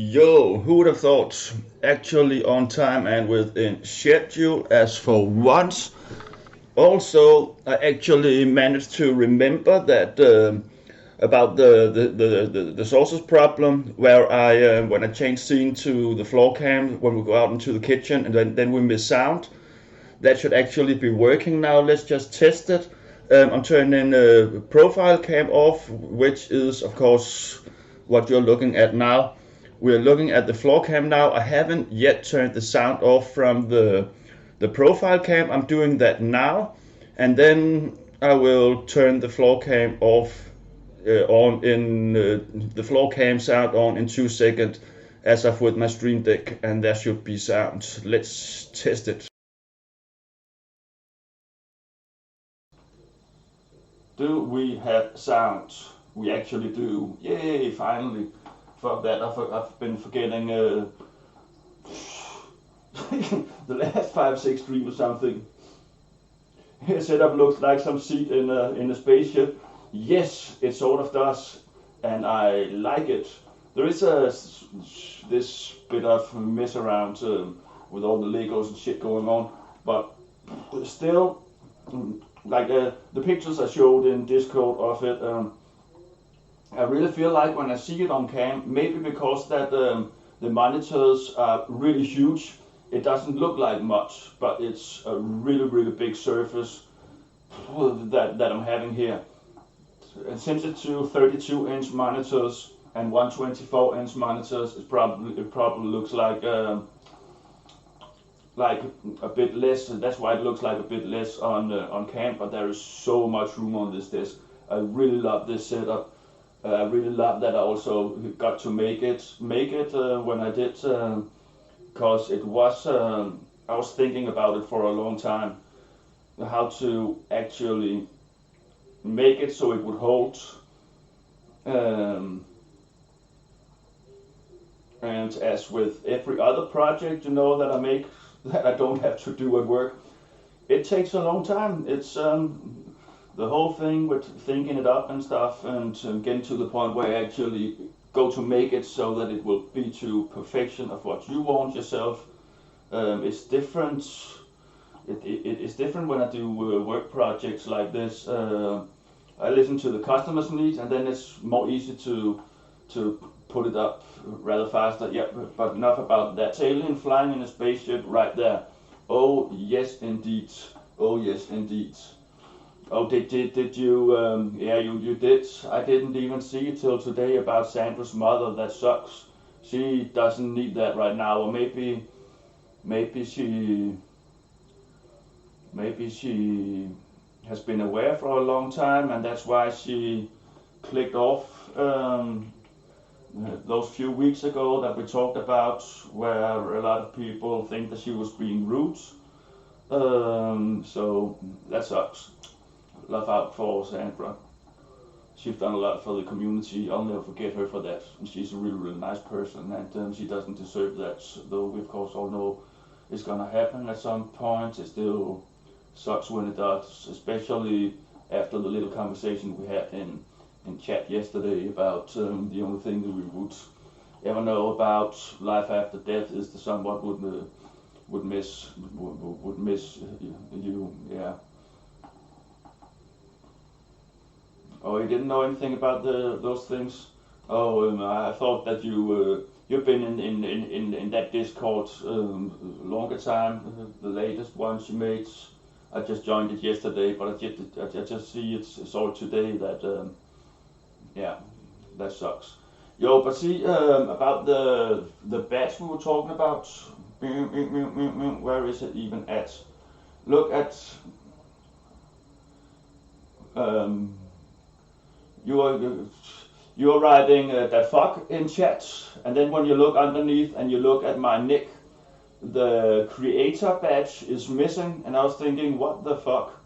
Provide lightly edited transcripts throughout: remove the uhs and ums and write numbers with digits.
Yo, who would have thought? Actually on time and within schedule as for once. Also, I actually managed to remember that about the sources problem where when I change scene to the floor cam when we go out into the kitchen and then we miss sound. That should actually be working now. Let's just test it. I'm turning profile cam off, which is of course what you're looking at now. We're looking at the floor cam now. I haven't yet turned the sound off from the profile cam. I'm doing that now, and then I will turn the floor cam off on in the floor cam sound on in 2 seconds as I've with my stream deck, and there should be sound. Let's test it. Do we have sound? We actually do. Yay, finally. Fuck that, I've been forgetting the last 5-6 streams or something. Here setup looks like some seat in a spaceship. Yes, it sort of does, and I like it. There is this bit of mess around with all the Legos and shit going on, but still, like the pictures I showed in Discord of it, I really feel like when I see it on cam, maybe because that the monitors are really huge, it doesn't look like much, but it's a really big surface that I'm having here. And since it's two 32-inch monitors and 124-inch monitors, it probably looks like a bit less. That's why it looks like a bit less on cam. But there is so much room on this desk. I really love this setup. I really love that I also got to make it when I did, because it was I was thinking about it for a long time, how to actually make it so it would hold, and as with every other project, that I make, that I don't have to do at work, it takes a long time. It's the whole thing with thinking it up and stuff, and getting to the point where I actually go to make it so that it will be to perfection of what you want yourself. It's different. It's different when I do work projects like this. I listen to the customer's needs, and then it's more easy to put it up rather faster. Yeah, but enough about that. Alien flying in a spaceship right there. Oh yes, indeed. Oh yes, indeed. Oh, did you? Yeah, you did. I didn't even see it till today about Sandra's mother. That sucks. She doesn't need that right now, or maybe she has been aware for a long time, and that's why she clicked off those few weeks ago that we talked about, where a lot of people think that she was being rude. So that sucks. Love out for Sandra. She's done a lot for the community. I'll never forget her for that. She's a really nice person, and she doesn't deserve that. Though we of course all know it's gonna happen at some point. It still sucks when it does, especially after the little conversation we had in chat yesterday about the only thing that we would ever know about life after death is that someone would miss you. Yeah. Oh, you didn't know anything about those things? Oh, I thought that you've been in that Discord longer time. The latest one she made. I just joined it yesterday, but I just saw it today that yeah, that sucks. Yo, but see about the badge we were talking about. Where is it even at? Look at um, you're writing that fuck in chat, and then when you look underneath and you look at my nick, the creator badge is missing, and I was thinking, what the fuck?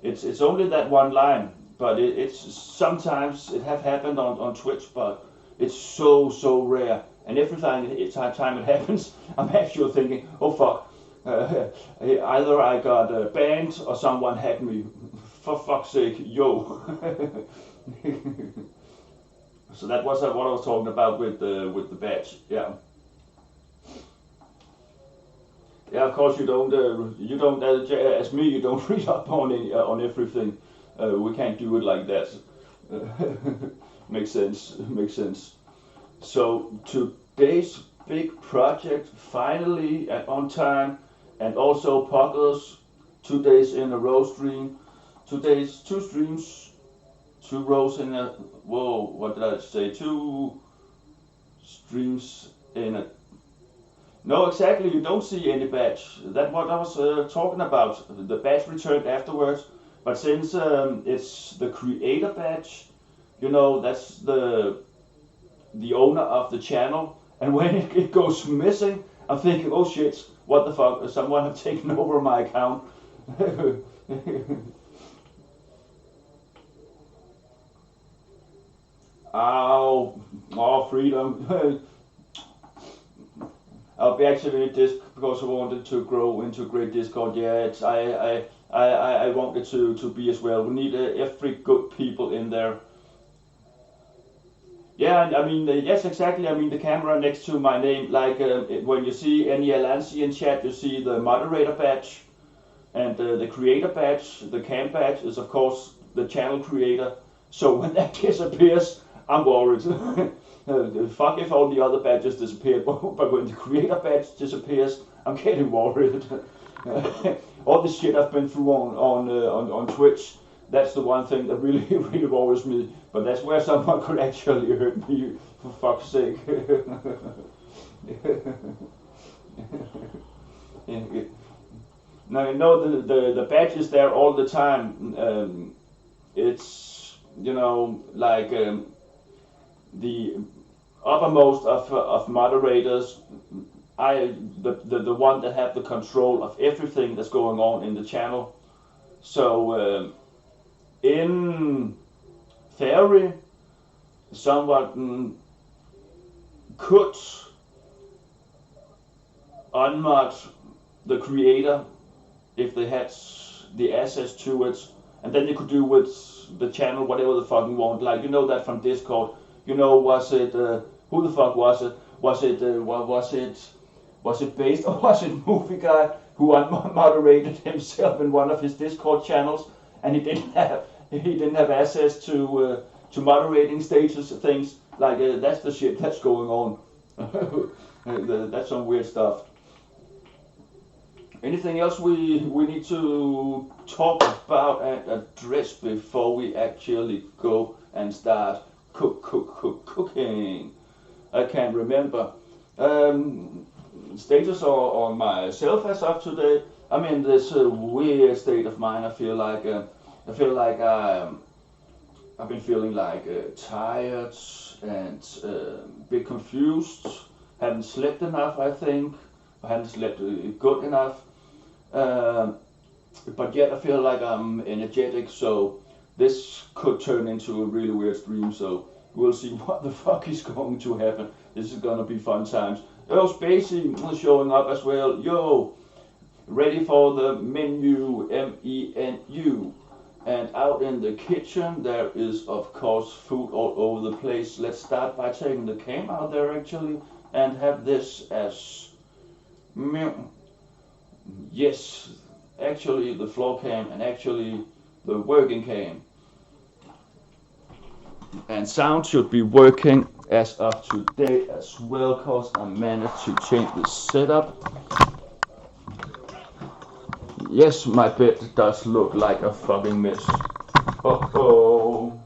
It's only that one line, but it's sometimes it have happened on Twitch, but it's so rare, and every time it happens, I'm actually thinking, oh fuck, either I got banned or someone hacked me. For fuck's sake, yo. So that was what I was talking about with the batch. Yeah. Yeah, of course you don't as me you don't read up on everything. We can't do it like that. Makes sense. Makes sense. So today's big project finally and on time, and also Puckers 2 days in a row stream. 2 days, two streams, 2 rows in a. Whoa, what did I say? 2 streams in a. No, exactly. You don't see any badge. That's what I was talking about. The badge returned afterwards, but since it's the creator badge, that's the owner of the channel, and when it goes missing, I'm thinking, oh shit, what the fuck? Someone have taken over my account. Ow, oh freedom. I'll be actually in this because I wanted to grow into great Discord. Yeah, I wanted to be as well. We need every good people in there. Yeah, I mean, yes, exactly. I mean, the camera next to my name, like when you see any Alansi in chat, you see the moderator badge and the creator badge. The cam badge is, of course, the channel creator. So when that disappears, I'm worried. Fuck if all the other badges disappear, but when the creator badge disappears, I'm getting worried. All the shit I've been through on Twitch, that's the one thing that really really worries me. But that's where someone could actually hurt me, for fuck's sake. Now you know the badge is there all the time. It's like the uppermost of moderators. The one that have the control of everything that's going on in the channel. So in theory, someone could unmod the creator if they had the access to it, and then you could do with the channel whatever the fuck you want. Like that from Discord. Was it who the fuck was it? Was it based or was it Movie Guy who moderated himself in one of his Discord channels, and he didn't have access to moderating stages things like that's the shit that's going on. That's some weird stuff. Anything else we need to talk about and address before we actually go and start cooking? I can't remember. Status on myself as of today. I'm in this weird state of mind. I feel like I've been feeling like tired and a bit confused. Haven't slept enough, I think. I haven't slept good enough. But yet I feel like I'm energetic, so this could turn into a really weird stream. So we'll see what the fuck is going to happen. This is gonna be fun times. Oh, Spacey is showing up as well. Yo, ready for the menu, MENU. And out in the kitchen, there is of course food all over the place. Let's start by taking the cam out there actually, and have this as yes, actually the floor cam and actually the working cam. And sound should be working as of today as well, cause I managed to change the setup. Yes, my bed does look like a fucking mess. Oh.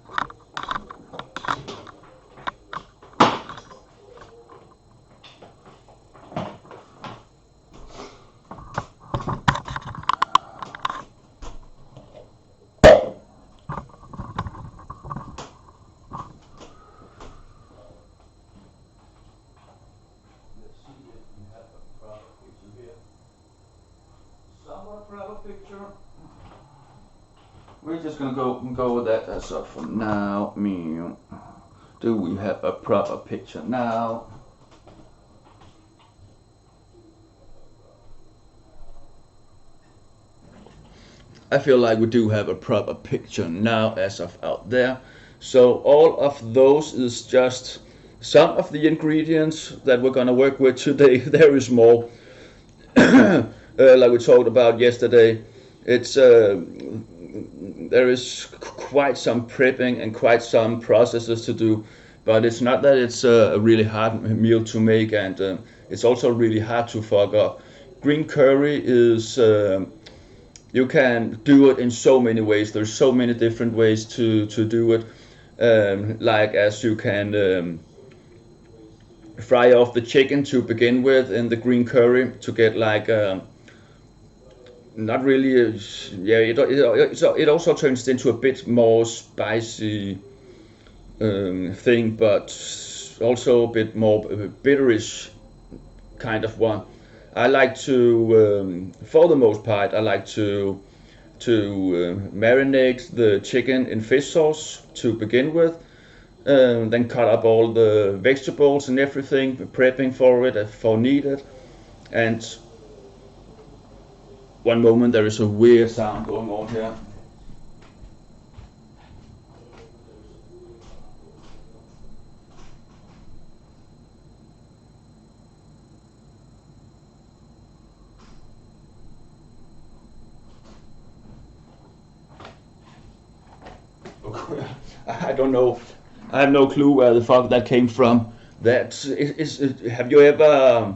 We're just gonna go with that as of for now. Do we have a proper picture now? I feel like we do have a proper picture now as of out there. So all of those is just some of the ingredients that we're gonna work with today. There is more, like we talked about yesterday. It's there is quite some prepping and quite some processes to do, but it's not that it's a really hard meal to make, and it's also really hard to fuck up. Green curry is you can do it in so many ways. There's so many different ways to do it. Like as you can fry off the chicken to begin with in the green curry to get like not really yeah, it also turns into a bit more spicy thing, but also a bit more bitterish kind of one. I like to for the most part I like to marinate the chicken in fish sauce to begin with, then cut up all the vegetables and everything, prepping for it for needed. And one moment, there is a weird sound going on here. I don't know. I have no clue where the fuck that came from. That is have you ever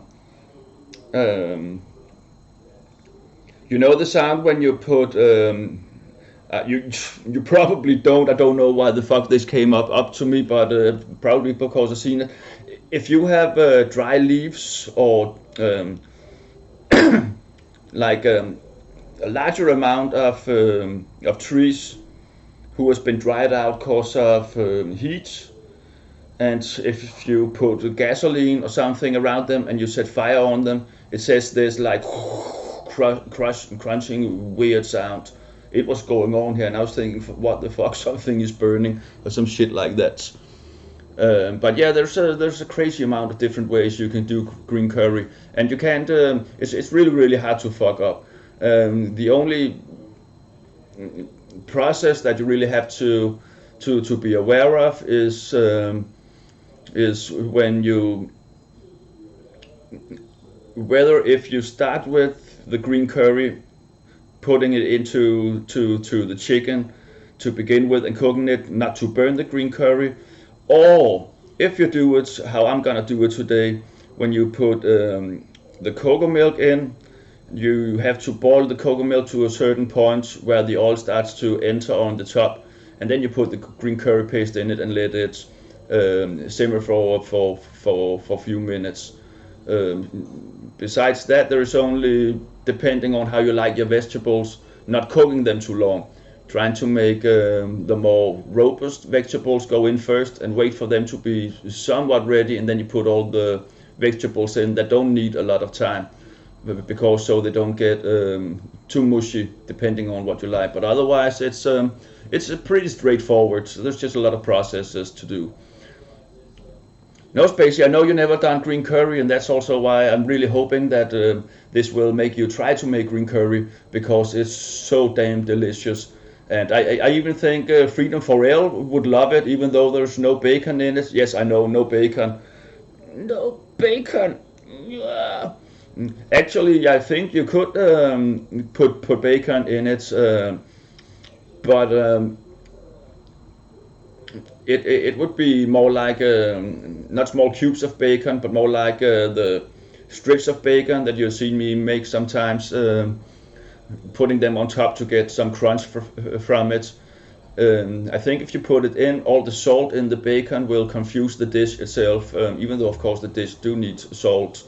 you know the sound when you put you probably don't. I don't know why the fuck this came up to me, but probably because I've seen it. If you have dry leaves or like a larger amount of trees who has been dried out cause of heat, and if you put gasoline or something around them and you set fire on them, it says there's like crunching weird sound. It was going on here, and I was thinking, what the fuck, something is burning or some shit like that. But yeah, there's a crazy amount of different ways you can do green curry, and you can't. It's really hard to fuck up. The only process that you really have to be aware of is when you whether if you start with the green curry, putting it into the chicken to begin with and cooking it, not to burn the green curry, or if you do it how I'm gonna do it today, when you put the cocoa milk in, you have to boil the cocoa milk to a certain point where the oil starts to enter on the top, and then you put the green curry paste in it and let it simmer for a few minutes. Besides that, there is only, depending on how you like your vegetables, not cooking them too long. Trying to make the more robust vegetables go in first and wait for them to be somewhat ready, and then you put all the vegetables in that don't need a lot of time, because so they don't get too mushy, depending on what you like. But otherwise, it's pretty straightforward. So there's just a lot of processes to do. No, Spacey, I know you never done green curry, and that's also why I'm really hoping that this will make you try to make green curry, because it's so damn delicious. And I even think Freedom for Ale would love it, even though there's no bacon in it. Yes, I know, no bacon. No bacon. Yeah. Actually, I think you could put bacon in it, but it would be more like not small cubes of bacon, but more like the strips of bacon that you've seen me make sometimes, putting them on top to get some crunch from it. I think if you put it in, all the salt in the bacon will confuse the dish itself, even though of course the dish do need salt.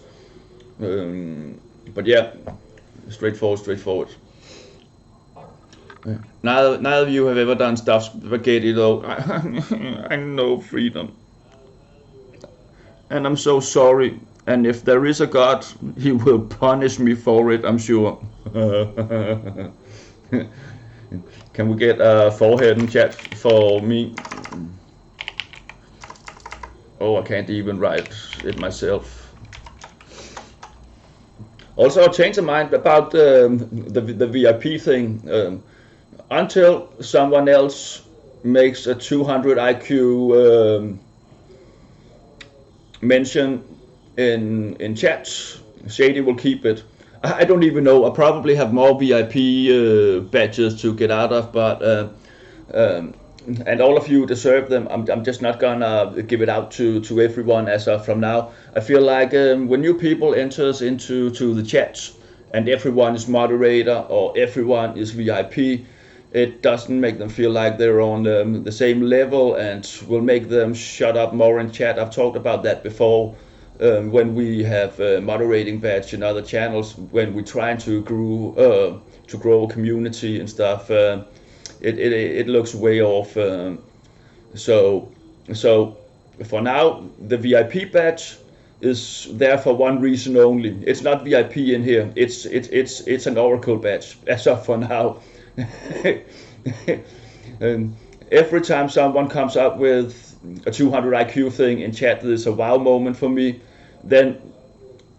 But yeah, straightforward. Yeah. Neither of you have ever done stuffed spaghetti though. I know, Freedom. And I'm so sorry. And if there is a God, he will punish me for it, I'm sure. Can we get a forehead in chat for me? Oh, I can't even write it myself. Also, I changed my mind about the VIP thing. Until someone else makes a 200 IQ mention in chat, Shady will keep it. I don't even know. I probably have more VIP badges to get out of, but and all of you deserve them. I'm just not gonna give it out to everyone as of from now. I feel like when new people enters into the chats and everyone is moderator or everyone is VIP, it doesn't make them feel like they're on the same level and will make them shut up more in chat. I've talked about that before. When we have moderating badge in other channels, when we're trying to grow a community and stuff, it looks way off. So for now, the VIP badge is there for one reason only. It's not VIP in here. It's an Oracle badge as of for now. And every time someone comes up with a 200 IQ thing in chat, there's a wow moment for me. Then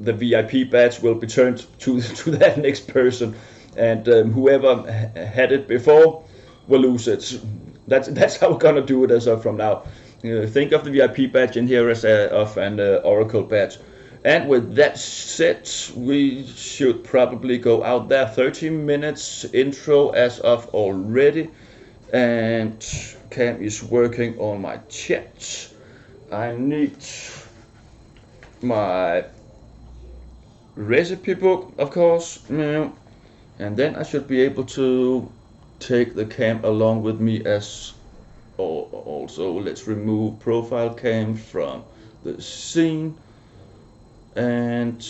the VIP badge will be turned to that next person, and whoever had it before will lose it. That's how we're gonna do it as of from now. Think of the VIP badge in here as of an Oracle badge. And with that said, we should probably go out there. 30 minutes intro as of already, and Cam is working on my chat. I need my recipe book, of course, and then I should be able to take the cam along with me as also. Let's remove profile cam from the scene, and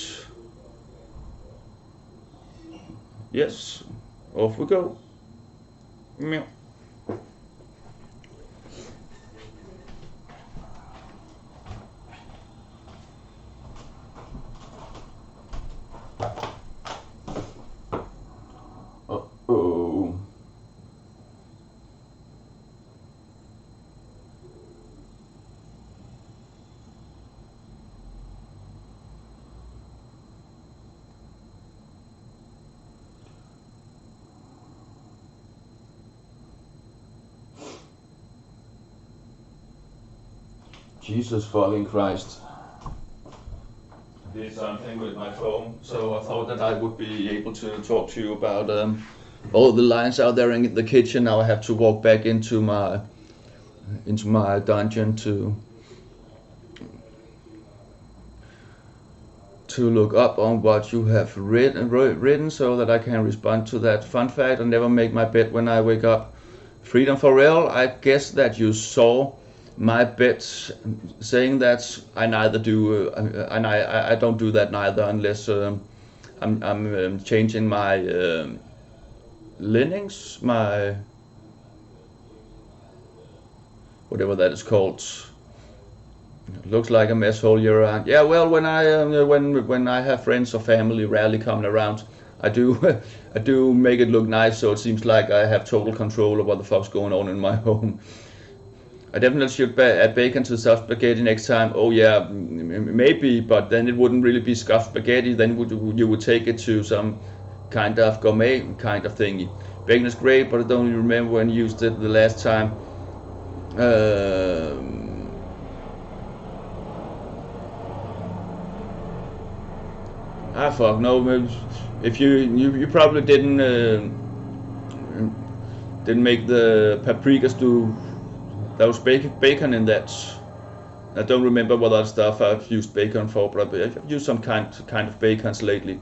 yes, off we go. Meow. Uh-oh. Jesus fucking Christ. Did something with my phone, so I thought that I would be able to talk to you about all the lines out there in the kitchen. Now I have to walk back into my dungeon to look up on what you have written so that I can respond to that. Fun fact: I never make my bed when I wake up. Freedom for real. I guess that you saw my bet saying that I neither do, and I don't do that neither unless I'm changing my linings, my whatever that is called. It looks like a mess all year round. Yeah, well, when I have friends or family rarely coming around, I do I do make it look nice, so it seems like I have total control of what the fuck's going on in my home. I definitely should add bacon to stuffed spaghetti next time. Oh yeah, maybe, but then it wouldn't really be stuffed spaghetti. Then you would take it to some kind of gourmet kind of thingy. Bacon is great, but I don't even remember when you used it the last time. Fuck no. If you probably didn't make the paprika stew. There was bacon in that. I don't remember what other stuff I've used bacon for, but I've used some kind of bacons lately.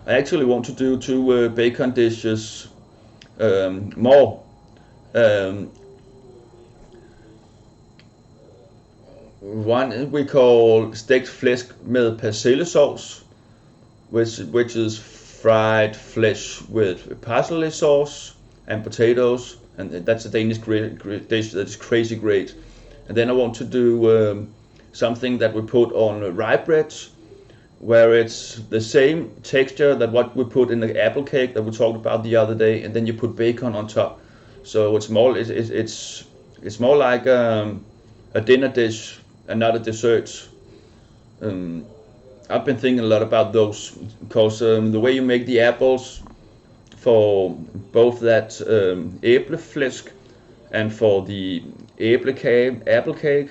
I actually want to do 2 bacon dishes more. One we call stegt flæsk med persillesauce, which is fried flesh with parsley sauce and potatoes. And that's a Danish dish that is crazy great. And then I want to do something that we put on rye bread, where it's the same texture that what we put in the apple cake that we talked about the other day, and then you put bacon on top. So it's more like a dinner dish and not a dessert. I've been thinking a lot about those because the way you make the apples for both that æbleflæsk And for the apple cake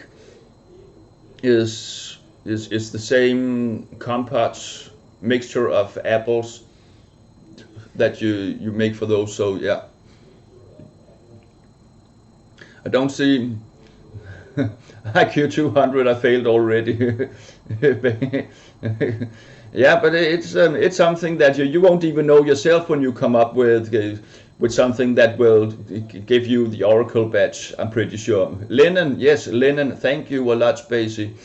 is the same compote mixture of apples that you make for those. So yeah, I don't see IQ 200. I failed already. Yeah, but it's something that you won't even know yourself when you come up with something that will give you the Oracle badge. I'm pretty sure. Linen, yes, linen. Thank you a lot, Spacey.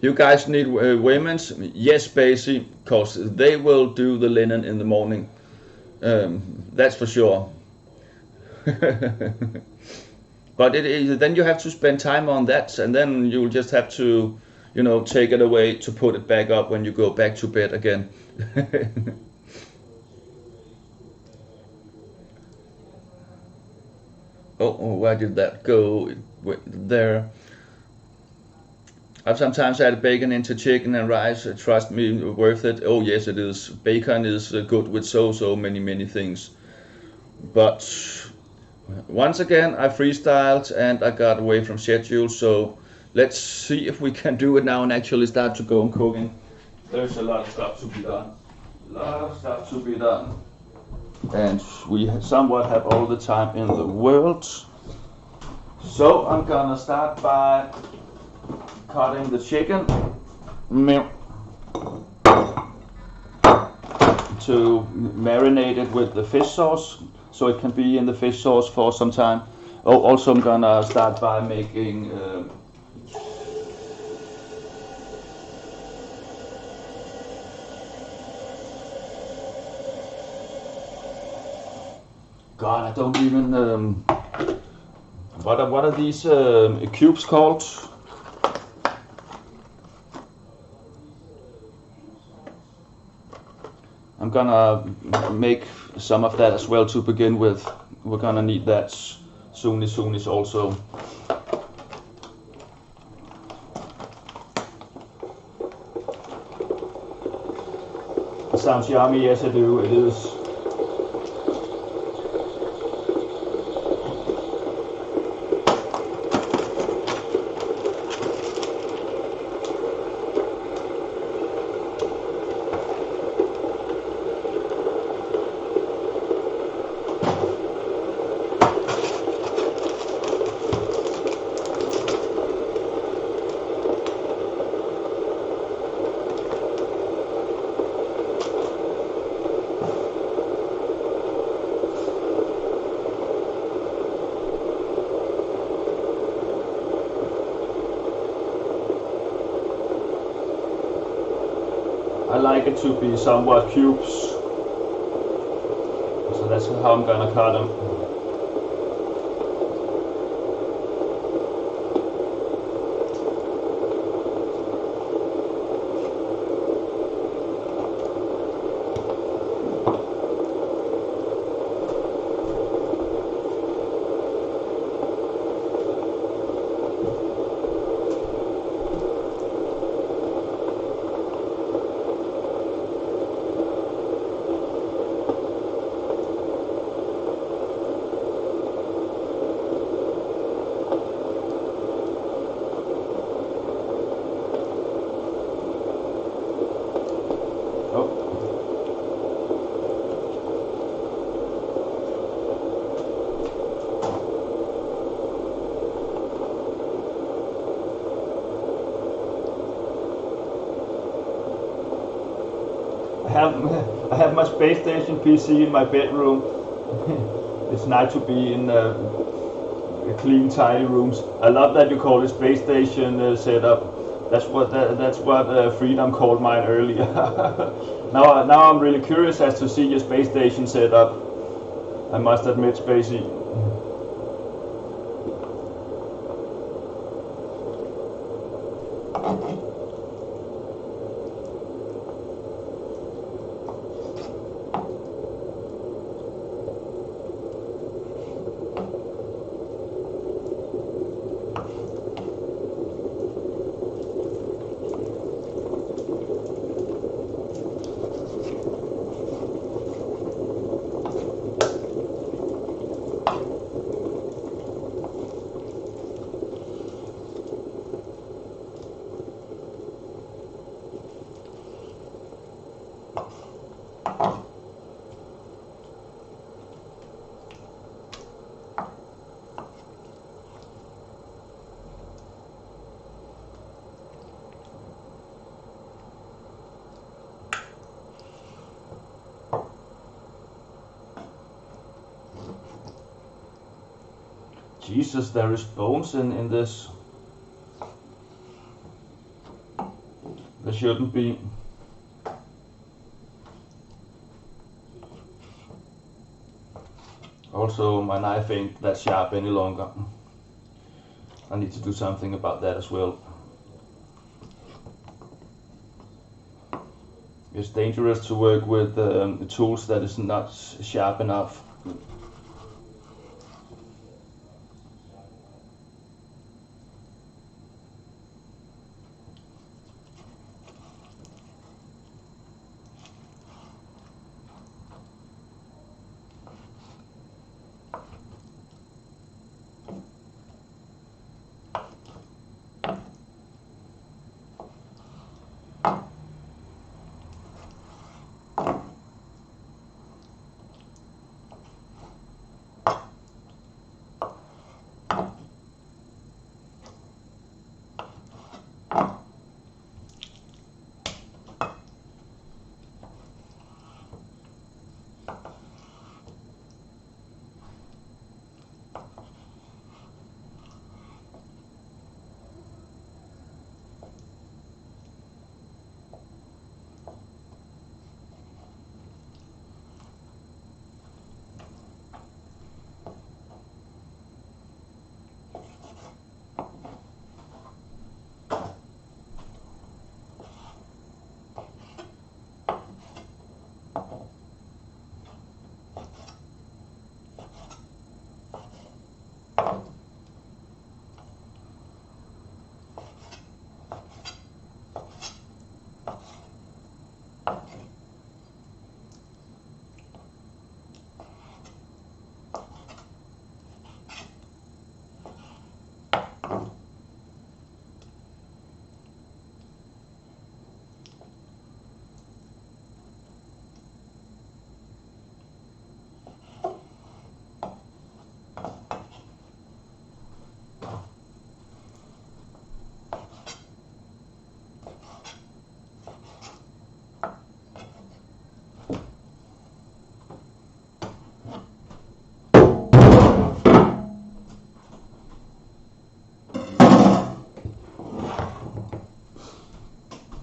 You guys need women's? Yes, Spacey, cause they will do the linen in the morning. That's for sure. But then you have to spend time on that, and then you'll just have to, take it away to put it back up when you go back to bed again. Oh, where did that go? It went there. I've sometimes added bacon into chicken and rice. Trust me, worth it. Oh yes, it is. Bacon is good with so many things. But once again, I freestyled and I got away from schedule. So let's see if we can do it now and actually start to go on cooking. There's a lot of stuff to be done. And we somewhat have all the time in the world. So I'm gonna start by cutting the chicken to marinate it with the fish sauce, so it can be in the fish sauce for some time. Oh, also I'm gonna start by making God, I don't even what are these cubes called? I'm gonna make some of that as well to begin with. We're gonna need that soonish also. It sounds yummy, yes I do, it is. I like it to be somewhat cubes, so that's how I'm gonna cut them. I have my space station PC in my bedroom. It's nice to be in clean, tidy rooms. I love that you call it space station setup. That's what Freedom called mine earlier. now I'm really curious as to see your space station setup. I must admit, Spacey. Jesus, there is bones in this. There shouldn't be. Also, my knife ain't that sharp any longer. I need to do something about that as well. It's dangerous to work with tools that is not sharp enough.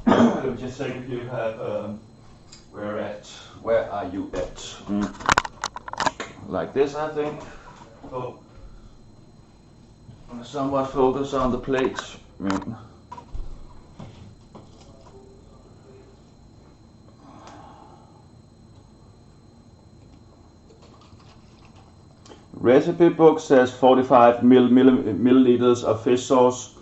Let me just check if you have where are you at? Like this, I think. Oh, somewhat focus on the plate. Recipe book says 45 milliliters of fish sauce.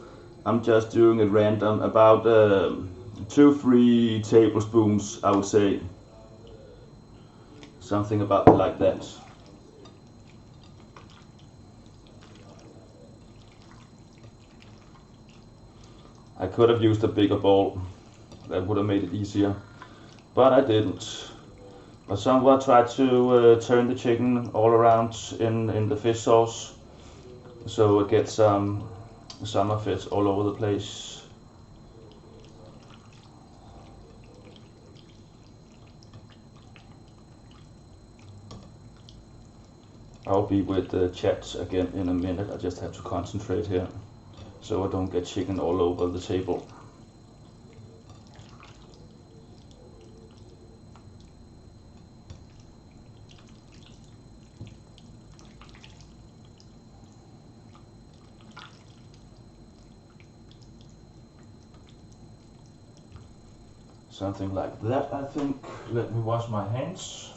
I'm just doing it random, about 2-3 tablespoons, I would say. Something about like that. I could have used a bigger bowl. That would have made it easier, but I didn't. I somewhat tried to turn the chicken all around in the fish sauce, so it gets some of it all over the place. I'll be with the chat again in a minute. I just have to concentrate here so I don't get chicken all over the table. Something like that, I think. Let me wash my hands.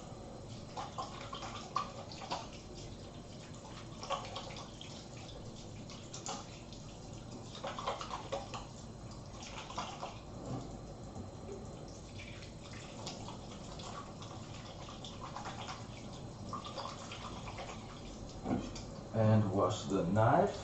And wash the knife.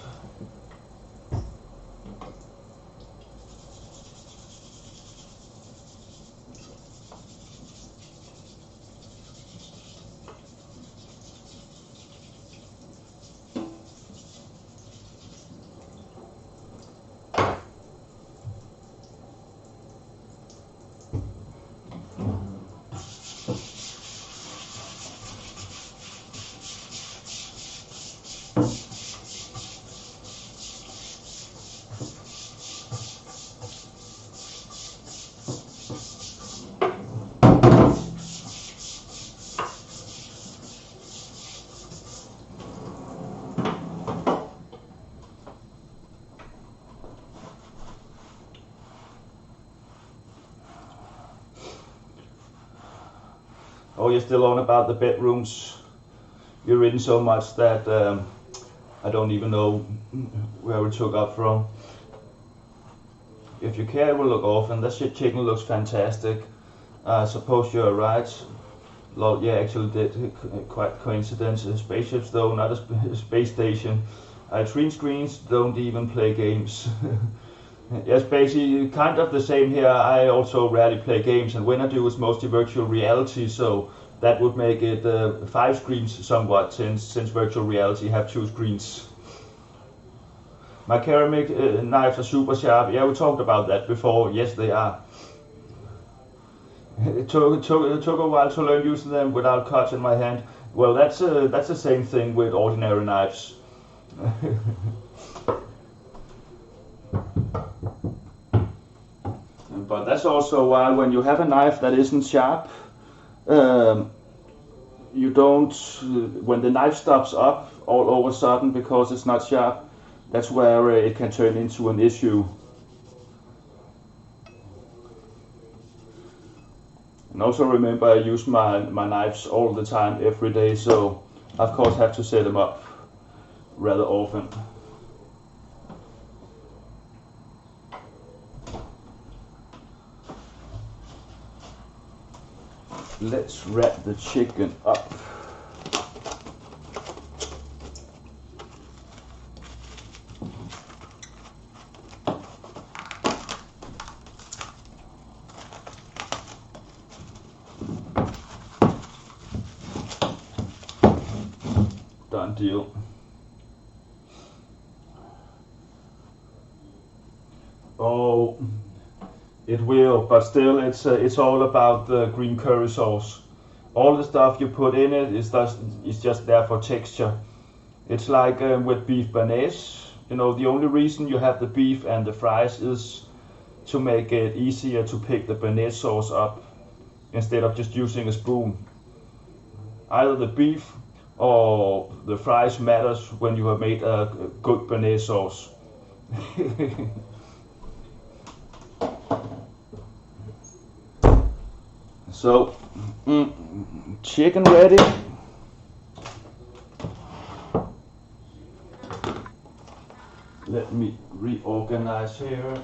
or you're still on about the bedrooms. You've written so much that I don't even know where we took up from. If you care, it will look off, and that chicken looks fantastic. I suppose you're right. Lol, yeah, actually did quite coincidence. Spaceships though, not a space station. Green screens don't even play games. Yes, basically kind of the same here. I also rarely play games, and when I do, it's mostly virtual reality. So that would make it 5 screens somewhat, since virtual reality have 2 screens. My ceramic knives are super sharp. Yeah, we talked about that before. Yes, they are. It took a while to learn using them without cuts in my hand. Well, that's the same thing with ordinary knives. But that's also why when you have a knife that isn't sharp, you don't, when the knife stops up all of a sudden because it's not sharp, that's where it can turn into an issue. And also remember, I use my knives all the time, every day, so of course have to set them up rather often. Let's wrap the chicken up. Done deal. Oh, it will, but still, it's all about the green curry sauce. All the stuff you put in it is just there for texture. It's like with beef béarnaise. You know, the only reason you have the beef and the fries is to make it easier to pick the béarnaise sauce up instead of just using a spoon. Either the beef or the fries matters when you have made a good béarnaise sauce. So, chicken ready. Let me reorganize here.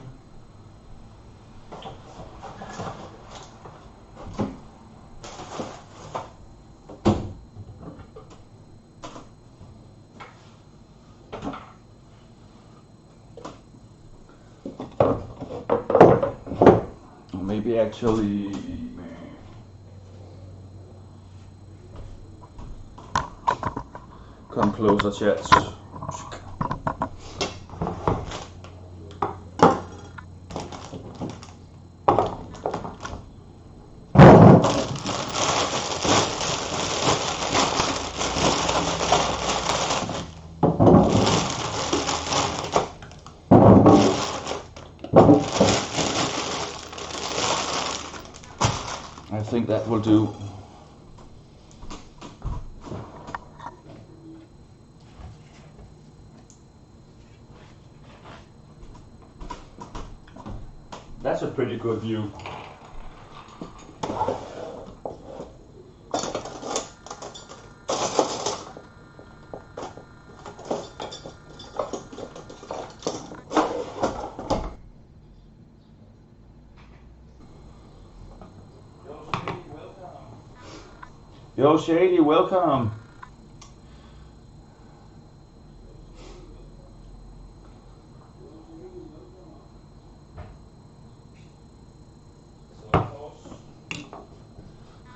Maybe actually come closer, chats. I think that will do. That's a pretty good view. Yo, Shady, welcome.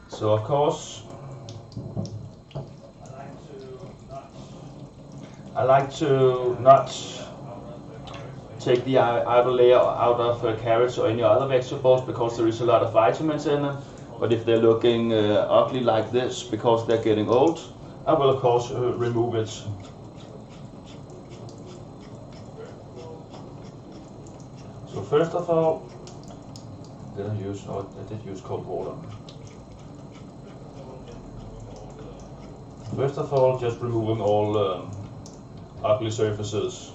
So of course, I like to not take the outer layer out of carrots or any other vegetables because there is a lot of vitamins in them. But if they're looking ugly like this because they're getting old, I will of course remove it. So first of all, I did use cold water. First of all, just removing all ugly surfaces.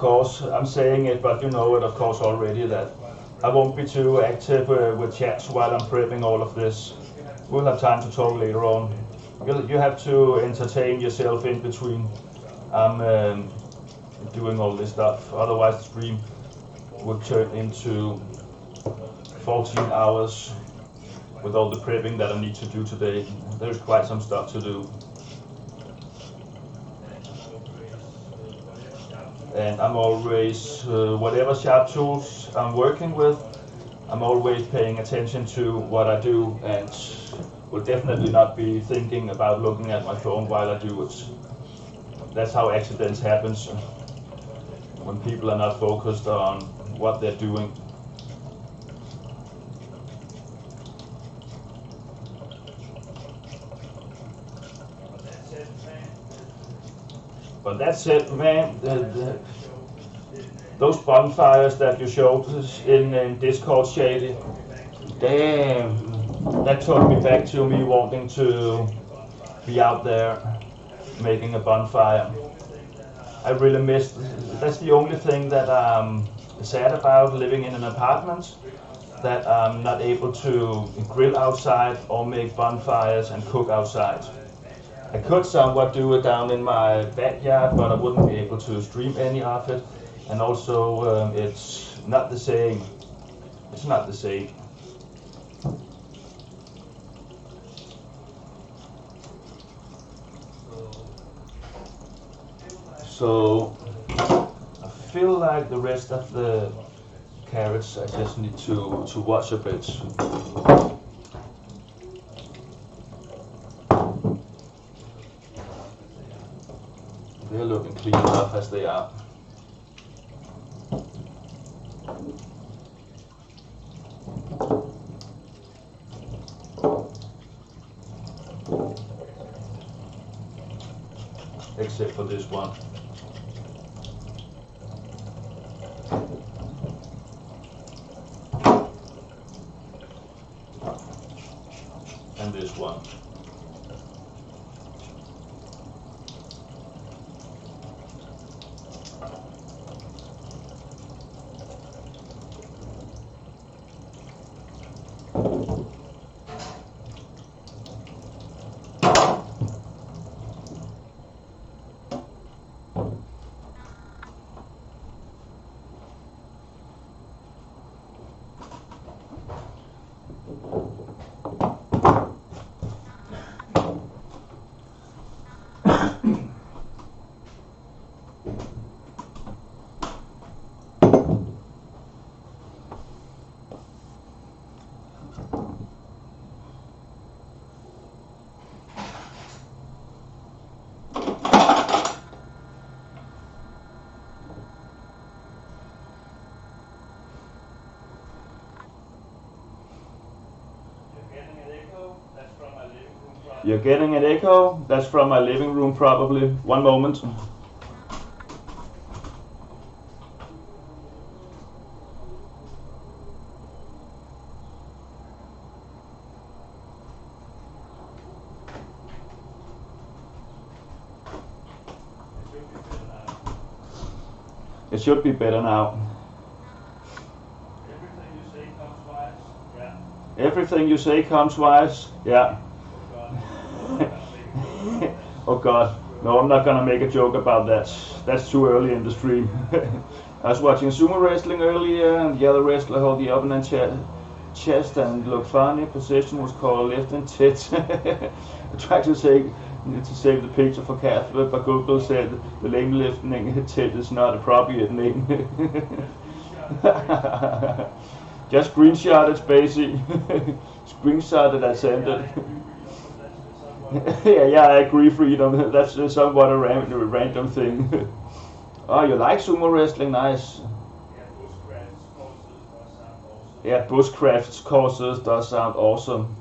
course, I'm saying it, but you know it of course already, that I won't be too active with chats while I'm prepping all of this. We'll have time to talk later on. You have to entertain yourself in between. I'm doing all this stuff, otherwise the stream would turn into 14 hours with all the prepping that I need to do today. There's quite some stuff to do. And I'm always, whatever sharp tools I'm working with, I'm always paying attention to what I do, and will definitely not be thinking about looking at my phone while I do it. That's how accidents happen, when people are not focused on what they're doing. But that's it, man. Those bonfires that you showed in Discord, Shady, damn, that took me back to me wanting to be out there making a bonfire. I really missed. That's the only thing that I'm sad about living in an apartment, that I'm not able to grill outside or make bonfires and cook outside. I could somewhat do it down in my backyard, but I wouldn't be able to stream any of it. And also, it's not the same. It's not the same. So, I feel like the rest of the carrots, I just need to wash a bit. They're looking clean enough as they are. Except for this one. And this one. You're getting an echo? That's from my living room, probably. One moment. It should be better now. Everything you say comes twice. Yeah. Everything you say comes twice. Yeah. Oh God, no, I'm not gonna make a joke about that. That's too early in the stream. I was watching sumo wrestling earlier, and the other wrestler held the opponent's chest and looked funny. Position was called lifting tits. I tried to save the picture for Catherine, but Google said the name lifting tit is not appropriate name. Just screenshot it, Spacey. Screenshot it, I sent it. yeah, I agree, Freedom. That's somewhat a random thing. Oh, you like sumo wrestling? Nice. Yeah, bushcraft courses does sound awesome.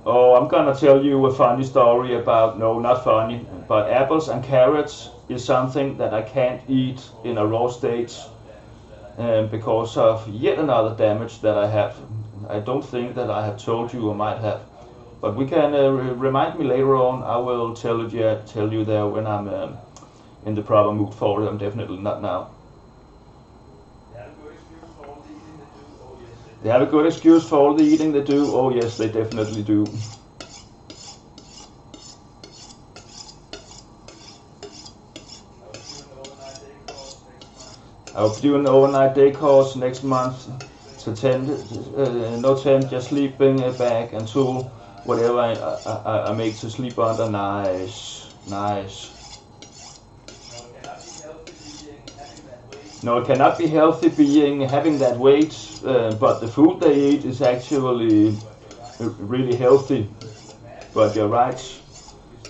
Oh, I'm gonna tell you a funny story about, no, not funny, but apples and carrots is something that I can't eat in a raw state because of yet another damage that I have. I don't think that I have told you, or might have, But we can remind me later on. I will tell you there when I'm in the proper mood for it. I'm definitely not now. They have a good excuse for all the eating they do. Oh yes, they definitely do. I'll do an overnight day course next month. To tent, no tent, just sleeping bag and tool, whatever I make to sleep under. Nice, nice. No, it cannot be healthy having that weight, but the food they eat is actually really healthy. But you're right,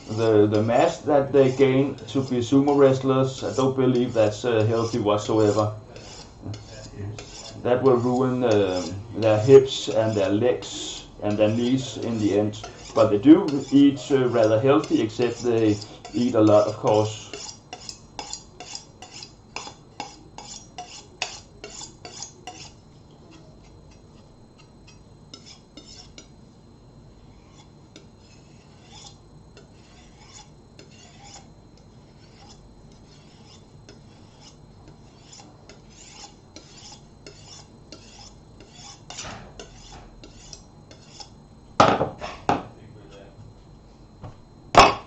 the mass that they gain to be sumo wrestlers, I don't believe that's healthy whatsoever. That will ruin their hips and their legs and their knees in the end. But they do eat rather healthy, except they eat a lot, of course.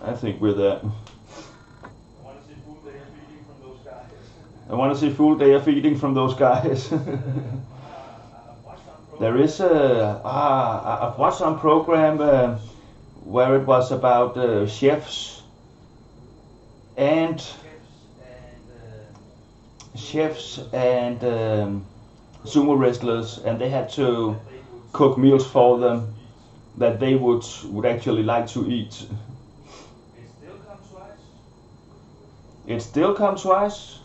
I think we're there. I want to see food they are feeding from those guys. I want to see food they are feeding from those guys. There is I've watched some program where it was about chefs and sumo wrestlers, and they had to cook meals for them that they would actually like to eat. It still comes twice.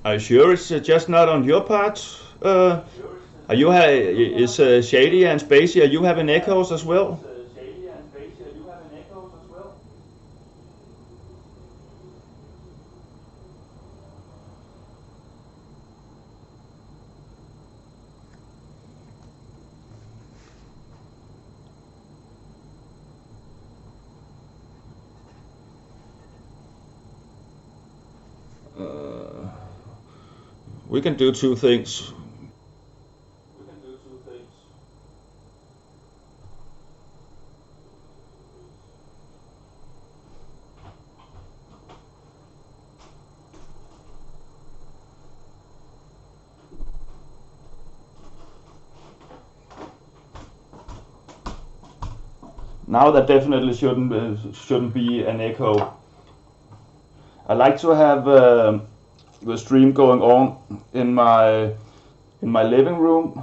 Are you sure it's just not on your part? Are you is Shady and Spacey? Are you having echoes as well? We can do two things. Now that definitely shouldn't be an echo. I like to have the stream going on in my living room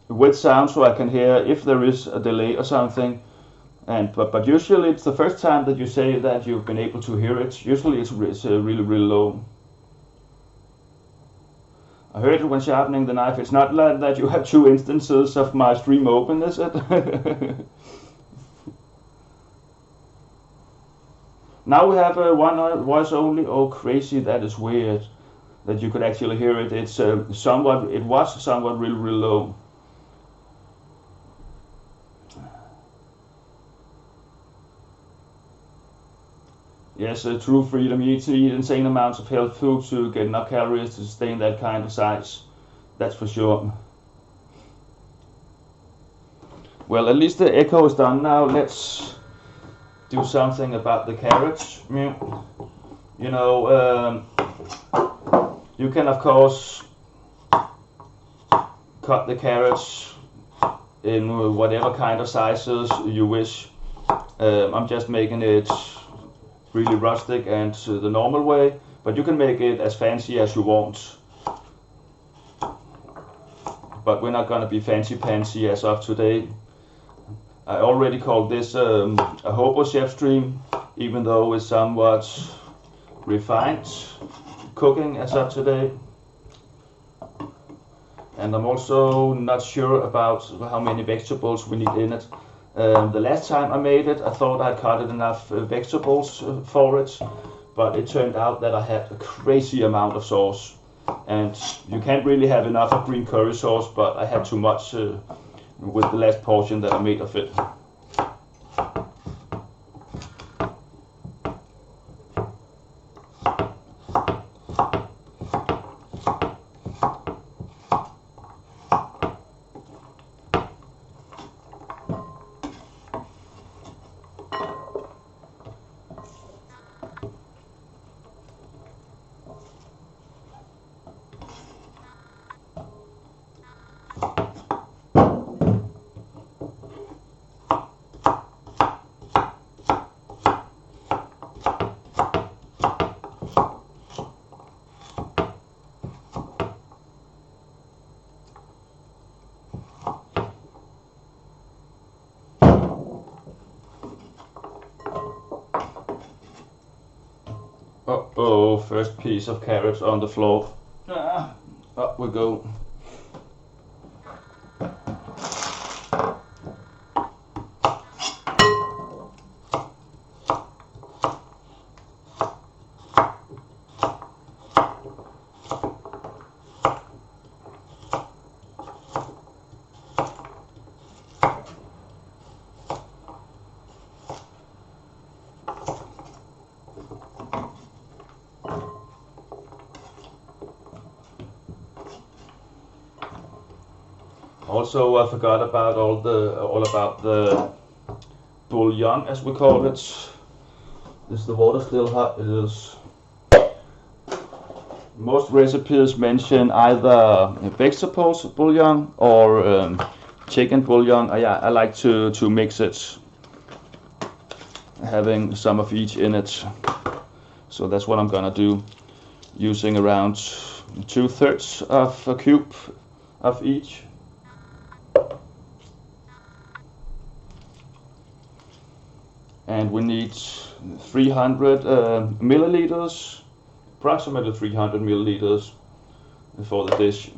with sound, so I can hear if there is a delay or something. But usually it's the first time that you say that you've been able to hear it. Usually it's really low. I heard it when sharpening the knife. It's not like that you have two instances of my stream open, is it? Now we have one voice only. Oh, crazy! That is weird. That you could actually hear it. It's somewhat. It was somewhat really low. Yes, true freedom. You need to eat insane amounts of health food to get enough calories to sustain that kind of size. That's for sure. Well, at least the echo is done now. Let's do something about the carrots. You know, you can of course cut the carrots in whatever kind of sizes you wish. I'm just making it really rustic and the normal way, but you can make it as fancy as you want. But we're not gonna be fancy-pantsy as of today. I already called this a hobo chef stream, even though it's somewhat refined cooking as of today. And I'm also not sure about how many vegetables we need in it. The last time I made it, I thought I cut enough vegetables for it, but it turned out that I had a crazy amount of sauce, and you can't really have enough of green curry sauce, but I had too much with the last portion that I made of it. Uh-oh, first piece of carrots on the floor. Up we go. Also, I forgot about all about the bouillon, as we call it. Is the water still hot? It is. Most recipes mention either vegetables bouillon or chicken bouillon. I like to mix it, having some of each in it. So that's what I'm gonna do, using around 2/3 of a cube of each. And we need 300 milliliters, approximately 300 milliliters for the dish.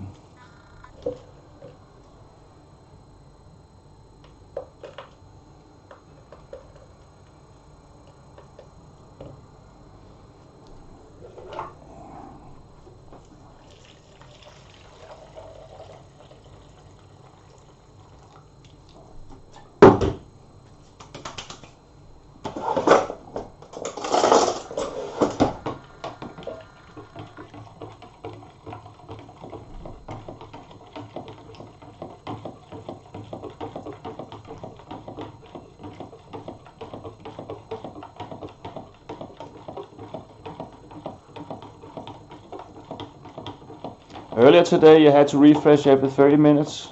Earlier today you had to refresh every 30 minutes.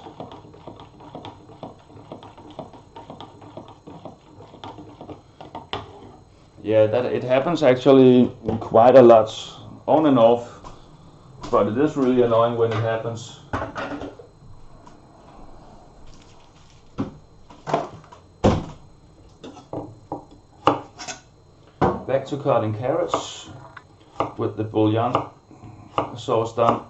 Yeah, that it happens actually quite a lot, on and off, but it is really annoying when it happens. Back to cutting carrots with the bouillon sauce done.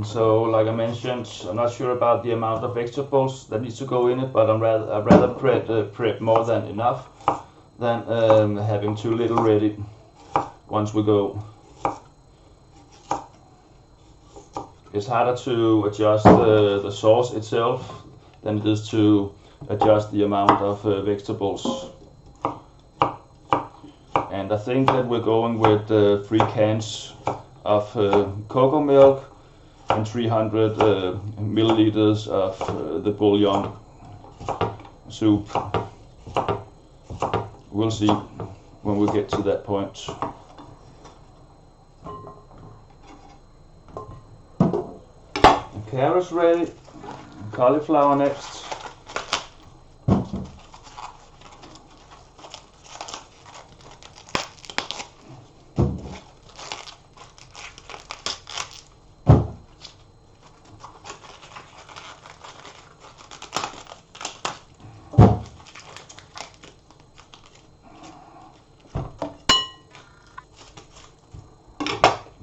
So, like I mentioned, I'm not sure about the amount of vegetables that needs to go in it, but I'd rather prep more than enough than having too little ready once we go. It's harder to adjust the sauce itself than it is to adjust the amount of vegetables. And I think that we're going with 3 cans of cocoa milk and 300 milliliters of the bouillon soup. We'll see when we get to that point. The carrots ready, cauliflower next.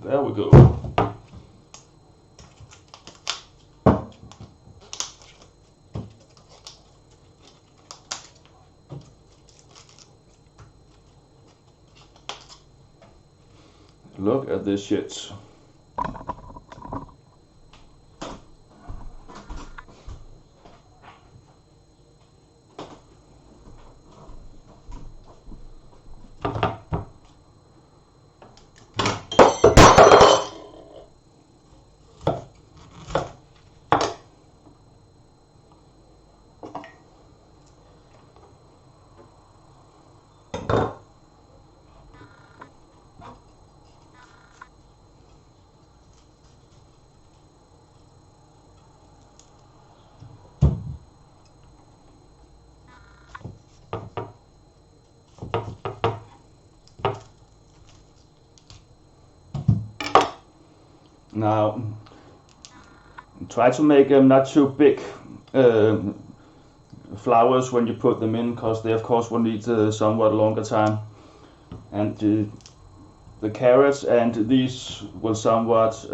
There we go. Look at this shit. Now, try to make them not too big flowers when you put them in, because they of course will need somewhat longer time. And the carrots and these will somewhat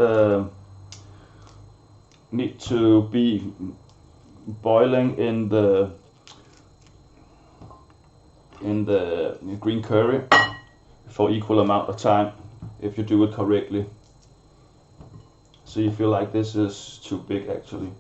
need to be boiling in the green curry for equal amount of time if you do it correctly. So you feel like this is too big actually.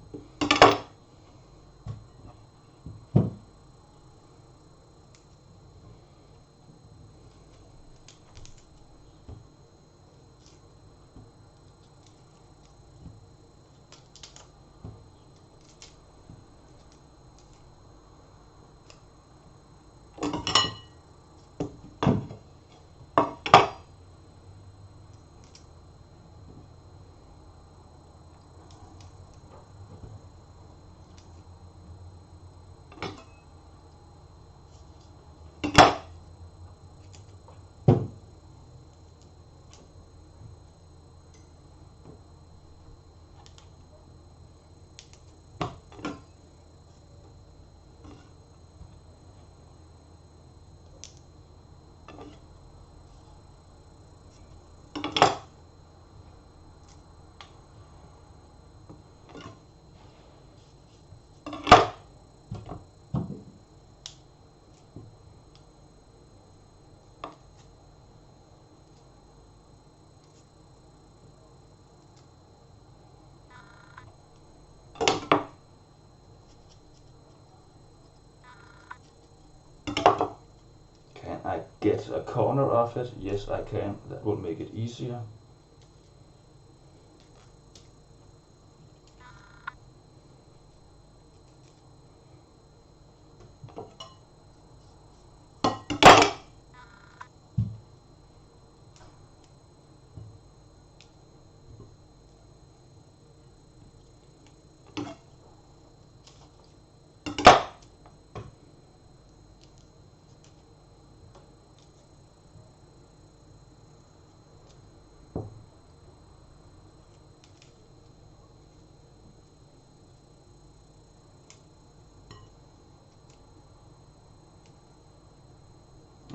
I get a corner of it? Yes, I can. That will make it easier.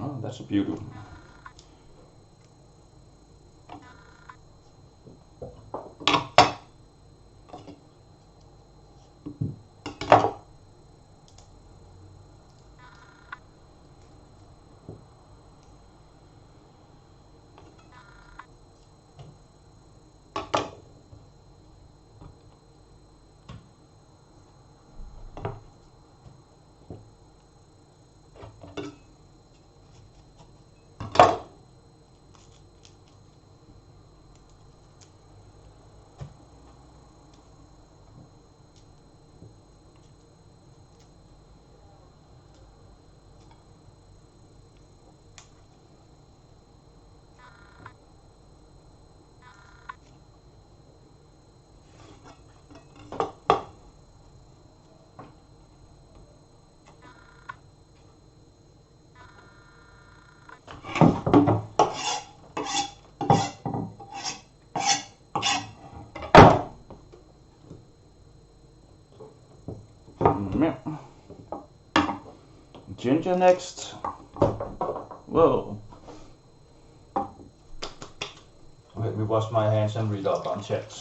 Oh, that's a beauty. ginger next. Whoa. Let me wash my hands and read up on chat.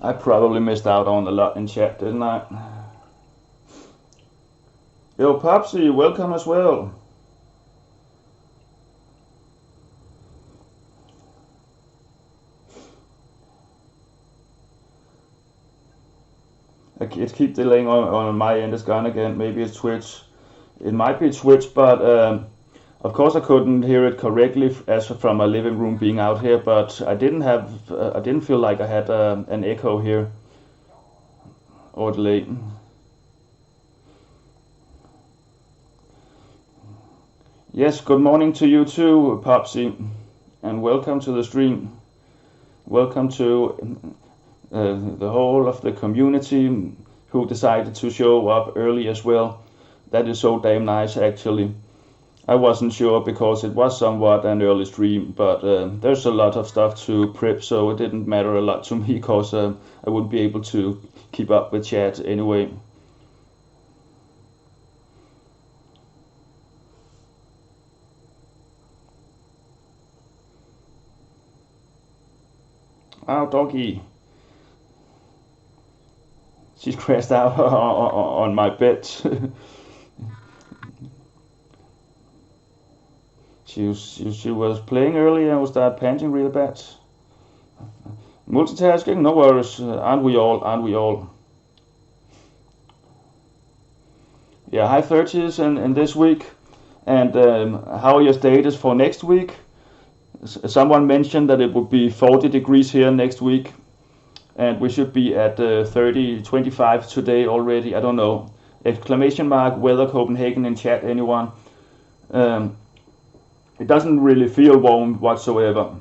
I probably missed out on a lot in chat, didn't I? Yo, Popsy, welcome as well. It keeps delaying on my end. It's gone again. Maybe it's Twitch. It might be Twitch, but of course I couldn't hear it correctly as from my living room being out here. But I didn't feel like I had an echo here or delay. Yes, good morning to you too, Popsy, and welcome to the stream. Welcome to the whole of the community who decided to show up early as well. That is so damn nice, actually. I wasn't sure because it was somewhat an early stream, but there's a lot of stuff to prep, so it didn't matter a lot to me because I wouldn't be able to keep up with chat anyway. Oh, doggy. She's crashed out on my bed. She was playing earlier and started panting really bad. Multitasking, no worries. Aren't we all? Aren't we all? Yeah, high 30s in this week. And how are your status for next week? Someone mentioned that it would be 40 degrees here next week. And we should be at 30, 25 today already. I don't know. Exclamation mark, weather Copenhagen in chat, anyone? It doesn't really feel warm whatsoever.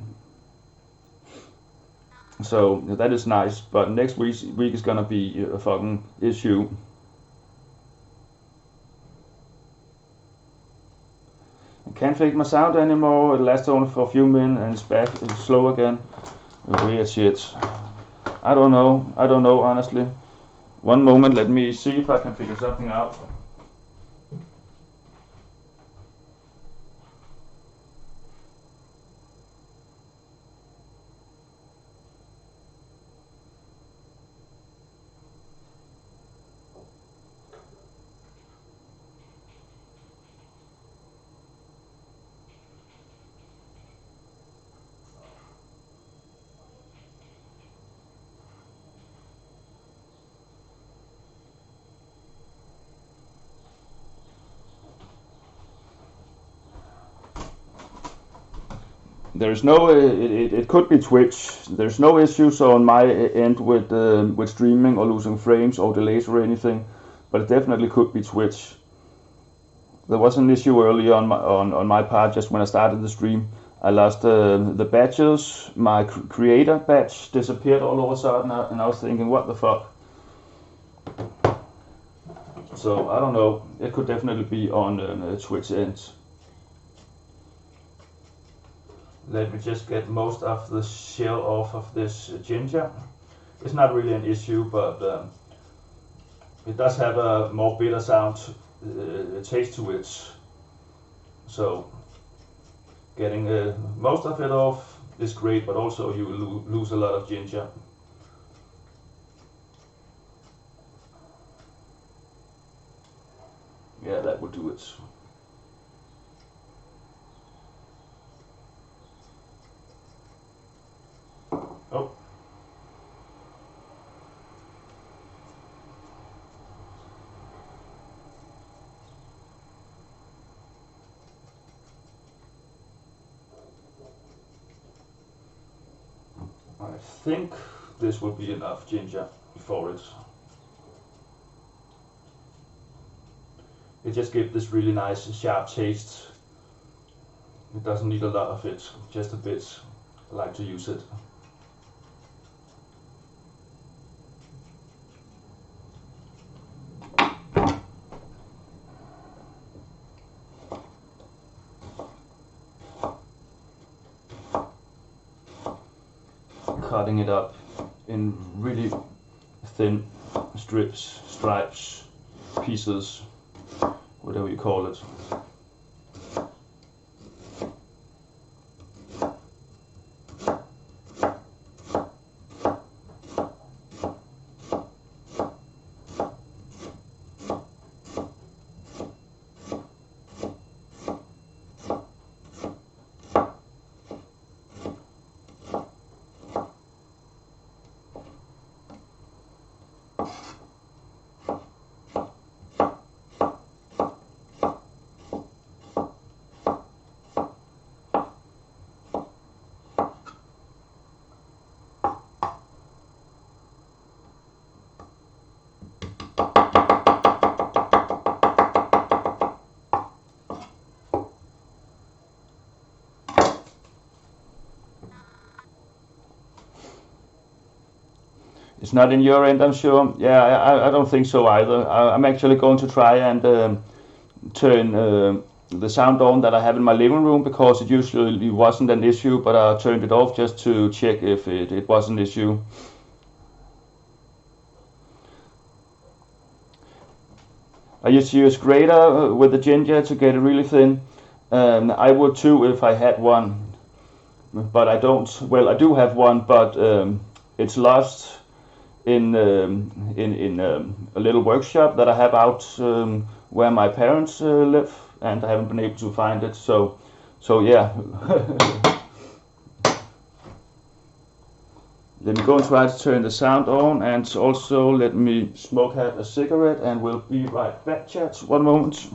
So that is nice. But next week is gonna be a fucking issue. I can't fake my sound anymore. It lasts only for a few minutes and it's back. It's slow again. Weird shit. I don't know honestly. One moment, let me see if I can figure something out. There's no, it could be Twitch. There's no issues on my end with streaming or losing frames or delays or anything, but it definitely could be Twitch. There was an issue earlier on my part just when I started the stream. I lost the badges. My creator badge disappeared all of a sudden, and I was thinking, what the fuck? So I don't know. It could definitely be on Twitch end. Let me just get most of the shell off of this ginger. It's not really an issue, but it does have a more bitter sound taste to it. So getting most of it off is great, but also you lose a lot of ginger. Yeah, that would do it. Oh. I think this will be enough ginger for it. It just gives this really nice sharp taste. It doesn't need a lot of it, just a bit. I like to use it. cutting it up in really thin strips, stripes, pieces, whatever you call it. It's not in your end, I'm sure. Yeah, I don't think so either. I'm actually going to try and turn the sound on that I have in my living room, because it usually wasn't an issue, but I turned it off just to check if it was an issue. I used to use grater with the ginger to get it really thin. I would too if I had one, but I don't. Well, I do have one, but it's lost in a little workshop that I have out where my parents live, and I haven't been able to find it. So yeah. Let me go and try to turn the sound on, and also let me smoke out a cigarette, and we'll be right back, chat. 1 moment.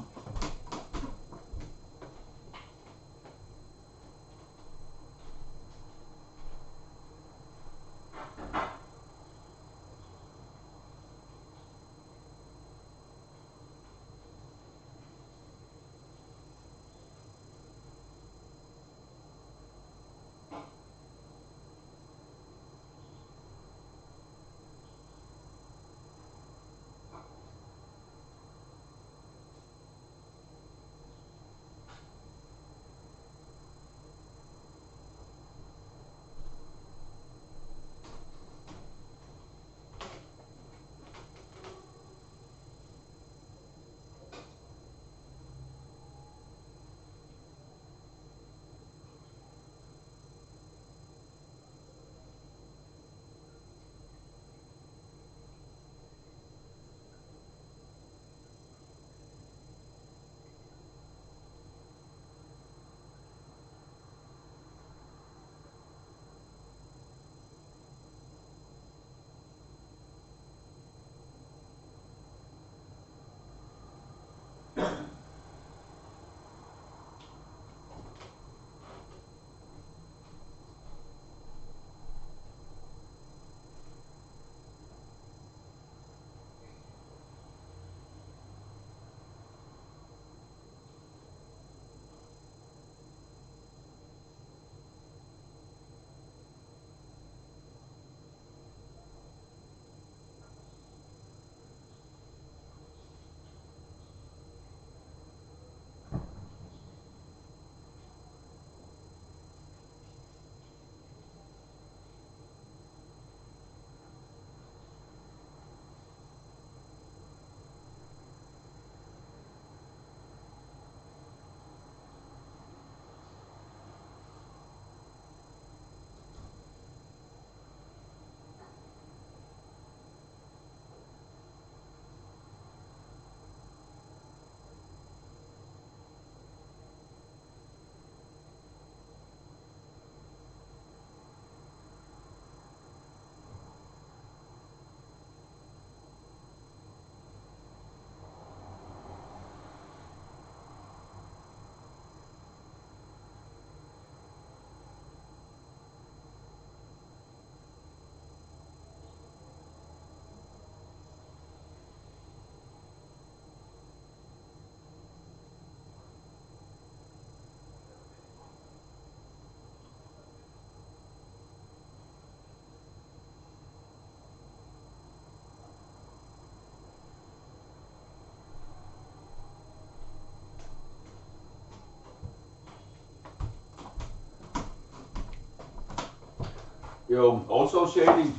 Yo, also Shady,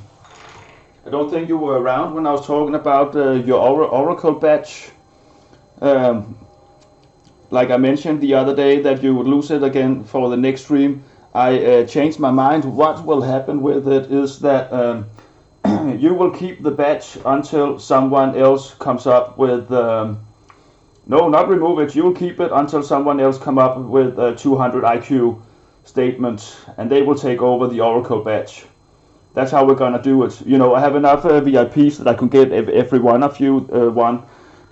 I don't think you were around when I was talking about your Oracle badge. Um, like I mentioned the other day that you would lose it again for the next stream. I changed my mind. What will happen with it is that you will keep the badge until someone else comes up with no, not remove it. You will keep it until someone else come up with a 200 IQ statement, and they will take over the Oracle badge. That's how we're gonna do it. You know, I have enough VIPs that I can get every one of you one.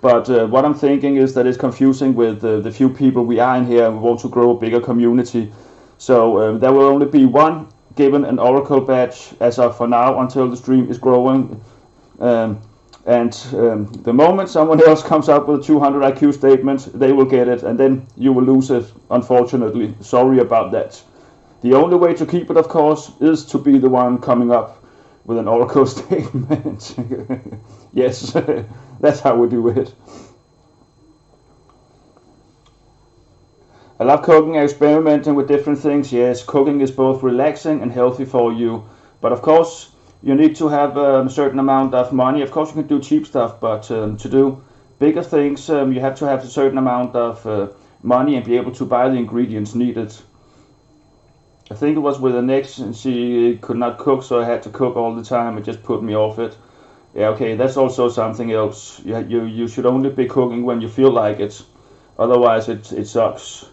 But what I'm thinking is that it's confusing with the few people we are in here, and we want to grow a bigger community. So there will only be one given an Oracle badge as of for now until the stream is growing. The moment someone else comes up with a 200 IQ statement, they will get it, and then you will lose it, unfortunately. Sorry about that. The only way to keep it, of course, is to be the one coming up with an Oracle statement. Yes, that's how we do it. I love cooking and experimenting with different things. Yes, cooking is both relaxing and healthy for you. But of course, you need to have a certain amount of money. Of course, you can do cheap stuff, but to do bigger things, you have to have a certain amount of money and be able to buy the ingredients needed. I think it was with an ex, and she could not cook, so I had to cook all the time. It just put me off it. Yeah, okay, that's also something else. You should only be cooking when you feel like it. Otherwise, it sucks.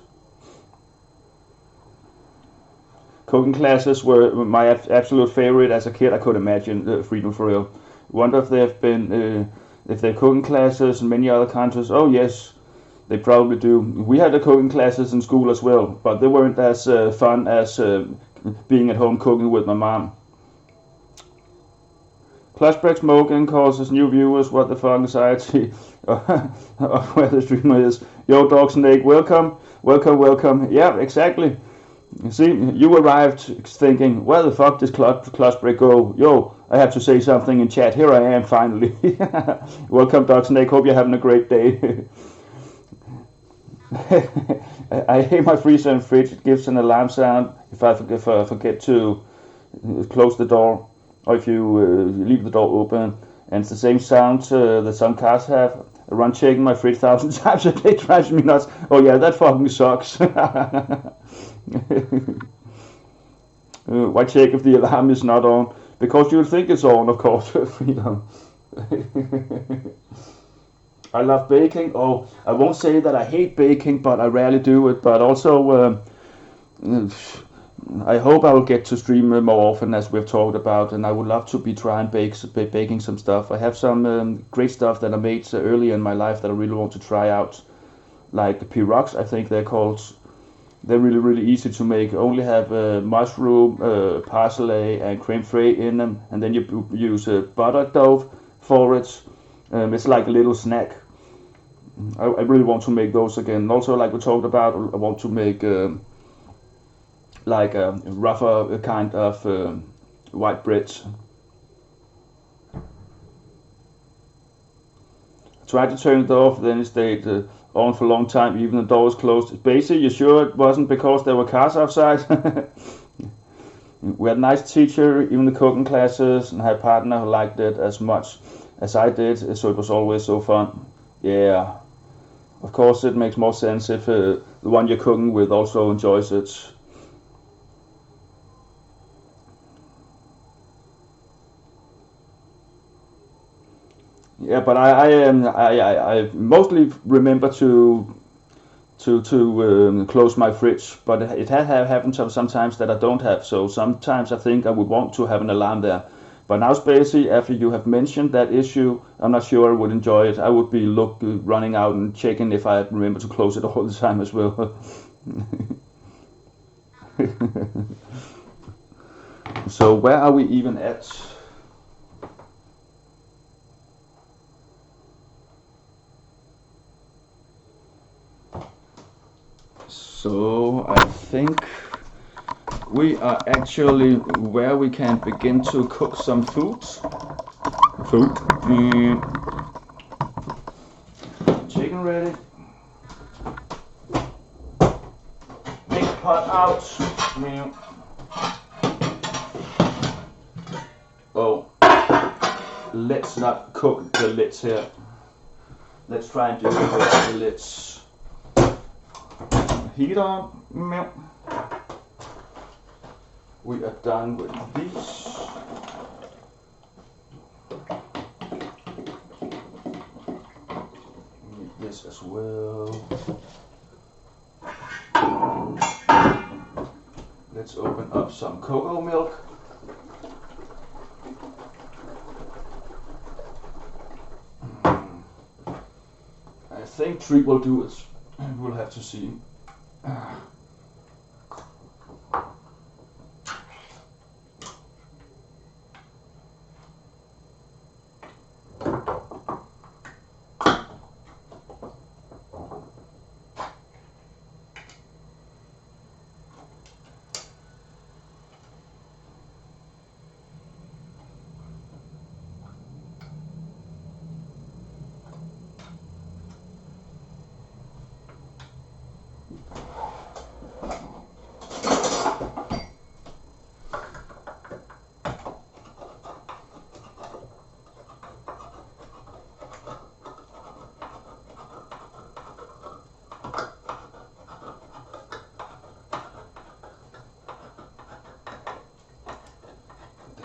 Cooking classes were my absolute favorite as a kid. I could imagine Freedom for Real. Wonder if there have been if they're cooking classes in many other countries. Oh yes, they probably do. We had the cooking classes in school as well, but they weren't as fun as being at home cooking with my mom. Plus break smoking causes new viewers. What the fuck anxiety of where the streamer is. Yo, Dog Snake, welcome. Yeah, exactly. You see, you arrived thinking, where the fuck does Clutch Break go? Yo, I have to say something in chat. Here I am, finally. Welcome, Dog Snake. Hope you're having a great day. I hate my freezer and fridge. It gives an alarm sound if I forget to close the door, or if you leave the door open. And it's the same sound that some cars have. I run checking my fridge 1,000 times a day. Drives me nuts. Oh yeah, that fucking sucks. Why check if the alarm is not on? Because you'll think it's on, of course. Freedom. I love baking. Oh, I won't say that I hate baking, but I rarely do it. But also, I hope I will get to stream more often, as we've talked about, and I would love to be trying baking some stuff. I have some great stuff that I made earlier in my life that I really want to try out, like the pirogues, I think they're called. They're really easy to make. Only have mushroom, parsley, and creme fraiche in them, and then you use butter dough for it. It's like a little snack. I really want to make those again. Also, like we talked about, I want to make like a rougher kind of white bread. I tried to turn it off, then it stayed on for a long time, even the door was closed. Basically, you sure it wasn't because there were cars outside? We had a nice teacher, even the cooking classes, and I had a partner who liked it as much as I did, so it was always so fun. Yeah, of course it makes more sense if the one you're cooking with also enjoys it. Yeah, but I mostly remember to close my fridge, but it has happened sometimes that I don't have. So sometimes I think I would want to have an alarm there. But now, Spacey, after you have mentioned that issue, I'm not sure I would enjoy it. I would be running out and checking if I remember to close it all the time as well. So where are we even at? So I think we are actually where we can begin to cook some food. Chicken ready. Make pot out. let's not cook the lids here. Let's try and do it without the lids. Heat on. We are done with these. Need this as well. Let's open up some cocoa milk. I think 3 will do it. We'll have to see.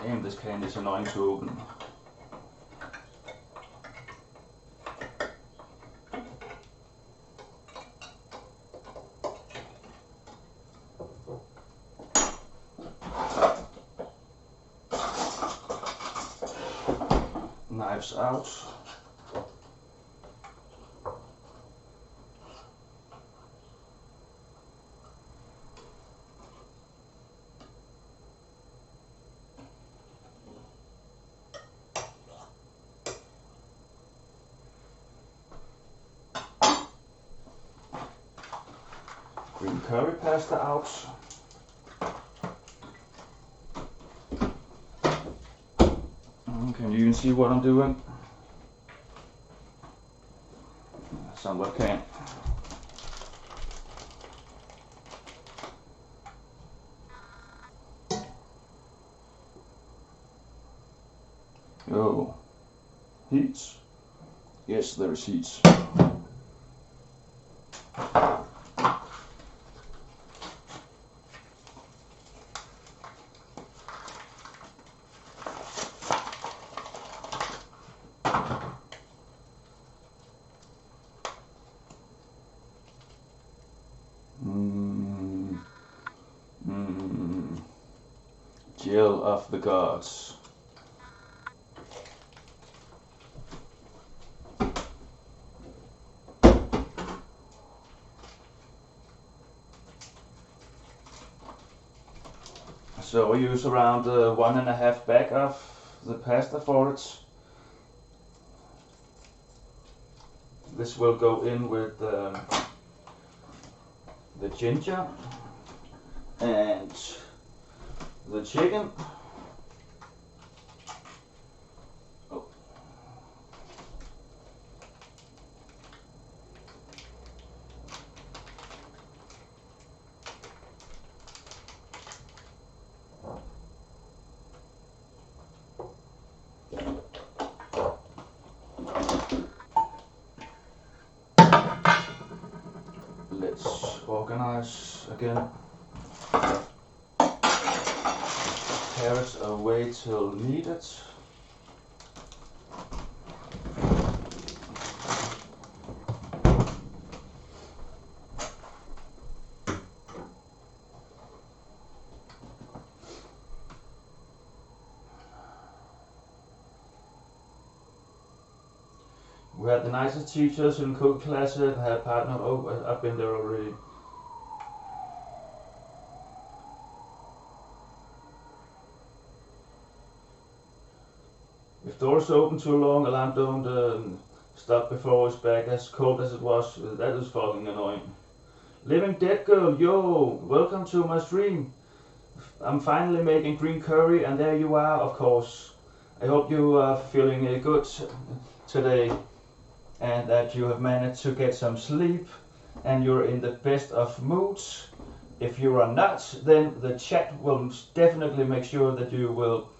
Damn, this can is annoying to open. Knives out. Green curry pasta out. Can you even see what I'm doing? Somewhat can. Oh, heat? Yes, there is heat. Gel of the gods. So I use around 1.5 bag of the pasta for it. This will go in with the ginger and the chicken. Oh. Let's organize again. Carrots away till needed. We had the nicest teachers in cooking classes. I had a partner. Oh, I've been there already. If doors open too long, alarm don't stop before it's back as cold as it was. That is fucking annoying. Living Dead Girl, yo, welcome to my stream. I'm finally making green curry and there you are, of course. I hope you are feeling good today and that you have managed to get some sleep and you're in the best of moods. If you are not, then the chat will definitely make sure that you will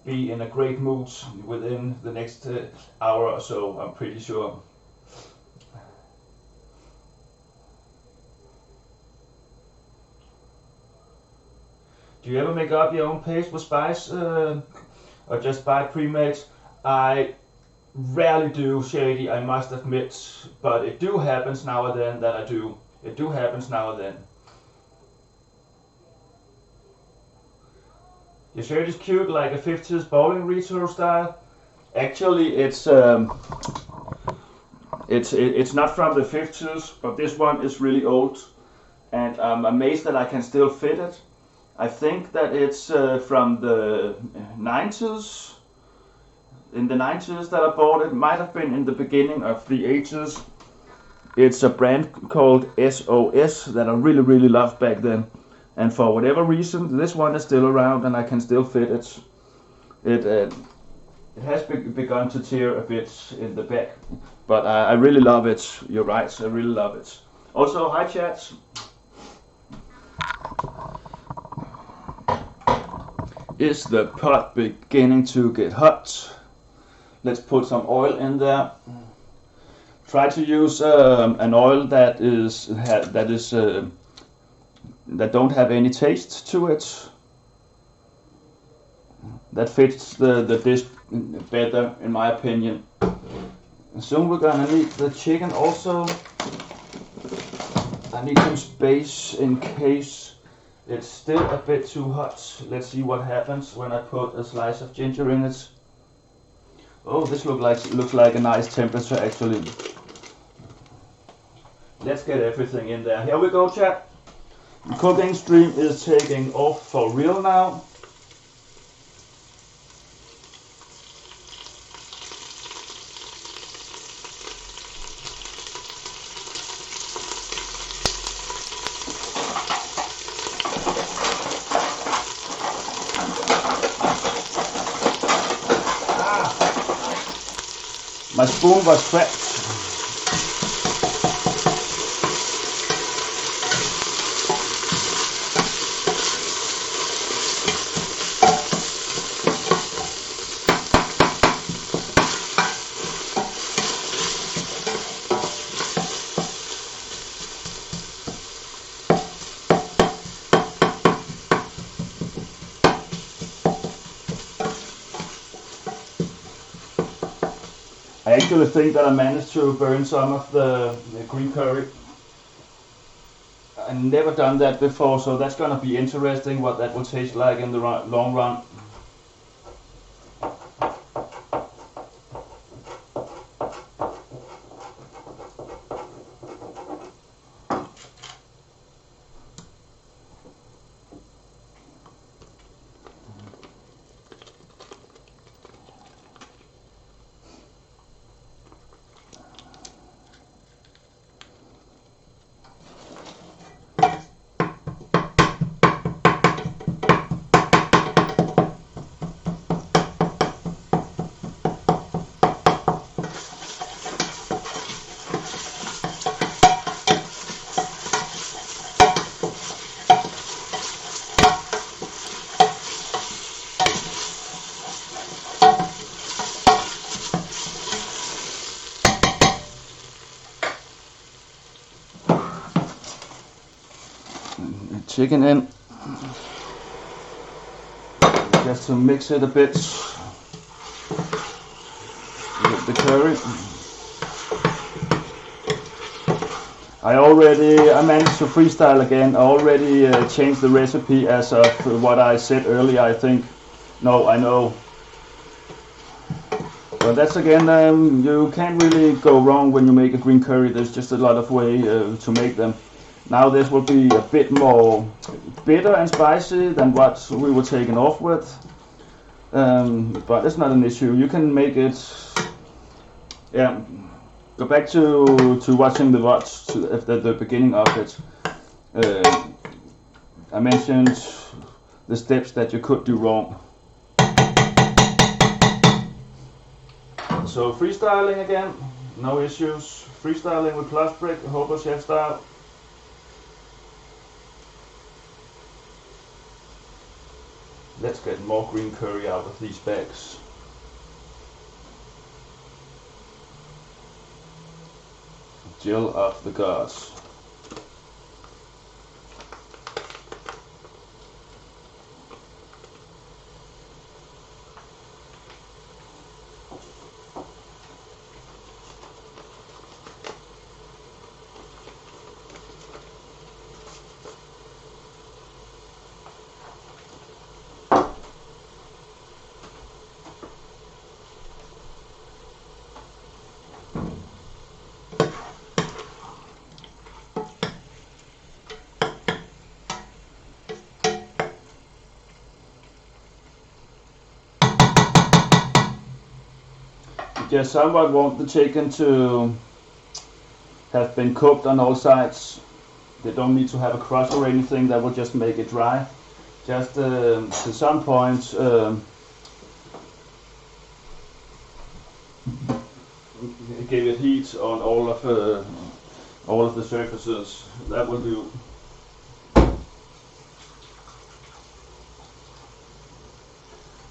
be in a great mood within the next hour or so, I'm pretty sure. Do you ever make up your own paste with spice, or just buy pre-made? I rarely do, Shady, I must admit, but it do happens now and then that I do. It do happens now and then. Your shirt is cute, like a 50s bowling retro style. Actually, it's not from the 50s, but this one is really old, and I'm amazed that I can still fit it. I think that it's from the 90s. In the 90s that I bought it, might have been in the beginning of the 80s. It's a brand called SOS that I really loved back then. And for whatever reason, this one is still around and I can still fit it. It has begun to tear a bit in the back, but I really love it. You're right, I really love it. Also, hi chat. Is the pot beginning to get hot? Let's put some oil in there. Try to use an oil that don't have any taste to it. That fits the dish better, in my opinion. Soon we're gonna need the chicken also. I need some space in case it's still a bit too hot. Let's see what happens when I put a slice of ginger in it. Oh, this looks like a nice temperature actually. Let's get everything in there. Here we go, chat. The cooking stream is taking off for real now. My spoon was cracked. I actually think that I managed to burn some of the green curry. I've never done that before, so that's gonna be interesting what that will taste like in the long run. Chicken in, just to mix it a bit with the curry. I managed to freestyle again. I already changed the recipe as of what I said earlier, I think. No, I know. But that's again, you can't really go wrong when you make a green curry. There's just a lot of way to make them. Now this will be a bit more bitter and spicy than what we were taking off with, but it's not an issue. You can make it. Yeah, go back to watching the VOD at the beginning of it. I mentioned the steps that you could do wrong. So freestyling again, no issues. Freestyling with plus brick, Hobo Chef style. Let's get more green curry out of these bags. Jill of the gods. Just somewhat want the chicken to have been cooked on all sides. They don't need to have a crust or anything, that will just make it dry. Just to some point give it heat on all of the surfaces. That will do.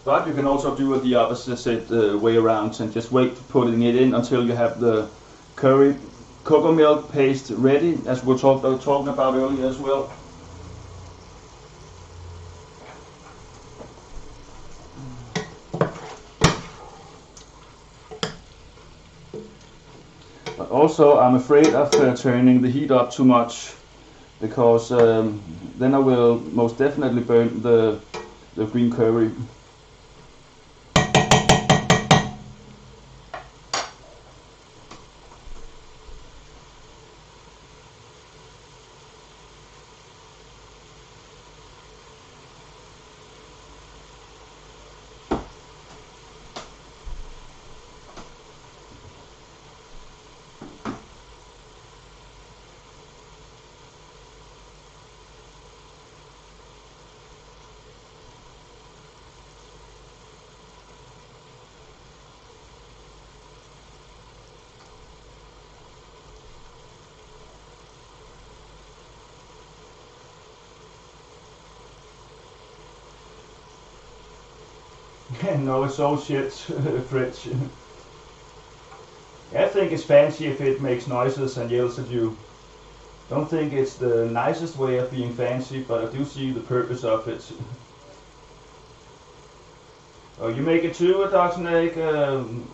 But you can also do it the opposite way around and just wait putting it in until you have the curry cocoa milk paste ready, as we were talking about earlier as well. But also I'm afraid of turning the heat up too much, because then I will most definitely burn the green curry. No, it's all shit, Fritz. I think it's fancy if it makes noises and yells at you. Don't think it's the nicest way of being fancy, but I do see the purpose of it. Oh, you make it too, a dog's egg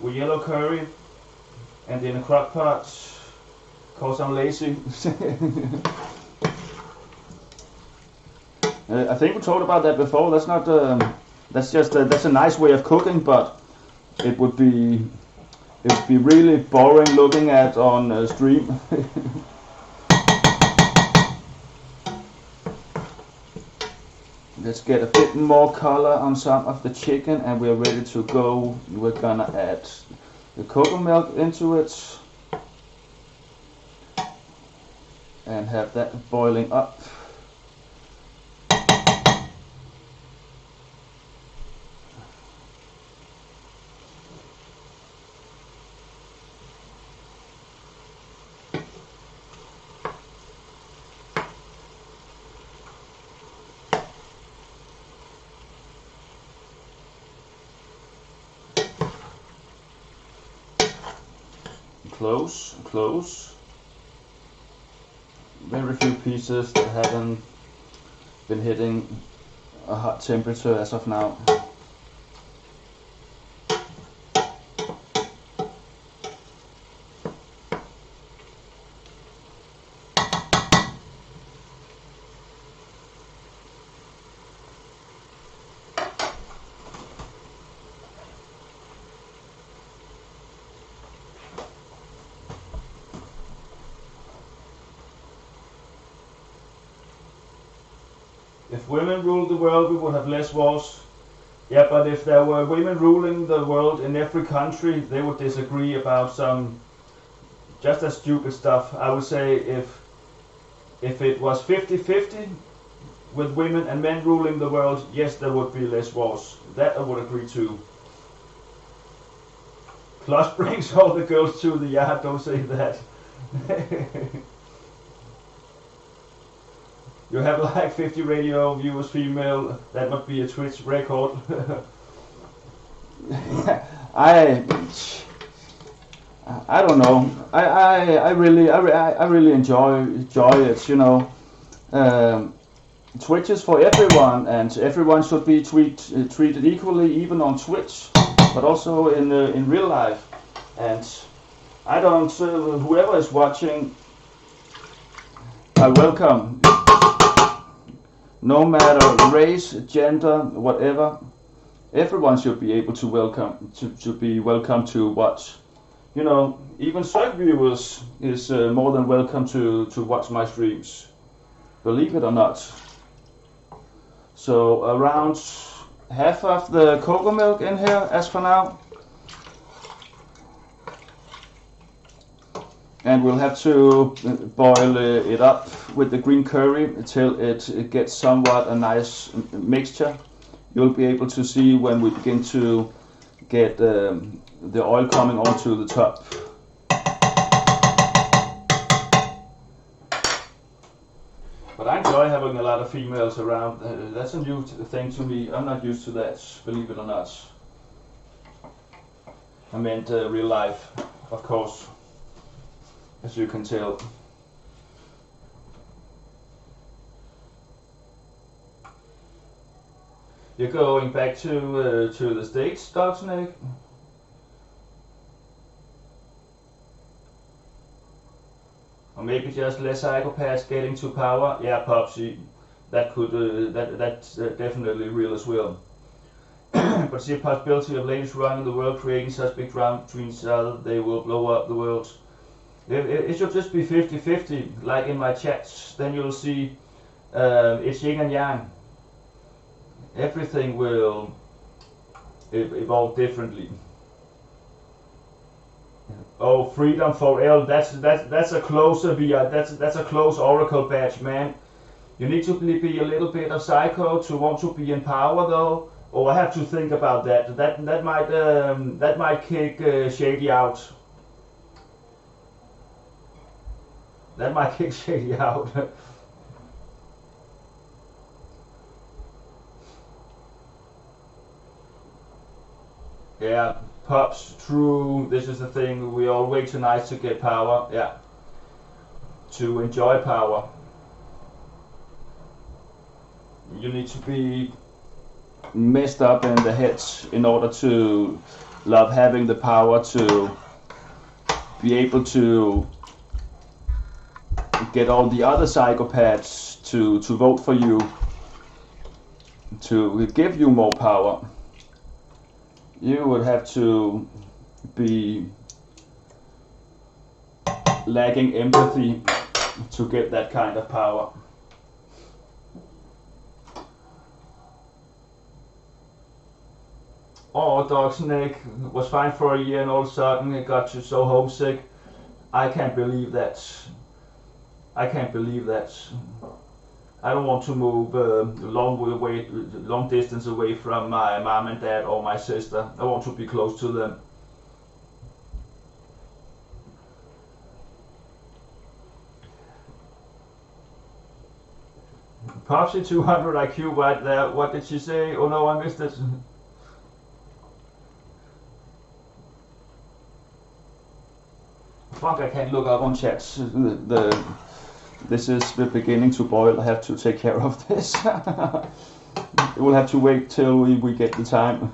with yellow curry and in a crock pot, cause I'm lazy. I think we talked about that before. That's not that's just that's a nice way of cooking, but it would be really boring looking at on stream. Let's get a bit more color on some of the chicken and we're ready to go. We're gonna add the cocoa milk into it and have that boiling up. Close. Very few pieces that haven't been hitting a hot temperature as of now. If women ruled the world, we would have less wars. Yeah, but if there were women ruling the world in every country, they would disagree about some just as stupid stuff. I would say if it was 50-50 with women and men ruling the world, yes, there would be less wars. That I would agree to. Plus brings all the girls to the yard, don't say that. You have like 50 radio viewers female. That must be a Twitch record. I don't know. I really enjoy it. You know, Twitch is for everyone, and everyone should be treated equally, even on Twitch, but also in real life. And I don't. Whoever is watching, I welcome. No matter race, gender, whatever, everyone should be able to be welcome to watch. You know, even Cirque viewers is more than welcome to watch my streams, believe it or not. So around half of the cocoa milk in here as for now. And we'll have to boil it up with the green curry until it gets somewhat a nice mixture. You'll be able to see when we begin to get the oil coming onto the top. But I enjoy having a lot of females around. That's a new thing to me. I'm not used to that, believe it or not. I meant real life, of course. As you can tell. You're going back to the States, Dog Snake? Or maybe just less psychopaths getting to power? Yeah, Popsy. That could that's definitely real as well. But see a possibility of ladies running the world creating such big drama between each other, they will blow up the world. It should just be 50-50, like in my chats. Then you'll see it's yin and yang. Everything will evolve differently. Oh, freedom for L. That's a closer that's a close oracle badge, man. You need to be a little bit of psycho to want to be in power, though. Oh, I have to think about that. That might kick Shady out. That might kick Shady out. Yeah, Pops, true. This is the thing. We are way too nice to get power. Yeah. To enjoy power. You need to be messed up in the head in order to love having the power to be able to get all the other psychopaths to vote for you, to give you more power. You would have to be lacking empathy to get that kind of power. Oh, Dog Snake was fine for a year and all of a sudden it got you so homesick. I can't believe that. I can't believe that. I don't want to move long distance away from my mom and dad or my sister. I want to be close to them. Popsy 200 IQ right there. What did she say? Oh no, I missed it. Fuck, I can't look up on chats. This is beginning to boil. I have to take care of this. We'll have to wait till we get the time.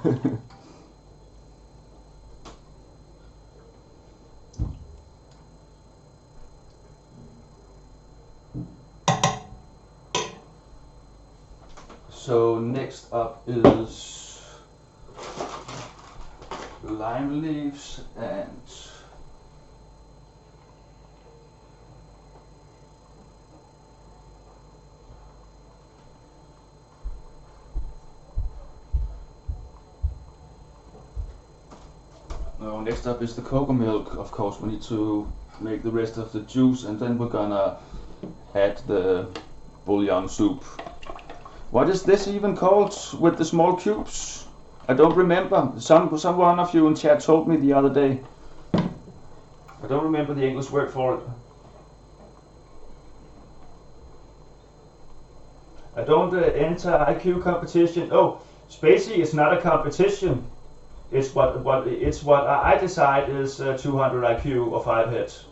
So next up is lime leaves and next up is the cocoa milk. Of course, we need to make the rest of the juice, and then we're gonna add the bouillon soup. What is this even called with the small cubes? I don't remember. Someone of you in chat told me the other day. I don't remember the English word for it. I don't enter IQ competition. Oh, Spacey, it's not a competition. It's what I decide is 200 IQ or 5 hits.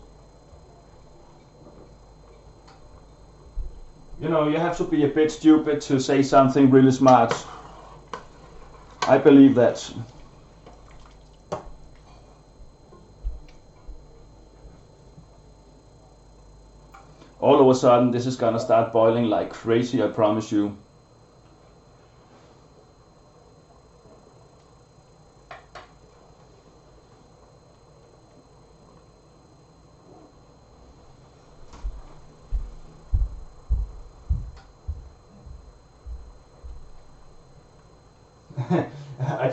You know, you have to be a bit stupid to say something really smart. I believe that. All of a sudden, this is gonna start boiling like crazy, I promise you. I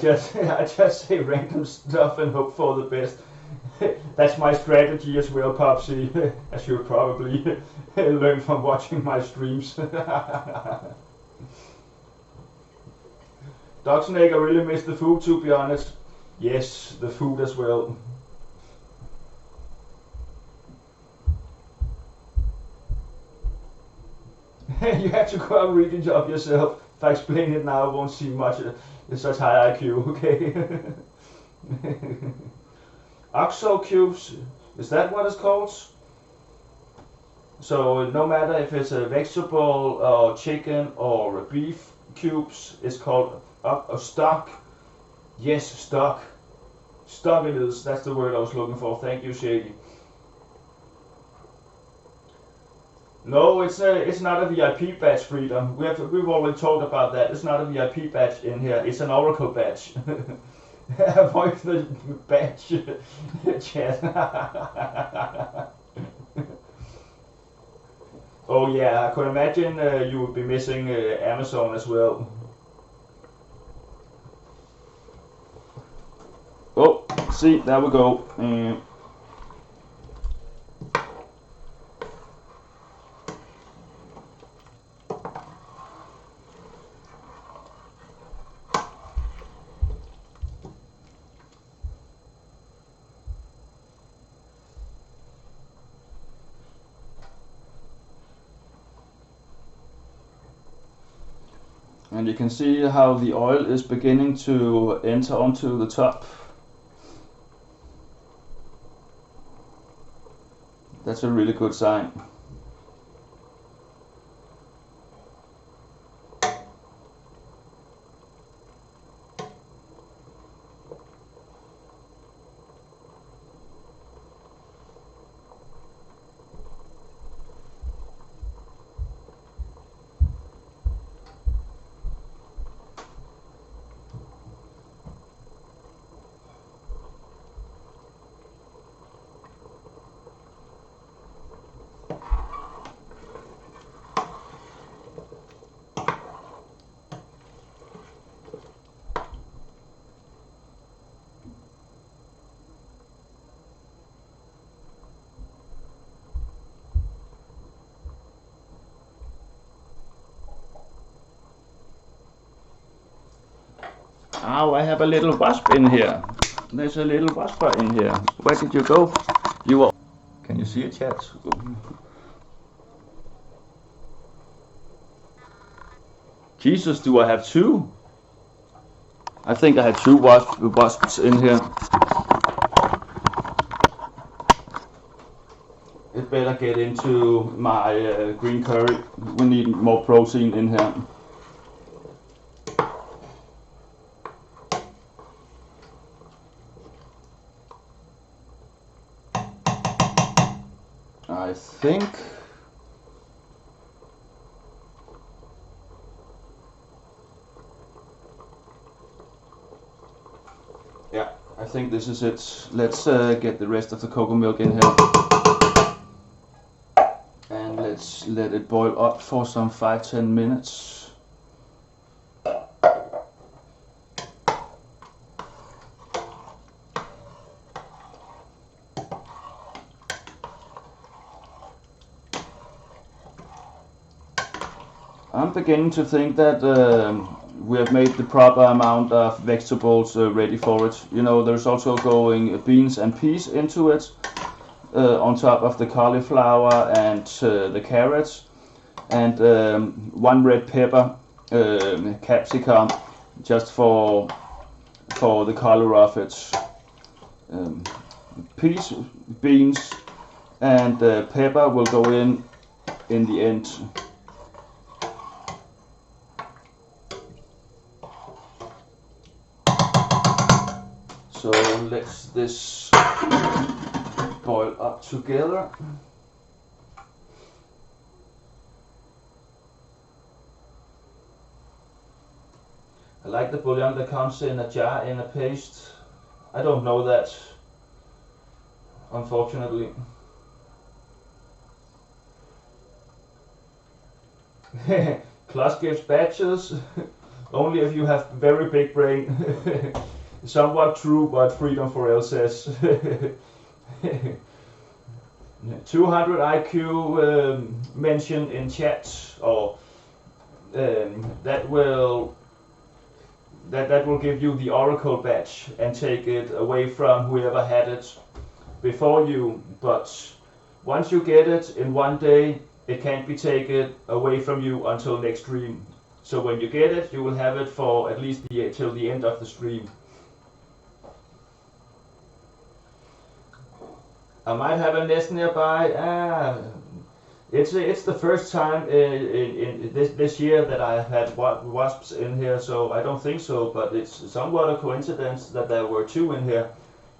just say random stuff and hope for the best. That's my strategy as well, Popsy, as you probably learned from watching my streams. Dog Snake, I really miss the food, to be honest. Yes, the food as well. You have to go and read it up yourself. If I explain it now, it won't seem much. It's such high IQ, okay? Oxo cubes, is that what it's called? So no matter if it's a vegetable or chicken or a beef cubes, it's called a stock. Yes, stock. Stock it is, that's the word I was looking for. Thank you, Shady. No, it's not a VIP badge, Freedom. We've already talked about that. It's not a VIP badge in here. It's an Oracle badge. Avoid the badge chat. Oh yeah, I could imagine you would be missing Amazon as well. Oh, see, there we go. And you can see how the oil is beginning to enter onto the top. That's a really good sign. Oh, I have a little wasp in here. There's a little wasp in here. Where did you go? You were... Can you see it, chat? Jesus, do I have two? I think I had two wasps in here. It better get into my green curry. We need more protein in here. I think yeah, I think this is it. Let's get the rest of the cocoa milk in here and let's let it boil up for some 5-10 minutes. I'm beginning to think that we have made the proper amount of vegetables ready for it. You know, there's also going beans and peas into it on top of the cauliflower and the carrots. and 1 red pepper, capsicum, just for the color of it. Peas, beans, and pepper will go in the end. So let's this boil up together. I like the bouillon that comes in a jar, in a paste. I don't know that, unfortunately. Class gives badges, only if you have very big brain. Somewhat true, but freedom for L says. 200 IQ mentioned in chat, or that will give you the Oracle badge and take it away from whoever had it before you. But once you get it in one day, it can't be taken away from you until next stream. So when you get it, you will have it for at least till the end of the stream. I might have a nest nearby. It's the first time in this year that I have had wasps in here, so I don't think so, but it's somewhat a coincidence that there were 2 in here.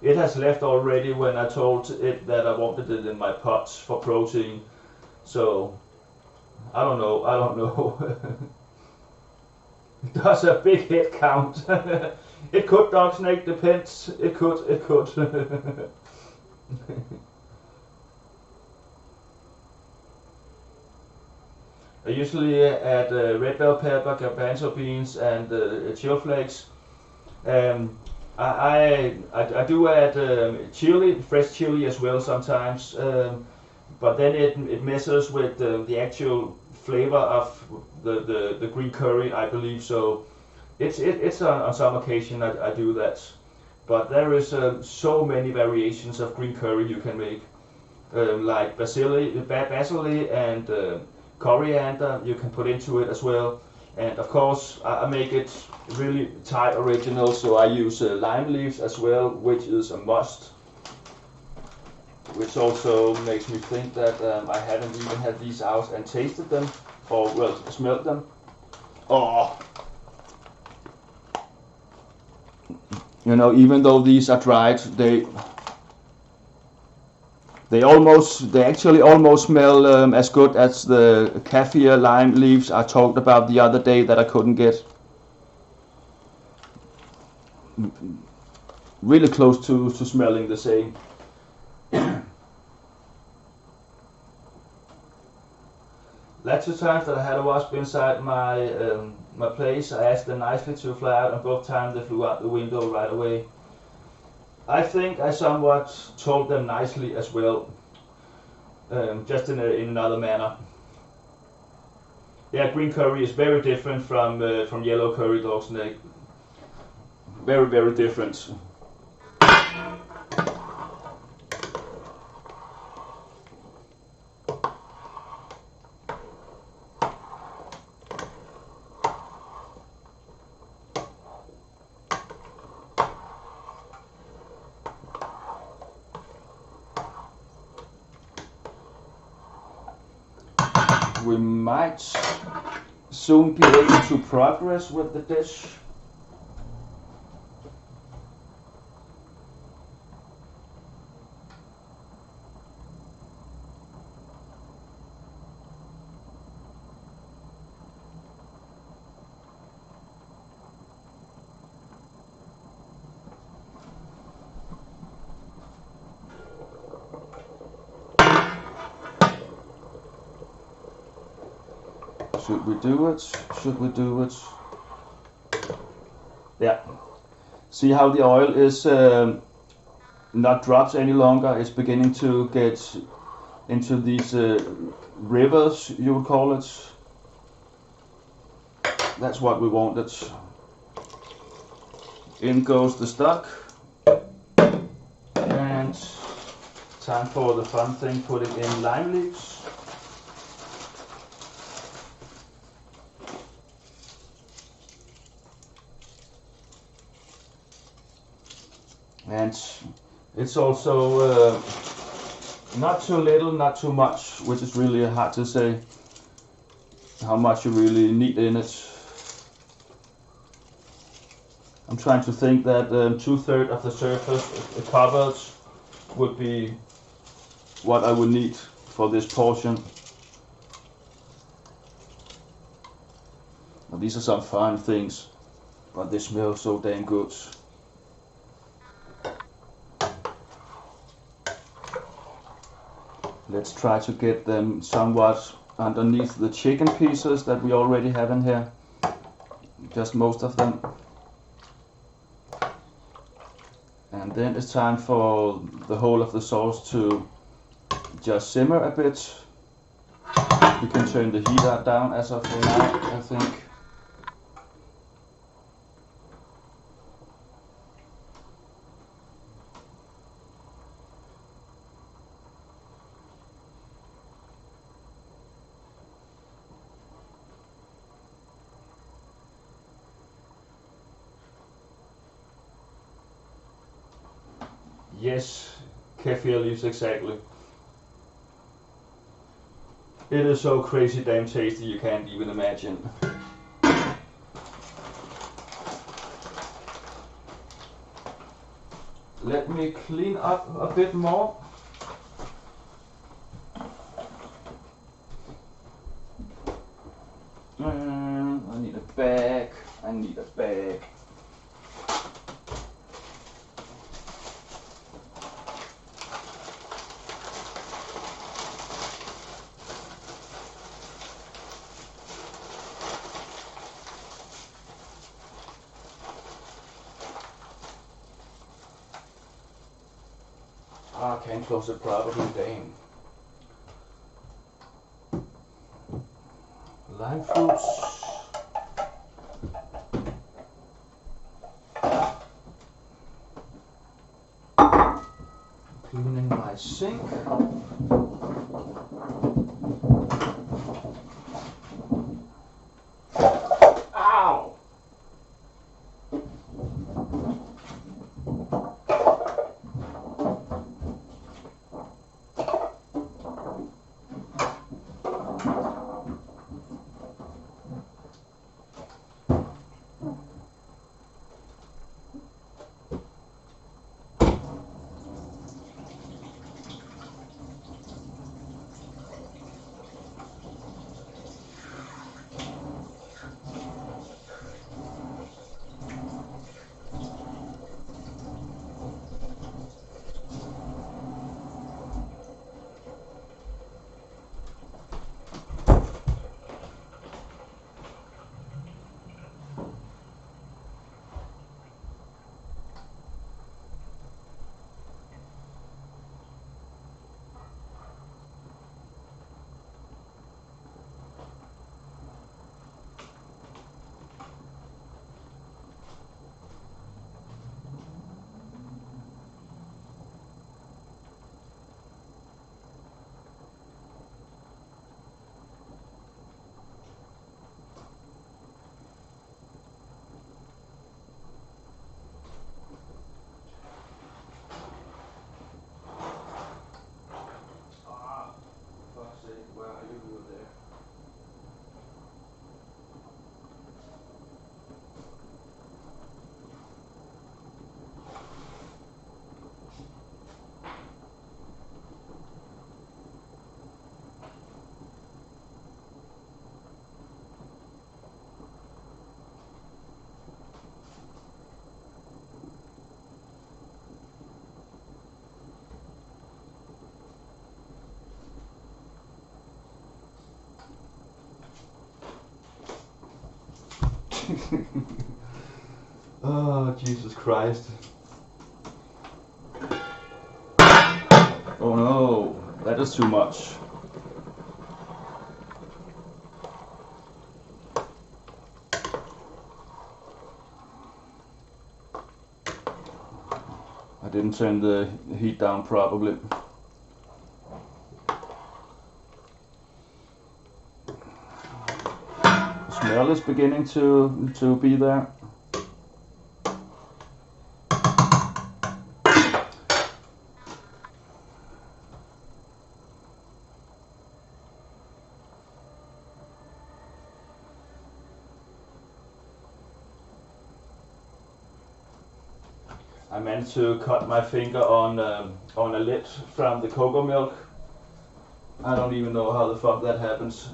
It has left already when I told it that I wanted it in my pots for protein. So I don't know. Does a big head count? It could, dog snake, depends. It could. I usually add red bell pepper, garbanzo beans, and chill flakes. I do add chili, fresh chili as well sometimes, but then it messes with the actual flavor of the green curry, I believe. So it's on some occasion I do that. But there is so many variations of green curry you can make, like basil and coriander you can put into it as well. And of course I make it really Thai original, so I use lime leaves as well, which is a must. Which also makes me think that I haven't even had these out and tasted them, or well, smelled them. Oh! You know, even though these are dried, they actually almost smell as good as the kaffir lime leaves I talked about the other day that I couldn't get. Really close to smelling the same. Lots of times that I had a wasp inside my place, I asked them nicely to fly out, and both times they flew out the window right away. I think I somewhat told them nicely as well, just in another manner. Yeah, green curry is very different from yellow curry, dog snake. Very, very different. We might soon be able to progress with the dish. Should we do it? Should we do it? Yeah. See how the oil is not drops any longer. It's beginning to get into these rivers, you would call it. That's what we wanted. In goes the stock. And time for the fun thing, putting in lime leaves. And it's also not too little, not too much, which is really hard to say how much you really need in it. I'm trying to think that 2/3 of the surface covered would be what I would need for this portion. Now, these are some fine things, but they smell so damn good. Let's try to get them somewhat underneath the chicken pieces that we already have in here. Just most of them. And then it's time for the whole of the sauce to just simmer a bit. We can turn the heat down as of now, I think. Yes, kefir leaves, exactly. It is so crazy damn tasty you can't even imagine. Let me clean up a bit more. I need a bag. I need a bag. I can't close it properly, dang. Lime fruits. Cleaning my sink. Ow! Oh, Jesus Christ. Oh no, that is too much. I didn't turn the heat down properly. The smell is beginning to be there. I managed to cut my finger on a lid from the cocoa milk. I don't even know how the fuck that happens.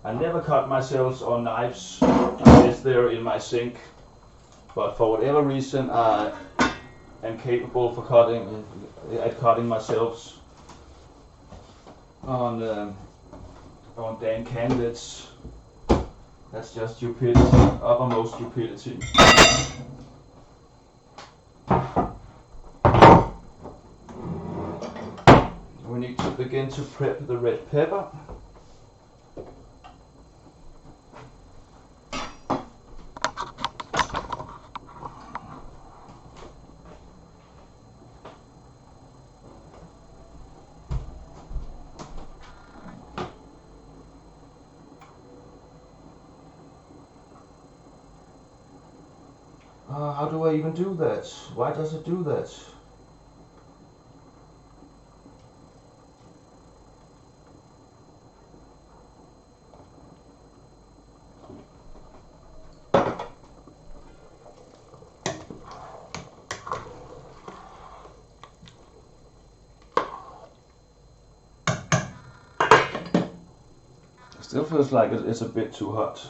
I never cut myself on knives unless they're in my sink. But for whatever reason, I am capable for cutting myself on damn can lids. That's just stupidity, uppermost stupidity. We need to begin to prep the red pepper. How do I even do that? Why does it do that? Still feels like it's a bit too hot.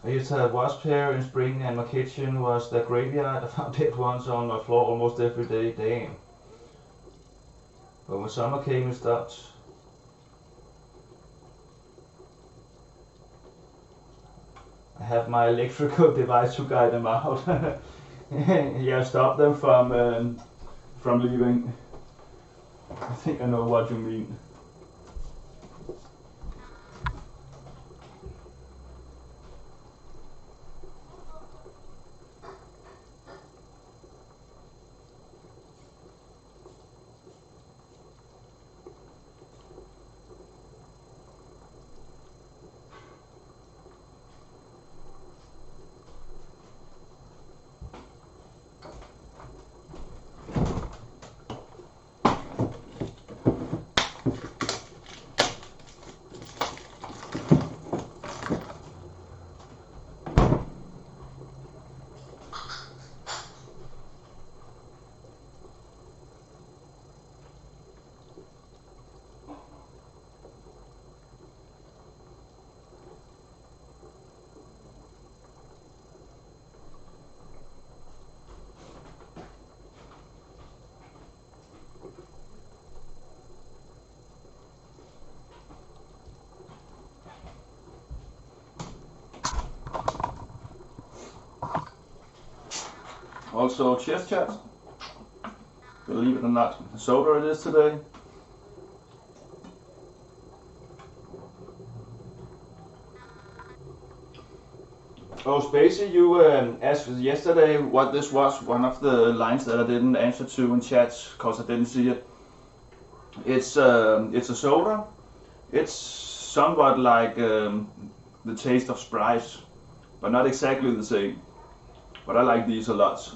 I used to have wasp here in spring and my kitchen was the graveyard. I found dead ones on my floor almost every day. Damn. But when summer came it stopped. I have my electrical device to guide them out. Yeah, stop them from leaving. I think I know what you mean. Also, cheers chat. Believe it or not, soda it is today. Oh, Spacey, you asked yesterday what this was. One of the lines that I didn't answer to in chat because I didn't see it. It's a soda. It's somewhat like the taste of Sprite, but not exactly the same. But I like these a lot.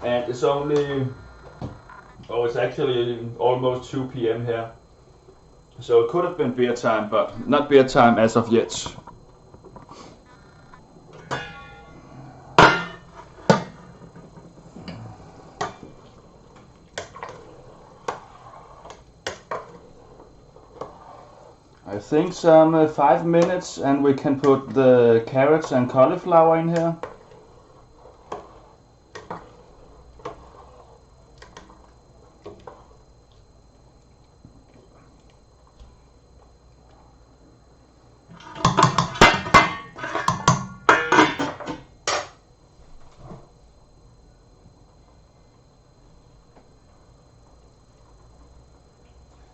And it's only, it's actually almost 2 p.m. here. So it could have been beer time, but not beer time as of yet. I think some 5 minutes and we can put the carrots and cauliflower in here.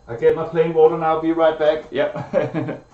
I get my plain water now, be right back. Yep.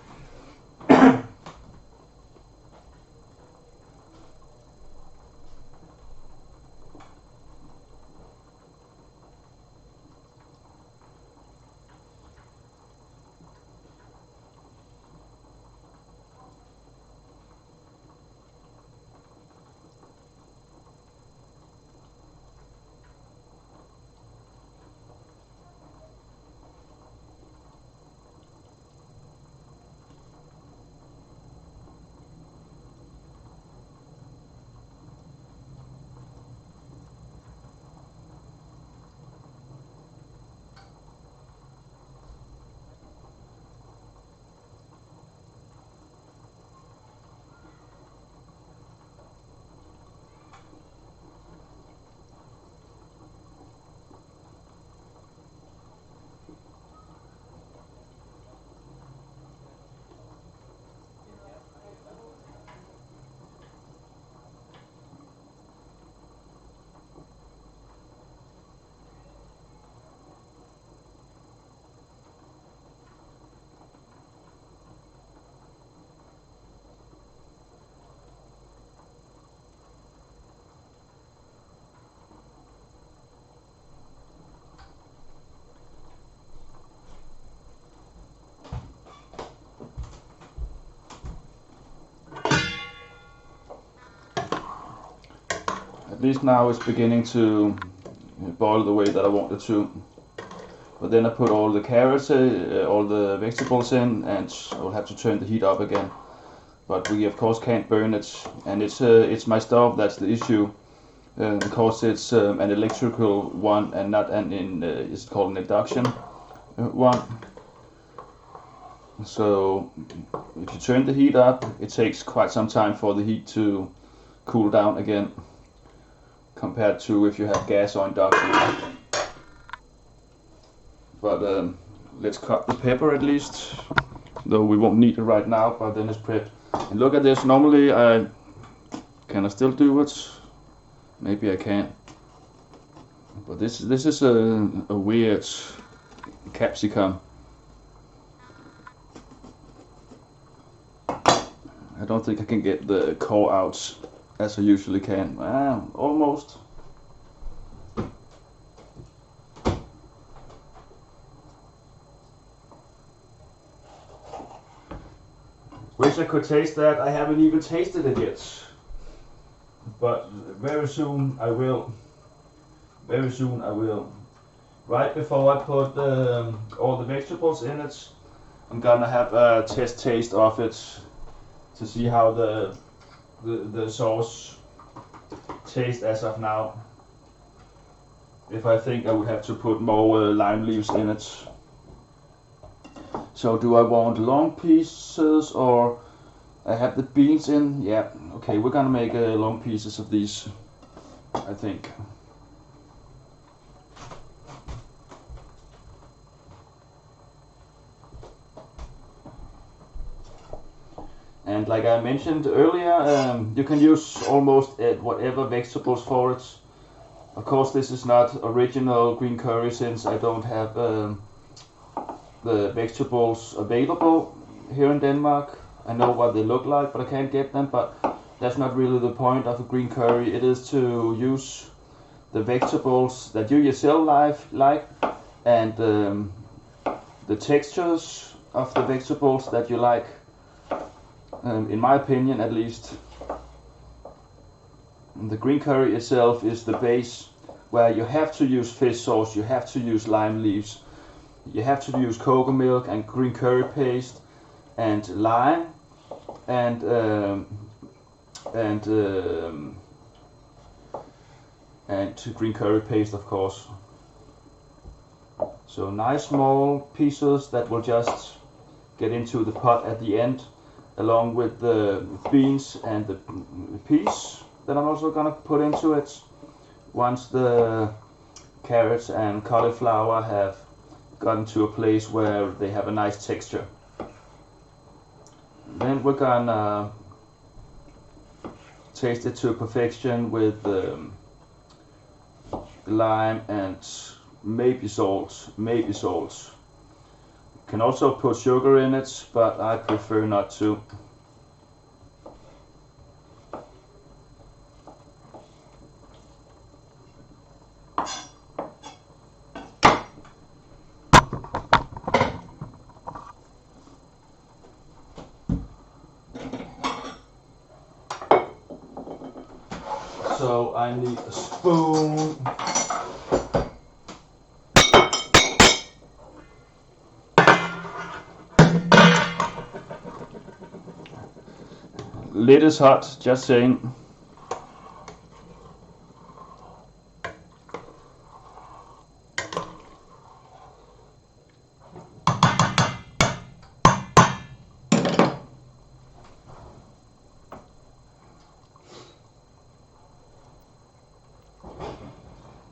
least now it's beginning to boil the way that I want it to. But then I put all the carrots, all the vegetables in, and I'll have to turn the heat up again. But we of course can't burn it, and it's my stove that's the issue, because it's an electrical one and not it's called an induction one. So if you turn the heat up, it takes quite some time for the heat to cool down again, compared to if you have gas or induction. But let's cut the pepper at least, though we won't need it right now, but then it's prepped. And look at this, normally can I still do it? Maybe I can. But this is a weird capsicum. I don't think I can get the core out as I usually can. Almost. Wish I could taste that. I haven't even tasted it yet. But very soon I will. Very soon I will. Right before I put all the vegetables in it, I'm gonna have a test taste of it to see how the sauce tastes as of now. If I think I would have to put more lime leaves in it. So do I want long pieces, or I have the beans in? Yeah, okay, we're gonna make long pieces of these, I think. And like I mentioned earlier, you can use almost whatever vegetables for it. Of course, this is not original green curry since I don't have the vegetables available here in Denmark. I know what they look like, but I can't get them. But that's not really the point of a green curry. It is to use the vegetables that you yourself like, and the textures of the vegetables that you like. In my opinion, at least. The green curry itself is the base, where you have to use fish sauce, you have to use lime leaves, you have to use cocoa milk and green curry paste and lime and green curry paste, of course. So nice small pieces that will just get into the pot at the end, along with the beans and the peas that I'm also gonna put into it once the carrots and cauliflower have gotten to a place where they have a nice texture. Then we're gonna taste it to perfection with lime and maybe salt. Can also put sugar in it, but I prefer not to. So I need a spoon. Lid is hot, just saying.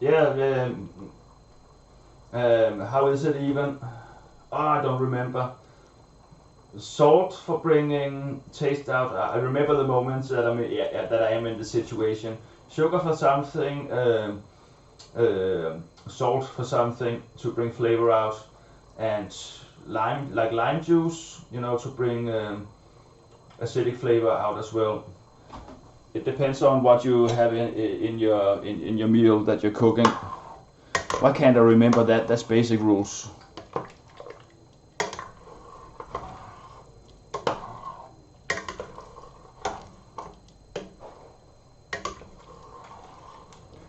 Yeah, how is it even? I don't remember. Salt for bringing taste out. I remember the moments that I am in the situation. Sugar for something, salt for something to bring flavor out, and lime juice, to bring acidic flavor out as well. It depends on what you have in your meal that you're cooking. Why can't I remember that? That's basic rules.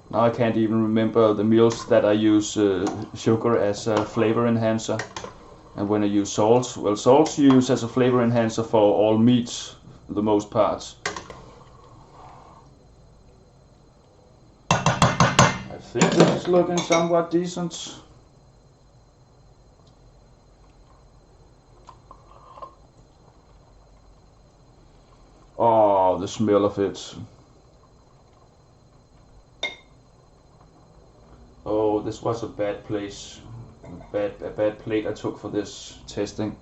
Now I can't even remember the meals that I use sugar as a flavor enhancer. And when I use salt, well, salt you use as a flavor enhancer for all meats, the most parts. I think this is looking somewhat decent. Oh, the smell of it. Oh, this was a bad place. A bad plate I took for this testing.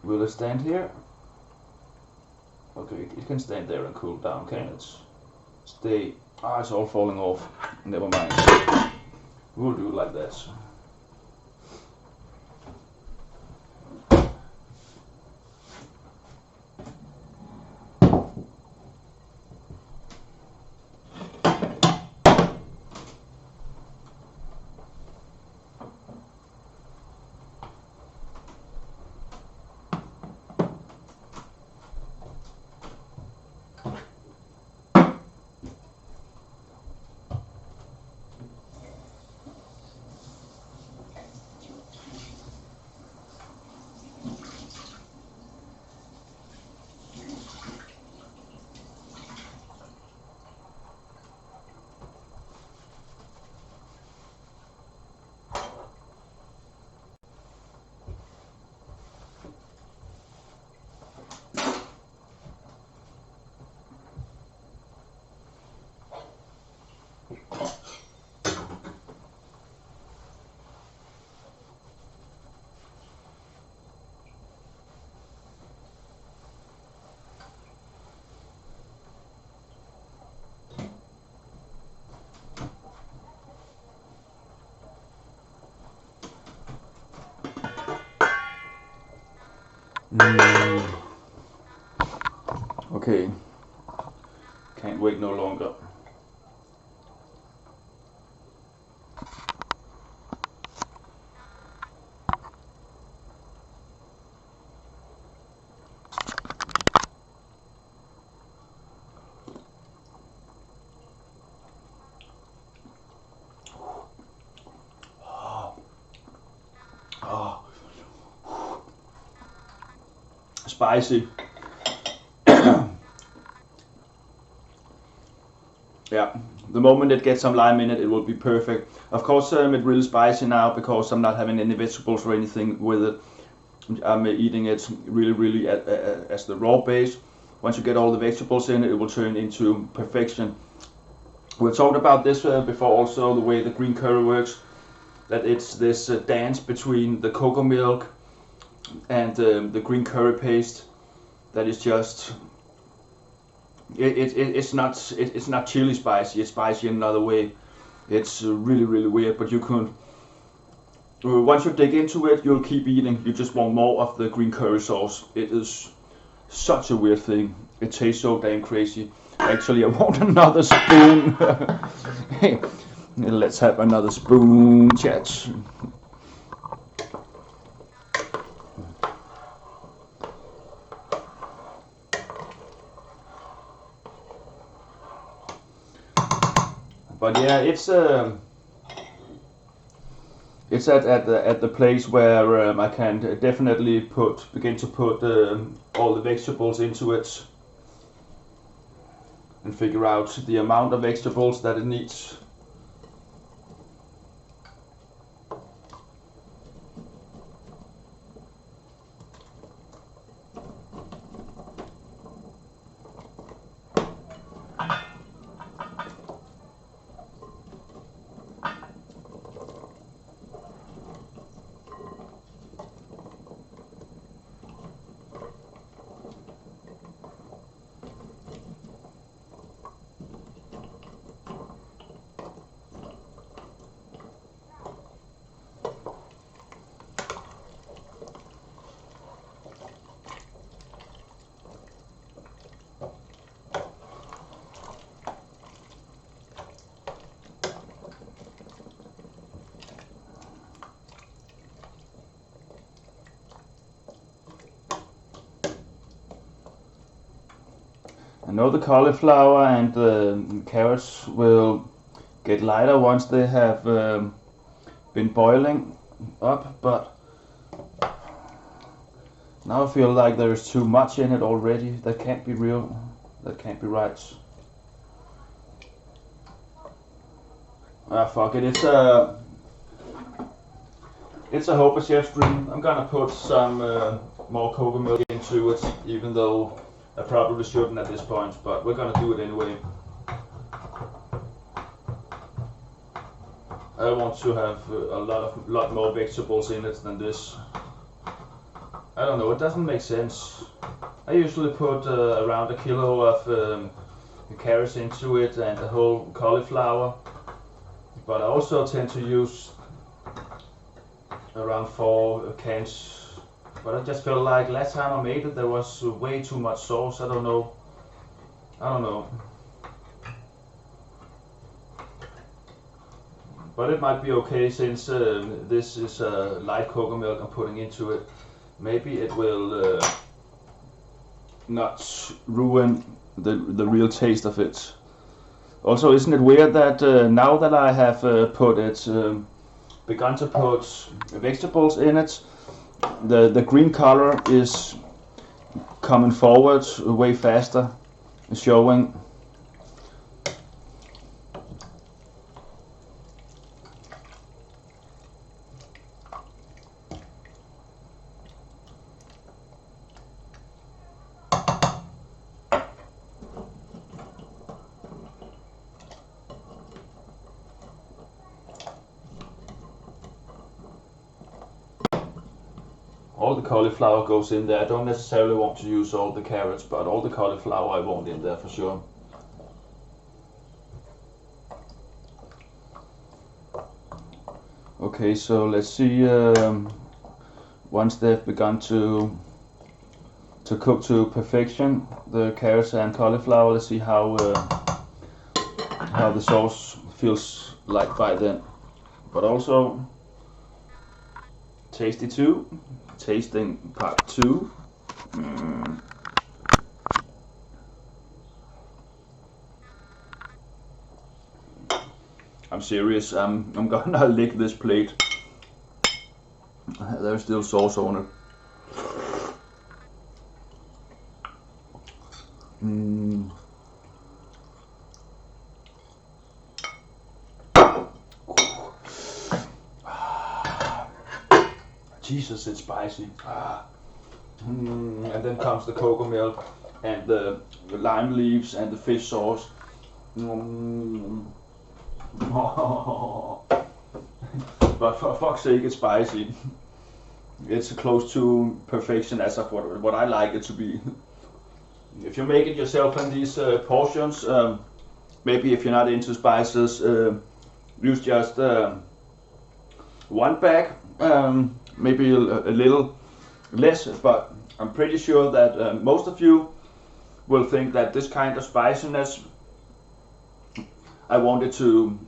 Will it stand here? Okay, it can stand there and cool down, can it? Stay. Ah, it's all falling off. Never mind. We'll do it like that. Okay, can't wait no longer. Spicy. Yeah, the moment it gets some lime in it, it will be perfect. Of course, it's really spicy now because I'm not having any vegetables or anything with it. I'm eating it really as the raw base. Once you get all the vegetables in it, it will turn into perfection. We've talked about this before also, the way the green curry works, that it's this dance between the cocoa milk and the green curry paste that is just it's not chili spicy. It's spicy in another way. It's really weird, but you can once you dig into it, you'll keep eating. You just want more of the green curry sauce. It is such a weird thing. It tastes so damn crazy. Actually, I want another spoon. Let's have another spoon, chat. But yeah, it's at the place where I can definitely begin to put all the vegetables into it and figure out the amount of vegetables that it needs. know the cauliflower and the carrots will get lighter once they have been boiling up, but now I feel like there is too much in it already. That can't be real. That can't be right. Ah, fuck it. It's a Hopper Chef's dream. I'm gonna put some more cocoa milk into it, even though I probably shouldn't at this point, but we're gonna do it anyway. I want to have a lot more vegetables in it than this. I don't know, it doesn't make sense. I usually put around a kilo of carrots into it and a whole cauliflower, but I also tend to use around 4 cans. But I just felt like last time I made it there was way too much sauce. I don't know. But it might be okay since this is light cocoa milk I'm putting into it. Maybe it will not ruin the real taste of it. Also, isn't it weird that now that I have begun to put vegetables in it, the green color is coming forward way faster, showing. All the cauliflower goes in there. I don't necessarily want to use all the carrots, but all the cauliflower I want in there for sure. Okay, so let's see once they've begun to cook to perfection, the carrots and cauliflower. Let's see how the sauce feels like by then. But also tasty too. Tasting part 2. I'm serious. I'm gonna lick this plate. There's still sauce on it. Jesus, it's spicy. And then comes the cocoa milk and the lime leaves and the fish sauce. But for fuck's sake, it's spicy. It's close to perfection as of what I like it to be. If you make it yourself in these portions, maybe if you're not into spices, use just 1 bag. Maybe a little less, but I'm pretty sure that most of you will think that this kind of spiciness, I want it to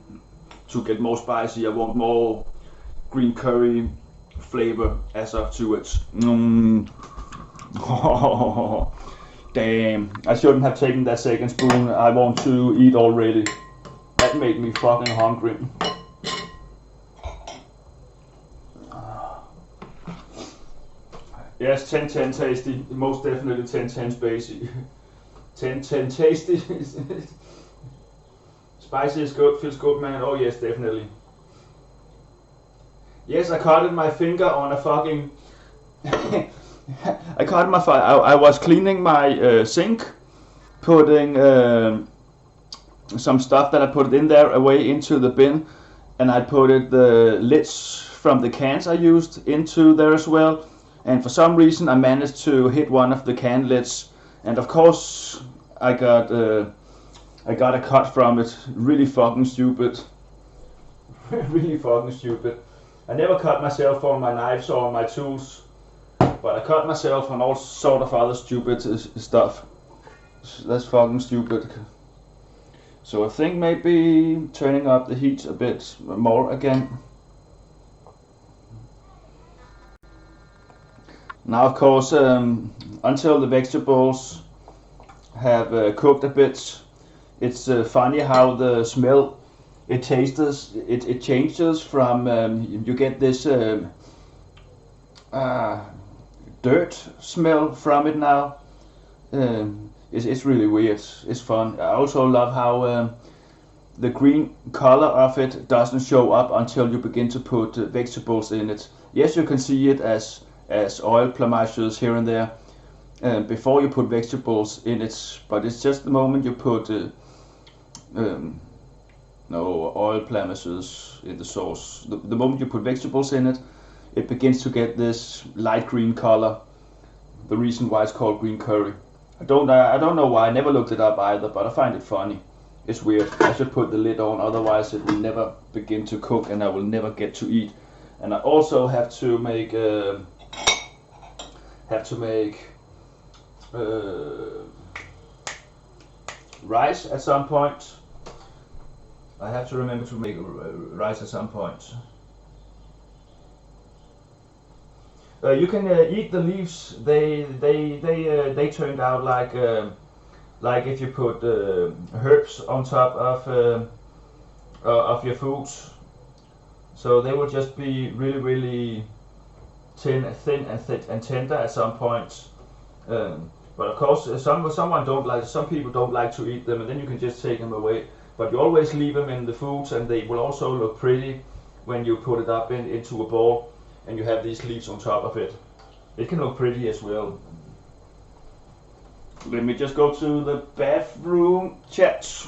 get more spicy. I want more green curry flavor as of to it. Oh, damn, I shouldn't have taken that second spoon. I want to eat already. That made me fucking hungry. Yes, 10-10 tasty, most definitely 10-10 spicy. 10-10 tasty. Spicy is good, feels good, man. Oh yes, definitely. Yes, I cut my finger on a fucking... I was cleaning my sink, putting some stuff that I put in there away into the bin, and I put the lids from the cans I used into there as well. And for some reason I managed to hit one of the can lids, and of course I got a cut from it. Really fucking stupid. Really fucking stupid. I never cut myself on my knives or on my tools, but I cut myself on all sort of other stupid stuff. That's fucking stupid. So I think maybe turning up the heat a bit more again. Now of course, until the vegetables have cooked a bit. It's funny how the smell it tastes. It changes from you get this uh, dirt smell from it now. It's really weird. It's fun. I also love how the green color of it doesn't show up until you begin to put vegetables in it. Yes, you can see it as oil blemishes here and there before you put vegetables in it, but it's just the moment you put um, no oil blemishes in the sauce. The moment you put vegetables in it, it begins to get this light green color. The reason why it's called green curry. I don't know why. I never looked it up either, but I find it funny. It's weird. I should put the lid on, otherwise it will never begin to cook, and I will never get to eat. And I also have to make rice at some point. I have to remember to make rice at some point. You can eat the leaves. They turned out like if you put herbs on top of your food. So they will just be really thin and tender at some point. But of course, some people don't like to eat them, and then you can just take them away. But you always leave them in the foods, and they will also look pretty when you put it up into a bowl, and you have these leaves on top of it. It can look pretty as well. Let me just go to the bathroom chat.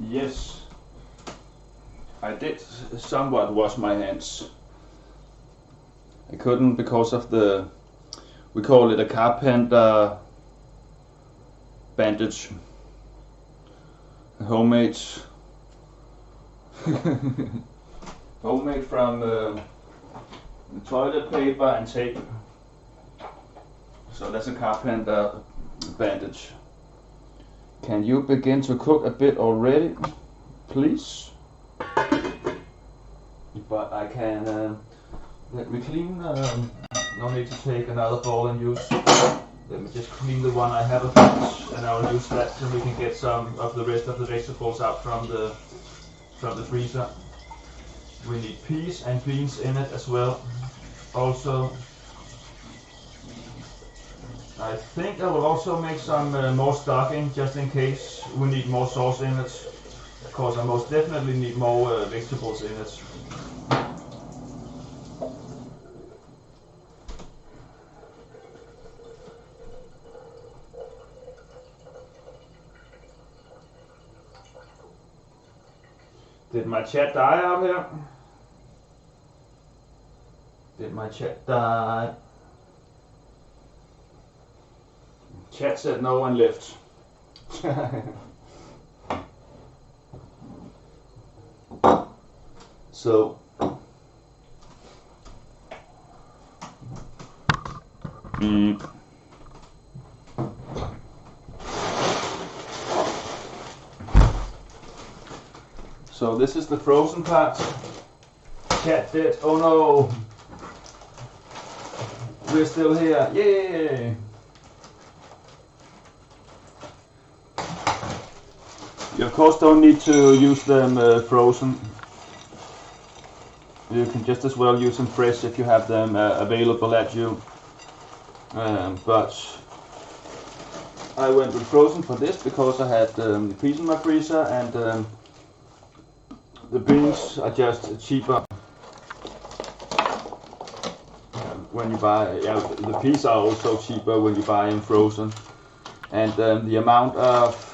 Yes, I did somewhat wash my hands. I couldn't because of we call it a carpenter bandage. Homemade. Homemade from toilet paper and tape. So that's a carpenter bandage. Can you begin to cook a bit already, please? But I can, let me clean, no need to take another bowl and use, let me just clean the one I have a bit, and I'll use that so we can get some of the rest of the vegetables out from the freezer. We need peas and beans in it as well. Also, I think I will also make some more stuffing just in case we need more sauce in it. Of course, I most definitely need more vegetables in it. Did my chat die out here? Did my chat die? Chat said no one left. So so this is the frozen part. Chat dead. Oh no. We're still here. Yay! You of course don't need to use them frozen. You can just as well use them fresh if you have them available at you. But I went with frozen for this because I had the peas in my freezer, and the beans are just cheaper when you buy. Yeah, the peas are also cheaper when you buy them frozen, and the amount of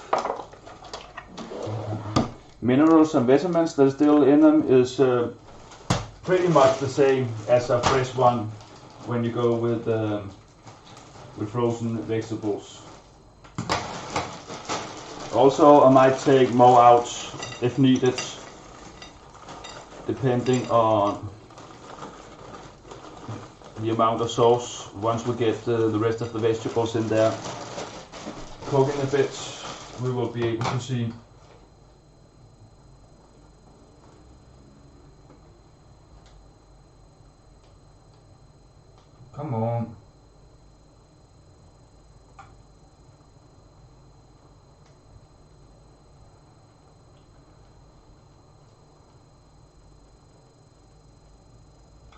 minerals and vitamins that are still in them is pretty much the same as a fresh one when you go with frozen vegetables. Also, I might take more out if needed, depending on the amount of sauce. Once we get the rest of the vegetables in there cooking a bit, we will be able to see. Come on.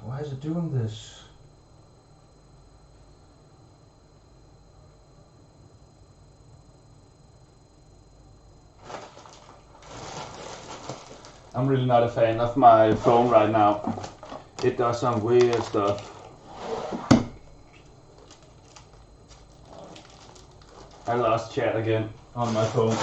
Why is it doing this? I'm really not a fan of my phone right now. It does some weird stuff. I lost chat again on my phone.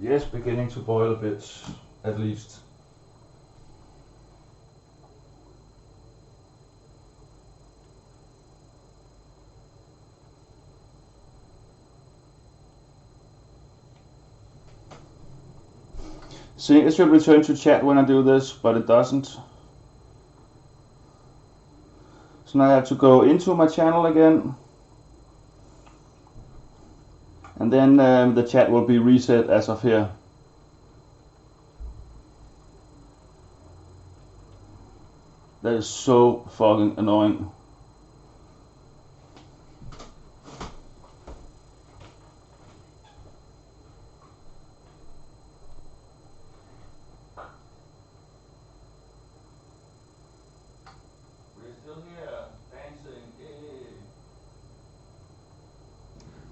Yes, beginning to boil a bit, at least. See, it should return to chat when I do this, but it doesn't. So now I have to go into my channel again. And then the chat will be reset as of here. That is so fucking annoying.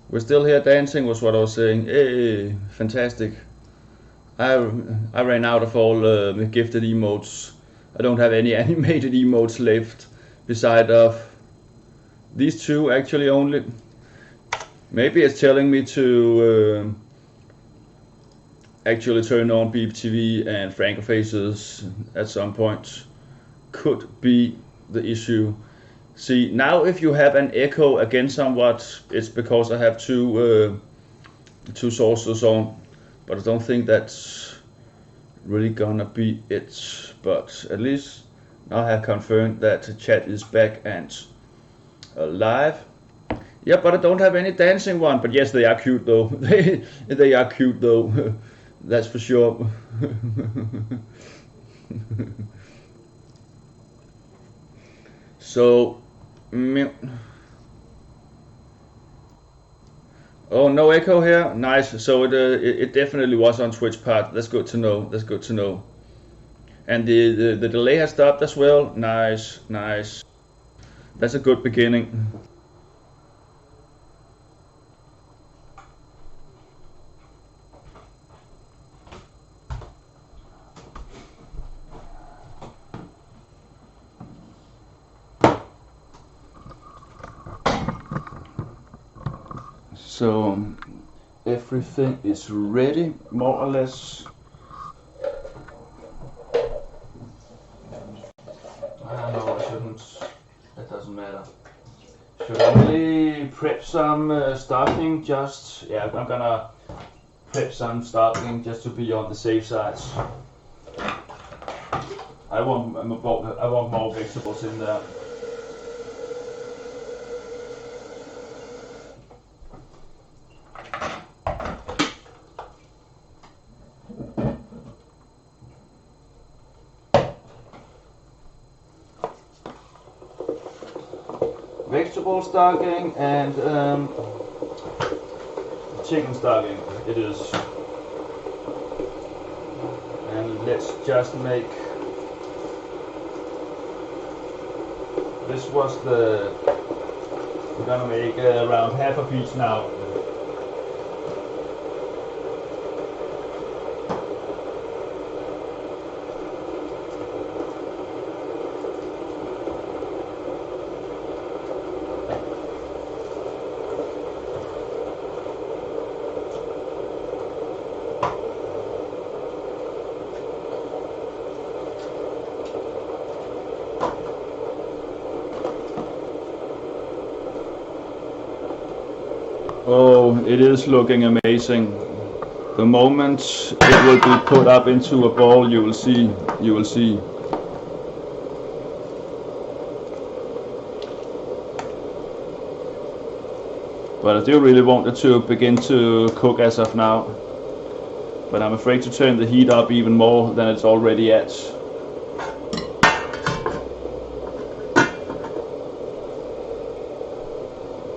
We're still here dancing was what I was saying. Hey, fantastic. I ran out of all gifted emotes. I don't have any animated emotes left. beside of these two actually only. Maybe it's telling me to actually turn on BBTV and Franco Faces at some point. Could be the issue. See, now if you have an echo again somewhat, it's because I have two sources on, but I don't think that's really gonna be it. But at least now I have confirmed that the chat is back and alive. Yeah, but I don't have any dancing one. But yes, they are cute though. They are cute though. That's for sure. So, oh, no echo here. Nice. So it definitely was on Twitch part. That's good to know. That's good to know. And the delay has stopped as well. Nice, nice. That's a good beginning. So everything is ready, more or less. No, I shouldn't. That doesn't matter. Should I really prep some stuffing? Yeah, I'm gonna prep some stuffing just to be on the safe side. I want more vegetables in there. Vegetable stocking and chicken stocking it is. And let's just make, this was we're gonna make around half of each now. Oh, it is looking amazing. The moment it will be put up into a ball, you will see. You will see. But I do really want it to begin to cook as of now. But I'm afraid to turn the heat up even more than it's already at.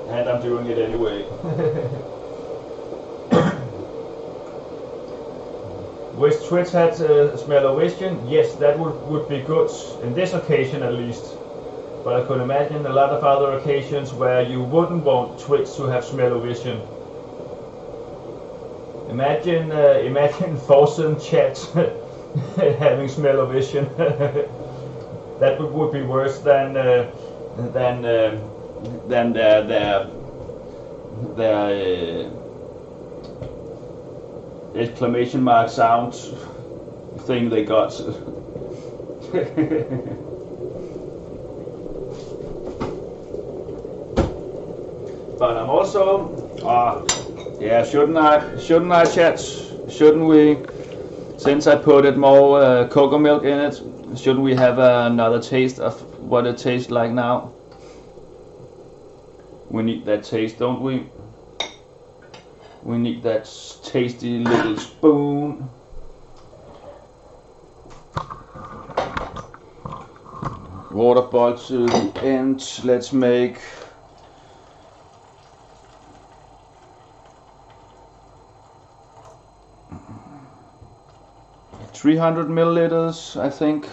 And I'm doing it anyway. Wish Twitch had smell-o-vision? Yes, that would be good, in this occasion at least. But I could imagine a lot of other occasions where you wouldn't want Twitch to have smell-o-vision. Imagine Forsen chat having smell-o-vision. That would be worse than their exclamation mark sound thing they got. But I'm also, yeah, shouldn't I chat? Shouldn't we, since I put it more cocoa milk in it, shouldn't we have another taste of what it tastes like now? We need that taste, don't we? We need that tasty little spoon. Water boil to the end. Let's make 300 milliliters, I think.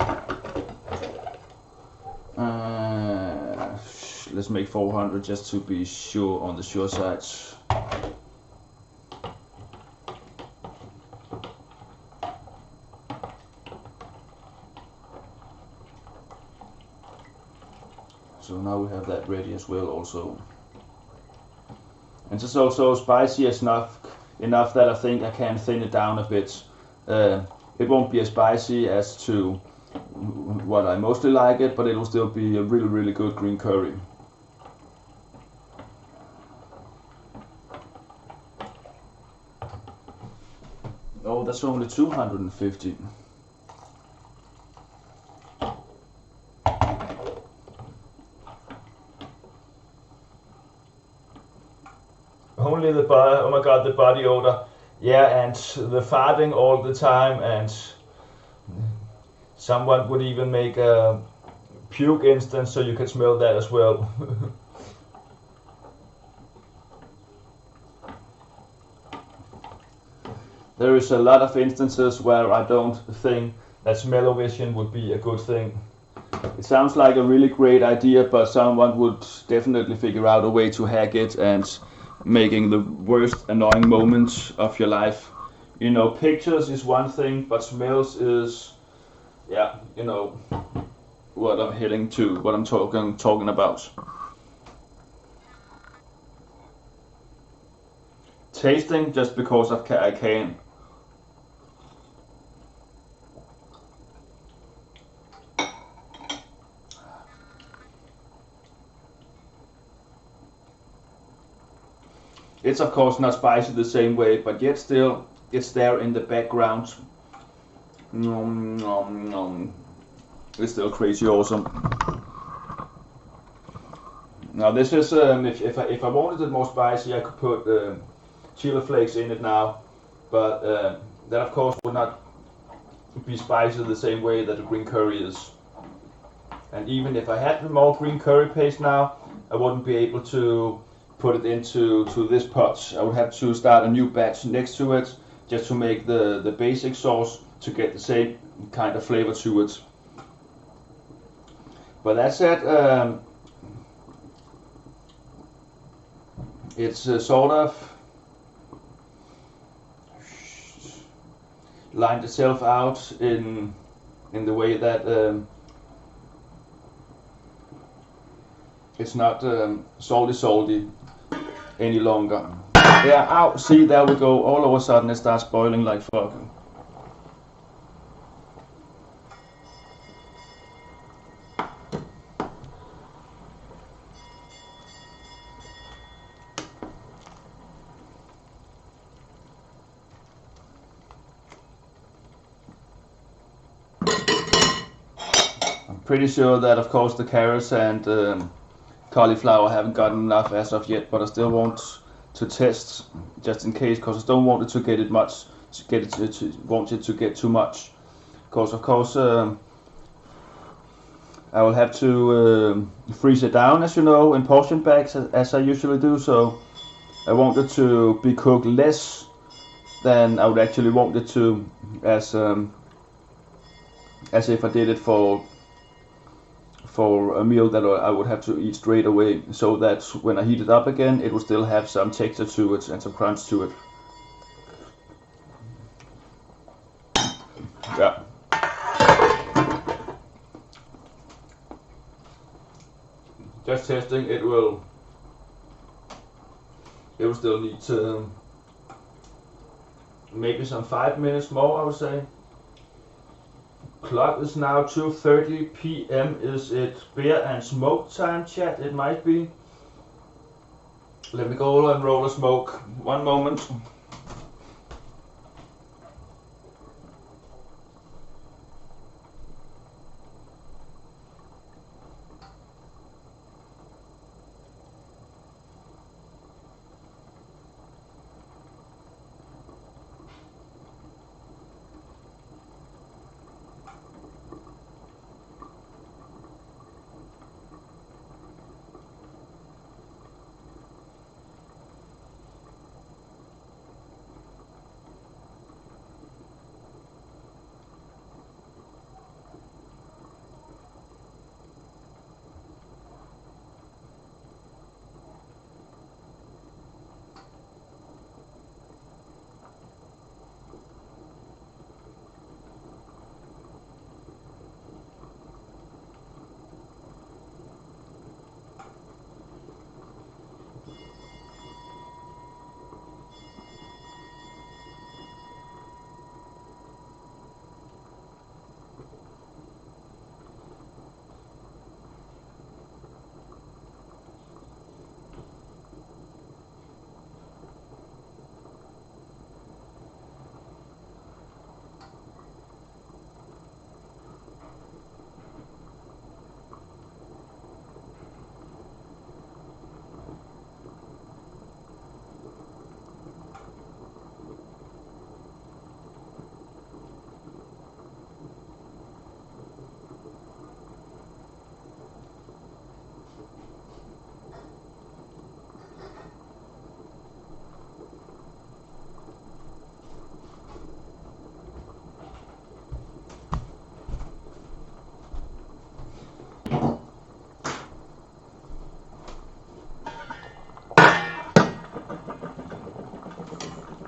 Let's make 400 just to be sure, on the sure side. So now we have that ready as well also. And it's also spicy enough that I think I can thin it down a bit. It won't be as spicy as to what I mostly like it, but it will still be a really good green curry. Oh, that's only 250. Only the body, oh my god, the body odor. Yeah, and the farting all the time, and someone would even make a puke instance so you can smell that as well. There is a lot of instances where I don't think that smell-o-vision would be a good thing. It sounds like a really great idea, but someone would definitely figure out a way to hack it and making the worst annoying moments of your life. You know, pictures is one thing, but smells is, yeah, you know what I'm heading to, what I'm talking about. Tasting just because I can. It's of course not spicy the same way, but yet still it's there in the background. Nom, nom, nom. It's still crazy awesome. Now this is if I wanted it more spicy, I could put chili flakes in it now, but that of course would not be spicy the same way that the green curry is. And even if I had more green curry paste now, I wouldn't be able to put it into this pot. I would have to start a new batch next to it just to make the basic sauce to get the same kind of flavor to it. But that said, it's sort of lined itself out in the way that it's not salty any longer. Yeah, ow, see, there we go. All of a sudden it starts boiling like fuck. I'm pretty sure that of course the carrots and cauliflower haven't gotten enough as of yet, but I still want to test just in case, because I don't want it to get it much, want it to get too much, because of course I will have to freeze it down, as you know, in portion bags as I usually do. So I want it to be cooked less than I would actually want it to, as if I did it for a meal that I would have to eat straight away, so that when I heat it up again, it will still have some texture to it and some crunch to it. Yeah. Just testing, it will still need to maybe some 5 minutes more, I would say. Clock is now 2:30 p.m. Is it beer and smoke time, chat? It might be. Let me go and roll a smoke. One moment.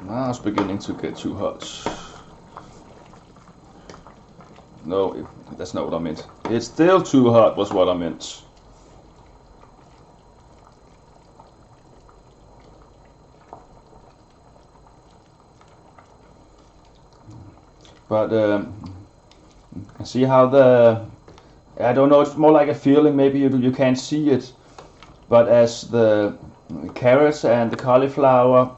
Now it's beginning to get too hot. No, that's not what I meant. It's still too hot was what I meant. But see how I don't know, it's more like a feeling, maybe you can't see it, but as the carrots and the cauliflower,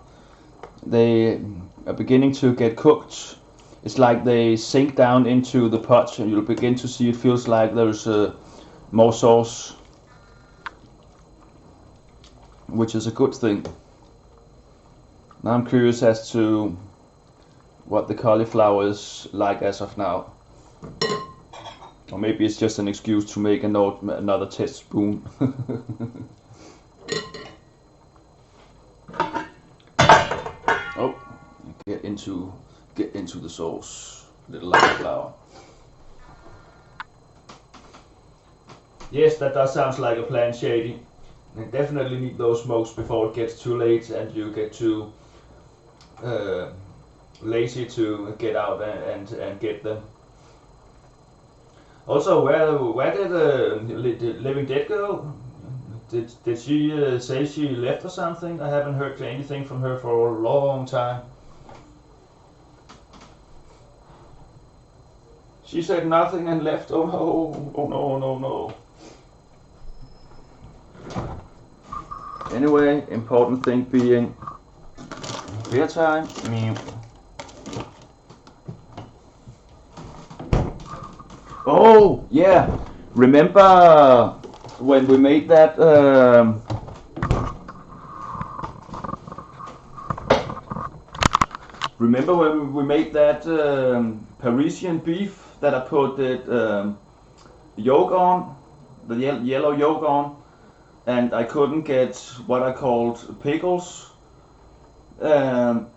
they are beginning to get cooked, it's like they sink down into the pot and you'll begin to see it feels like there's more sauce, which is a good thing. Now I'm curious as to what the cauliflower is like as of now. Or maybe it's just an excuse to make another test spoon. Oh, get into the sauce, little cauliflower. Yes, that does sound like a plan, Shady. You definitely need those smokes before it gets too late and you get too lazy to get out and get them. Also, where did the Living Dead go? Did she say she left or something? I haven't heard anything from her for a long time. She said nothing and left. Oh no! Oh no! No no! Anyway, important thing being beer time. Oh yeah, remember when we made that Parisian beef that I put yolk on, the yellow yolk on, and I couldn't get what I called pickles, and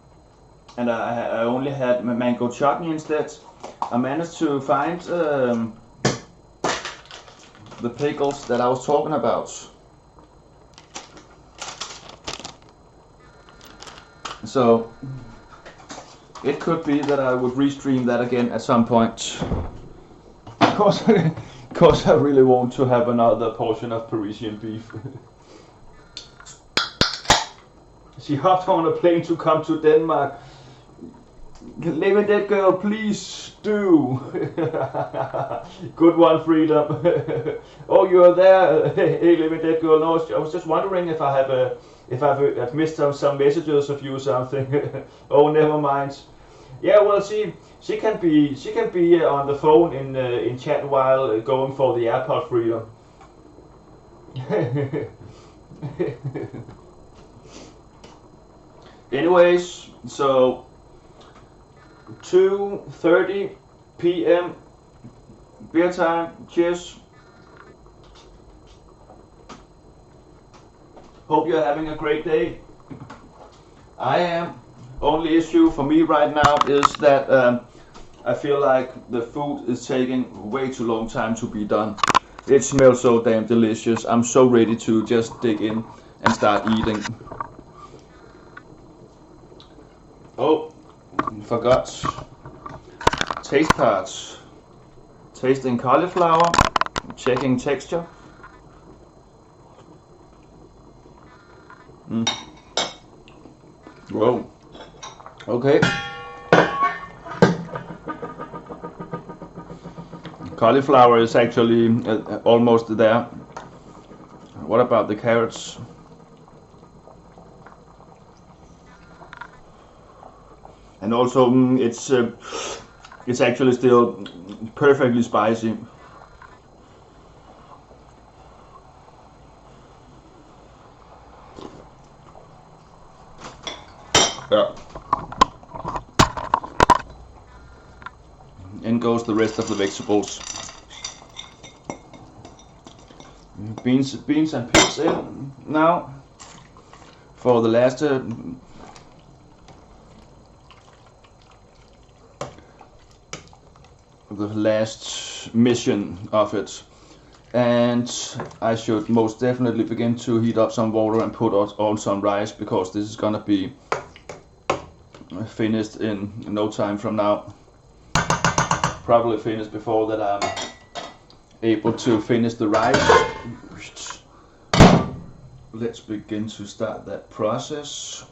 I only had mango chutney instead. I managed to find the pickles that I was talking about. So it could be that I would restream that again at some point. Of course I really want to have another portion of Parisian beef. She hopped on a plane to come to Denmark. Living Dead girl, please do. Good one, Freedom. Oh, you're there. Hey, Living Dead girl. No, I was just wondering if I've missed some messages of you or something. Oh, never mind. Yeah, well, she can be on the phone in chat while going for the airport, Freedom. Anyways, so 2:30 p.m. beer time. Cheers. Hope you're having a great day. I am. Only issue for me right now is that I feel like the food is taking way too long time to be done. It smells so damn delicious. I'm so ready to just dig in and start eating. Oh, forgot. Taste parts. Tasting cauliflower. Checking texture. Whoa. Okay. Cauliflower is actually almost there. What about the carrots? And also, it's actually still perfectly spicy. Yeah. In goes the rest of the vegetables. Beans and peas in now for the last mission of it, and I should most definitely begin to heat up some water and put on some rice, because this is gonna be finished in no time from now. Probably finished before that I'm able to finish the rice. Let's begin to start that process.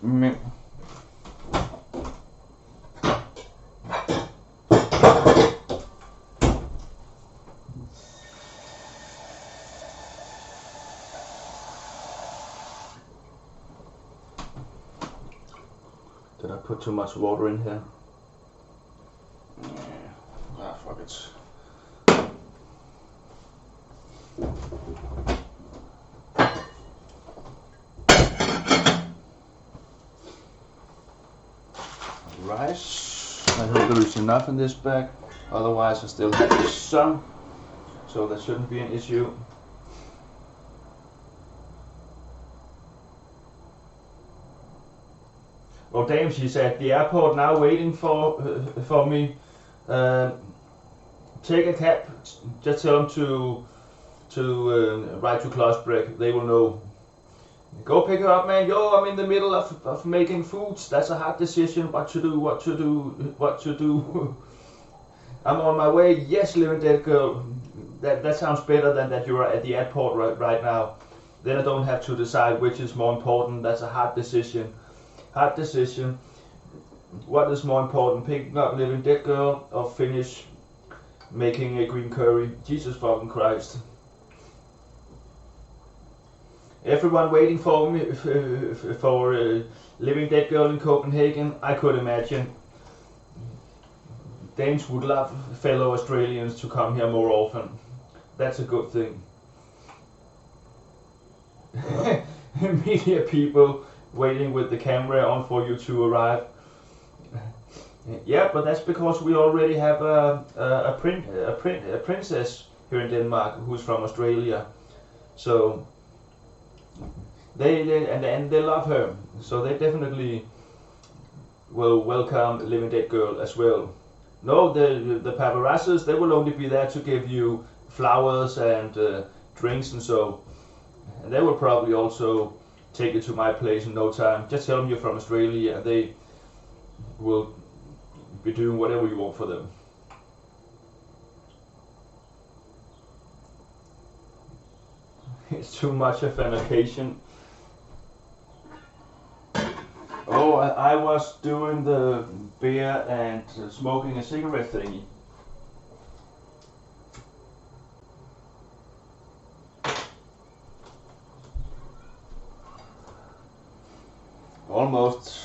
Did I put too much water in here? Ah, fuck it. Rice. I hope there is enough in this bag. Otherwise, I still have some, so that shouldn't be an issue. Well, Dame, she's at the airport now waiting for me. Take a cab. Just tell them to ride to Klodsbæk. They will know. Go pick her up, man. Yo, I'm in the middle of making foods. That's a hard decision. What to do. I'm on my way. Yes, living dead girl. That sounds better than that you're at the airport right now. Then I don't have to decide which is more important. That's a hard decision. Hard decision. What is more important, picking up living dead girl or finish making a green curry? Jesus fucking Christ. Everyone waiting for me for living dead girl in Copenhagen. I could imagine. Danes would love fellow Australians to come here more often. That's a good thing. Media people waiting with the camera on for you to arrive. Yeah, but that's because we already have a princess here in Denmark who's from Australia. So they love her. So they definitely will welcome Living Dead Girl as well. No, the paparazzis, they will only be there to give you flowers and drinks and so. And they will probably also take you to my place in no time. Just tell them you're from Australia and they will be doing whatever you want for them. It's too much of an occasion. Oh, I was doing the beer and smoking a cigarette thingy. Almost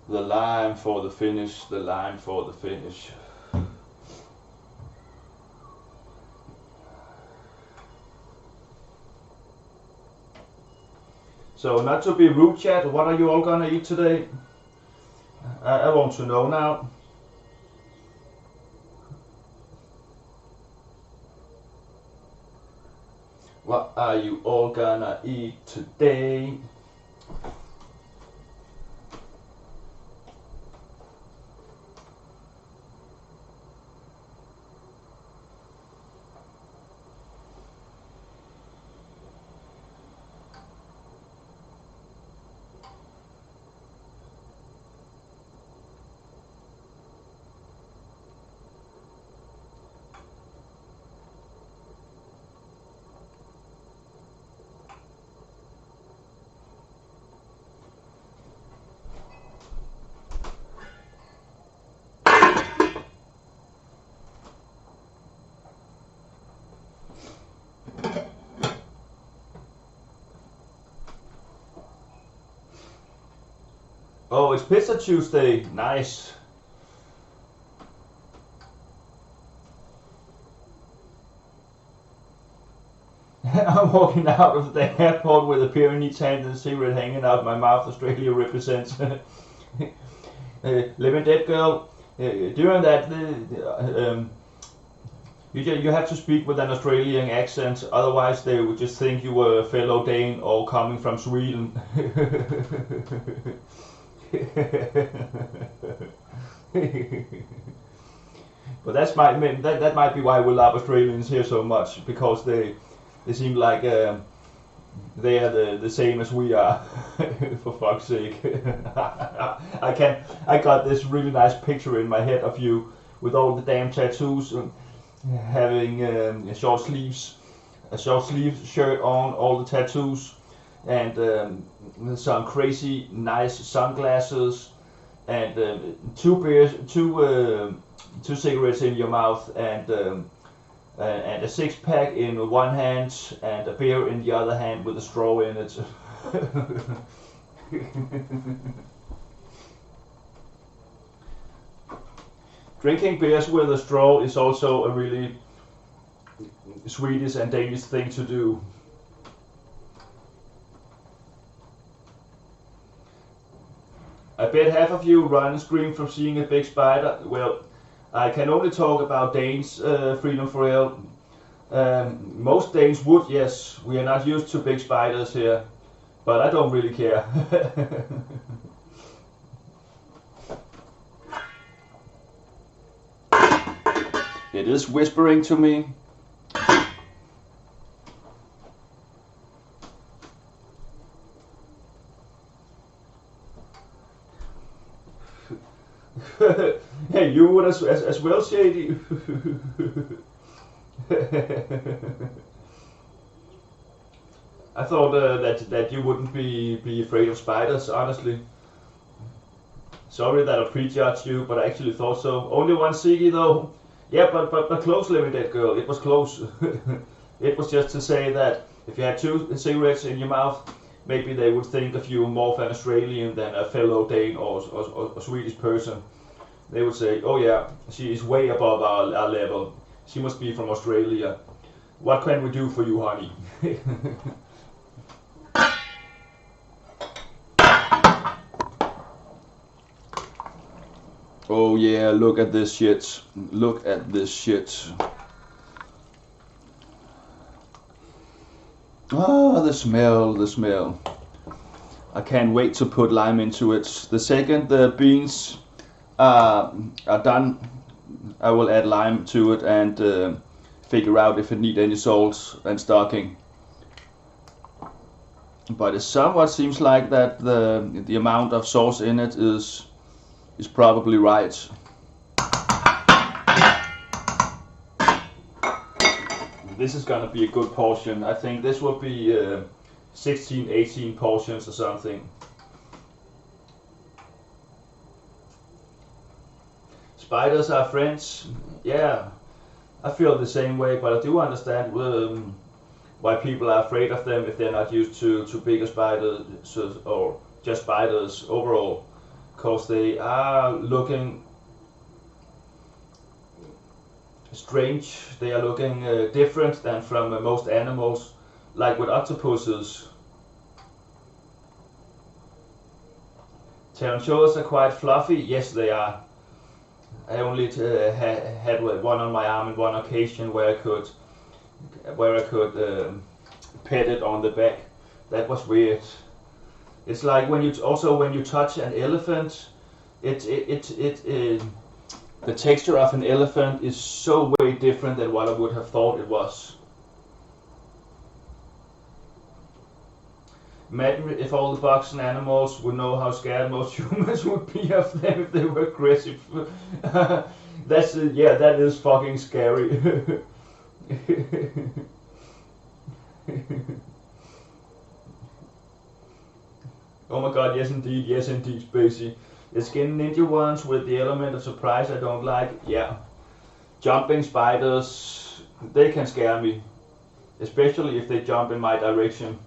the lime for the finish, the lime for the finish. So not to be rude chat, what are you all gonna eat today? I want to know now. What are you all gonna eat today? Oh, it's Pizza Tuesday. Nice. I'm walking out of the airport with a Pyrenees hand and a cigarette hanging out my mouth. Australia represents. Living Dead Girl. During that, you have to speak with an Australian accent. Otherwise, they would just think you were a fellow Dane or coming from Sweden. But that might be why we love Australians here so much, because they seem like They are the same as we are. For fuck's sake. I got this really nice picture in my head of you with all the damn tattoos and having a short sleeve shirt on, all the tattoos, and some crazy nice sunglasses, and two beers, two cigarettes in your mouth, and a six pack in one hand and a beer in the other hand with a straw in it. Drinking beers with a straw is also a really Swedish and Danish thing to do. I bet half of you run and scream from seeing a big spider. Well, I can only talk about Danes, Freedom for Real. Most Danes would, yes. We are not used to big spiders here, but I don't really care. It is whispering to me. Hey, you would as well, Shady. I thought that you wouldn't be afraid of spiders, honestly. Sorry that I prejudged you, but I actually thought so. Only one Siggy though. Yeah, but close, Limited Girl. It was close. It was just to say that if you had two cigarettes in your mouth, maybe they would think of you more of an Australian than a fellow Dane or Swedish person. They would say, oh yeah, she is way above our level. She must be from Australia. What can we do for you, honey? Oh yeah, look at this shit. Look at this shit. Ah, the smell, the smell. I can't wait to put lime into it. The second the beans are done, I will add lime to it and figure out if it needs any salt and stocking. But it somewhat seems like that the amount of sauce in it is probably right. This is gonna be a good portion. I think this will be 16, 18 portions or something. Spiders are friends. Yeah, I feel the same way, but I do understand why people are afraid of them if they're not used to bigger spiders or just spiders overall, because they are looking strange. They are looking different than from most animals, like with octopuses. Tarantulas are quite fluffy. Yes, they are. I only had one on my arm on one occasion where I could pet it on the back. That was weird. It's like when you touch an elephant, the texture of an elephant is so way different than what I would have thought it was. Imagine if all the boxing animals would know how scared most humans would be of them if they were aggressive. Yeah, that is fucking scary. Oh my god, yes indeed, Spacey. The skin ninja ones with the element of surprise I don't like. Yeah. Jumping spiders, they can scare me. Especially if they jump in my direction.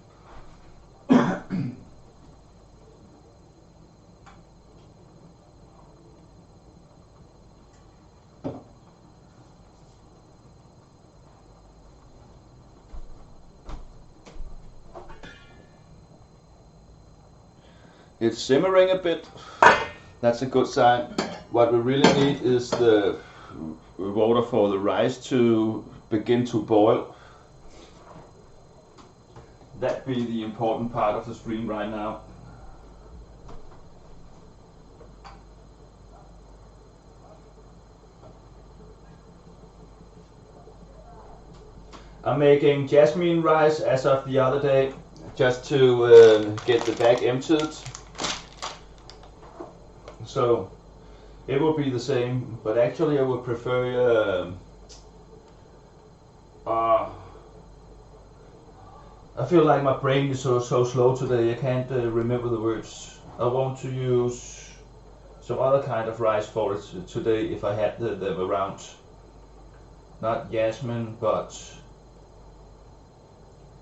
It's simmering a bit. That's a good sign. What we really need is the water for the rice to begin to boil. That be the important part of the stream right now. I'm making jasmine rice as of the other day. just to get the bag emptied. So it will be the same, but actually I would prefer I feel like my brain is so slow today, I can't remember the words. I want to use some other kind of rice for it today if I had them around. Not jasmine, but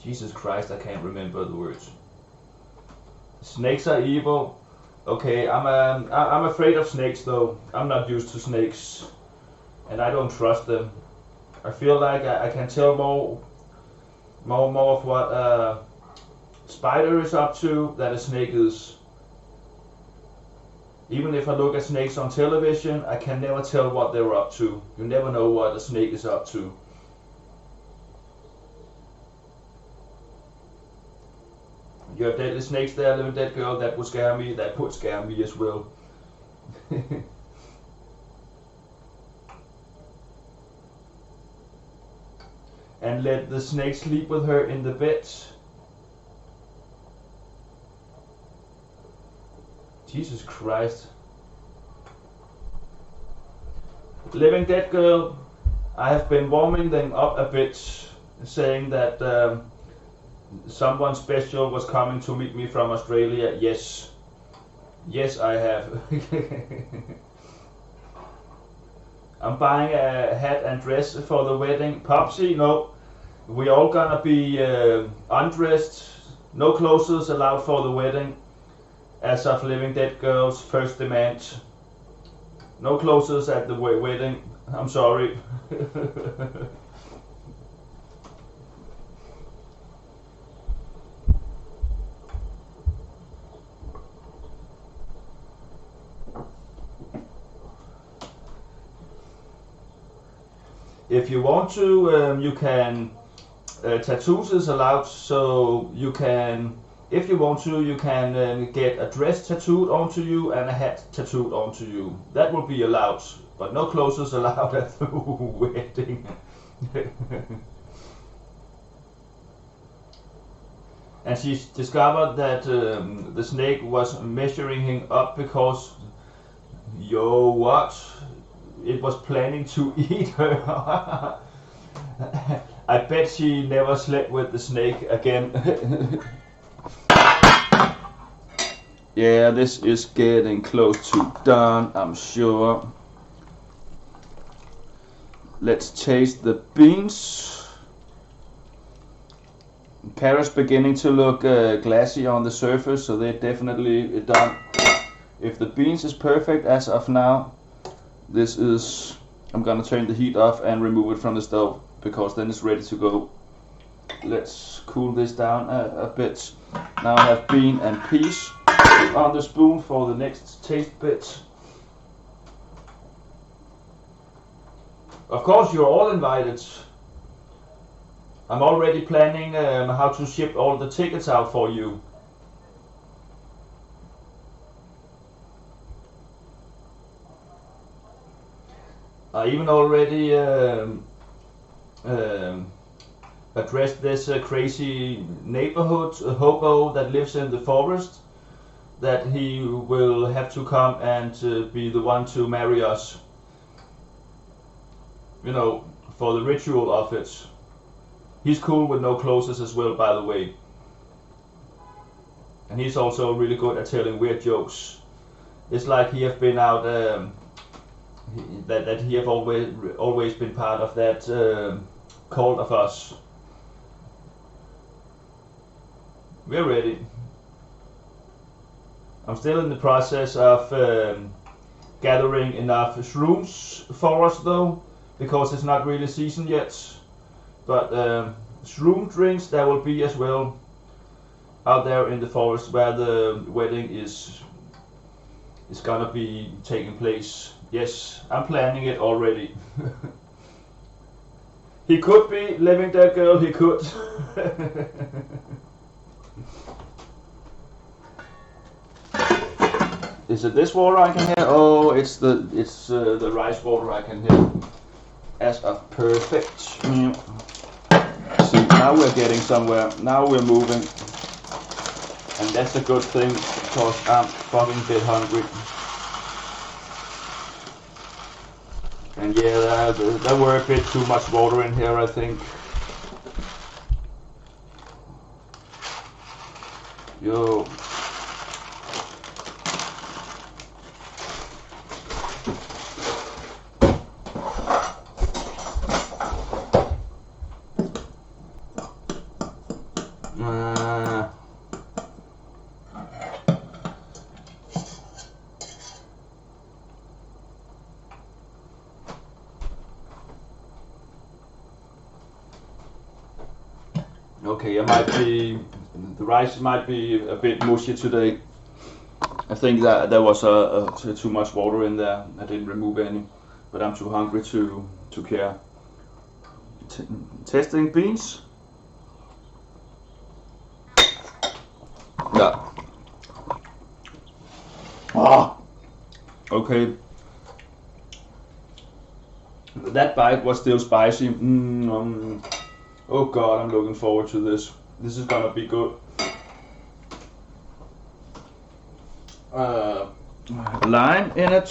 Jesus Christ, I can't remember the words. Snakes are evil. Okay, I'm afraid of snakes though. I'm not used to snakes, and I don't trust them. I feel like I can tell more of what a spider is up to than a snake is. Even if I look at snakes on television, I can never tell what they're up to. You never know what a snake is up to. You have deadly snakes there, living dead girl, that would scare me, that would scare me as well. And let the snake sleep with her in the bed. Jesus Christ. Living dead girl, I have been warming them up a bit, saying that someone special was coming to meet me from Australia. Yes. Yes, I have. I'm buying a hat and dress for the wedding. Popsy, no. We all gonna be undressed. No clothes allowed for the wedding. As of Living Dead Girl's first demand. No clothes at the wedding. I'm sorry. If you want to, you can. Tattoos is allowed, so you can. If you want to, you can get a dress tattooed onto you and a hat tattooed onto you. That will be allowed, but no clothes allowed at the wedding. And she discovered that the snake was measuring him up because, yo, what? It was planning to eat her. I bet she never slept with the snake again. Yeah, this is getting close to done, I'm sure. Let's taste the beans. Carrots beginning to look glassy on the surface, so they're definitely done. If the beans is perfect as of now, this is, I'm gonna turn the heat off and remove it from the stove, because then it's ready to go. Let's cool this down a bit. Now I have bean and peas on the spoon for the next taste bit. Of course, you're all invited. I'm already planning how to ship all the tickets out for you. I even already addressed this crazy neighborhood hobo that lives in the forest, that he will have to come and be the one to marry us. You know, for the ritual of it. He's cool with no clothes as well, by the way. And he's also really good at telling weird jokes. It's like he have been out, that he have always been part of that cult of us. We're ready. I'm still in the process of gathering enough shrooms for us though, because it's not really season yet. But shroom drinks there will be as well out there in the forest where the wedding is gonna be taking place. Yes, I'm planning it already. He could be Living Dead Girl, he could. Is it this water I can hear? Oh, it's the rice water I can hear. As of perfect. See, now we're getting somewhere. Now we're moving. And that's a good thing, because I'm fucking dead hungry. And yeah, there were a bit too much water in here, I think. Yo. Okay, the rice might be a bit mushy today. I think that there was too much water in there. I didn't remove any, but I'm too hungry to care. Testing beans. Yeah. Ah. Okay. That bite was still spicy. Oh god, I'm looking forward to this. This is gonna be good. Line in it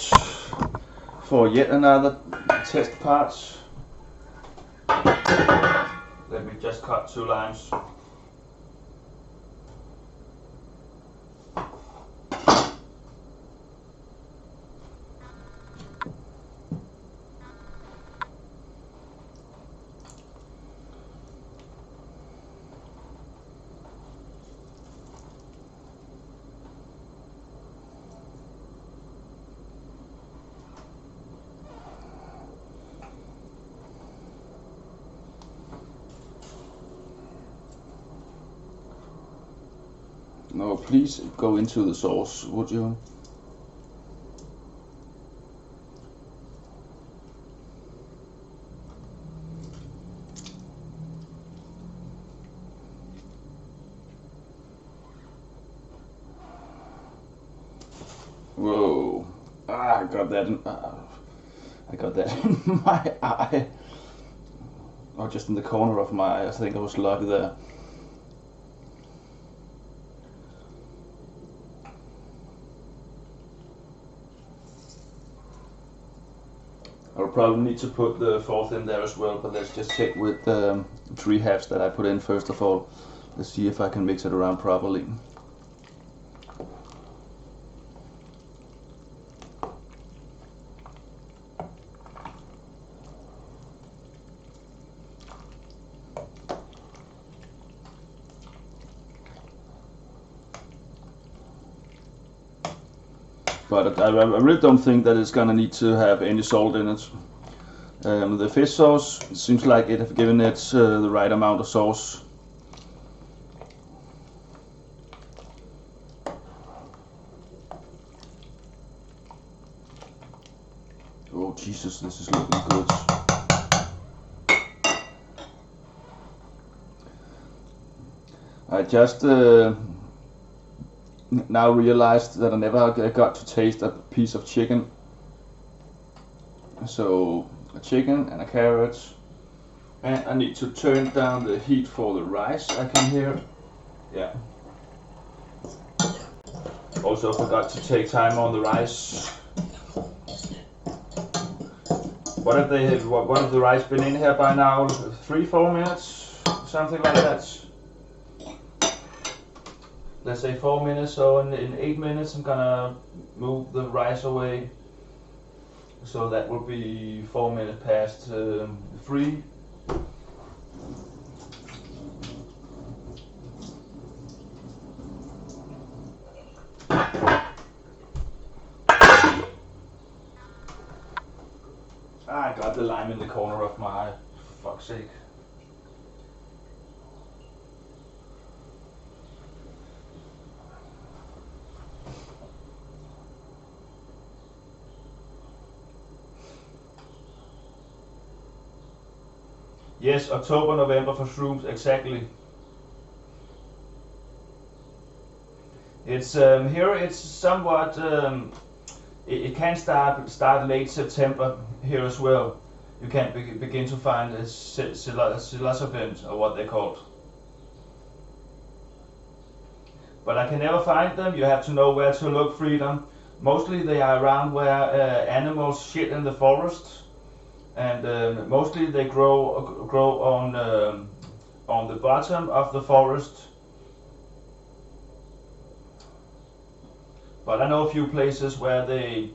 for yet another test part. Let me just cut 2 lines. No, please go into the sauce, would you? Whoa! I got that. I got that in my eye. Or just in the corner of my eye. I think I was lucky there. I'll probably need to put the 4th in there as well, but let's just check with the 3 halves that I put in first of all. Let's see if I can mix it around properly. But I really don't think that it's gonna need to have any salt in it. The fish sauce, it seems like it have given it the right amount of sauce. Oh Jesus, this is looking good. I just now realized that I never got to taste a piece of chicken. So a chicken and a carrot, and I need to turn down the heat for the rice. I can hear. Yeah. Also forgot to take time on the rice. What have the rice been in here by now? 3-4 minutes, something like that. Let's say 4 minutes, so in 8 minutes I'm gonna move the rice away. So that will be 4 minutes past 3. I got the lime in the corner of my eye, for fuck's sake. Yes, October, November for shrooms, exactly. It's here. It's somewhat. It can start late September here as well. You can begin to find psilocybins, or what they're called. but I can never find them. You have to know where to look, Freedom. Mostly they are around where animals shit in the forest, and mostly they grow on the bottom of the forest. But I know a few places where they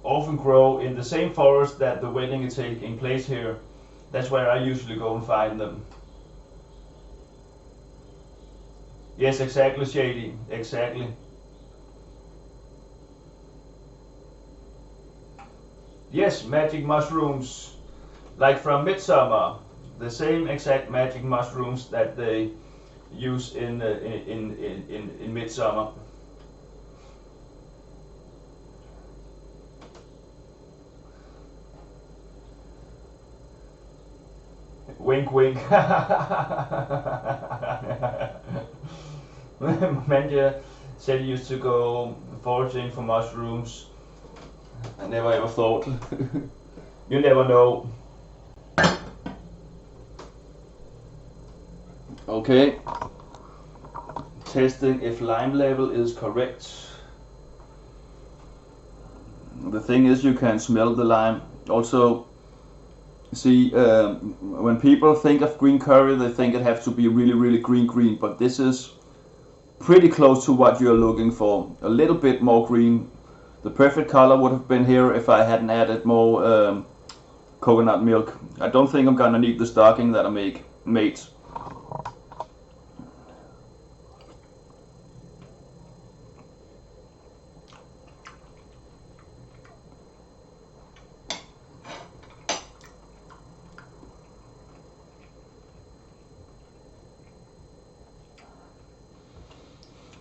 often grow in the same forest that the wedding is taking place here. That's where I usually go and find them. Yes, exactly, Shady. Exactly. Yes, magic mushrooms, like from Midsummer. The same exact magic mushrooms that they use in Midsummer. Wink, wink. Manja said he used to go foraging for mushrooms. I never ever thought. You never know. Okay. Testing if lime level is correct. The thing is, you can smell the lime. Also, see, when people think of green curry, they think it has to be really, really green, but this is pretty close to what you're looking for. A little bit more green. The perfect color would have been here if I hadn't added more coconut milk. I don't think I'm gonna need the stocking that I made.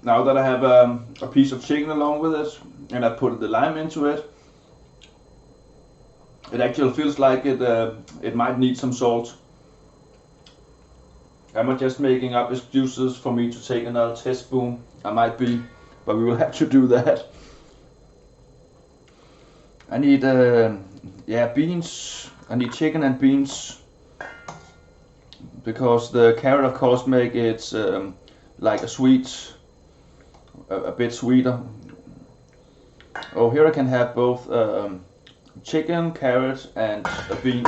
Now that I have a piece of chicken along with it, and I put the lime into it, it actually feels like it might need some salt. Am I just making up excuses for me to take another teaspoon? I might be, but we will have to do that. I need beans. I need chicken and beans, because the carrot of course make it like a bit sweeter. Oh, here I can have both chicken, carrot, and a bean.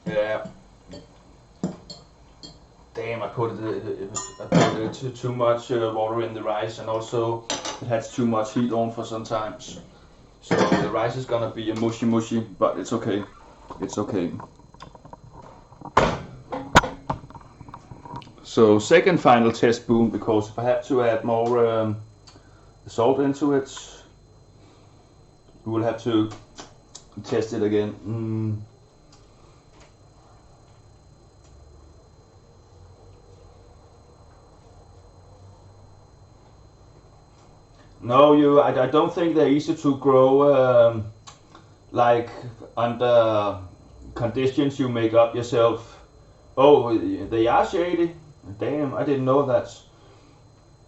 Yeah. Damn, I put too much water in the rice, and also it has too much heat on for sometimes. So the rice is gonna be a mushy, but it's okay. It's okay. So second final teaspoon, because if I have to add more salt into it, we will have to test it again. No, I don't think they're easy to grow like under conditions you make up yourself. Oh, they are shady? Damn, I didn't know that.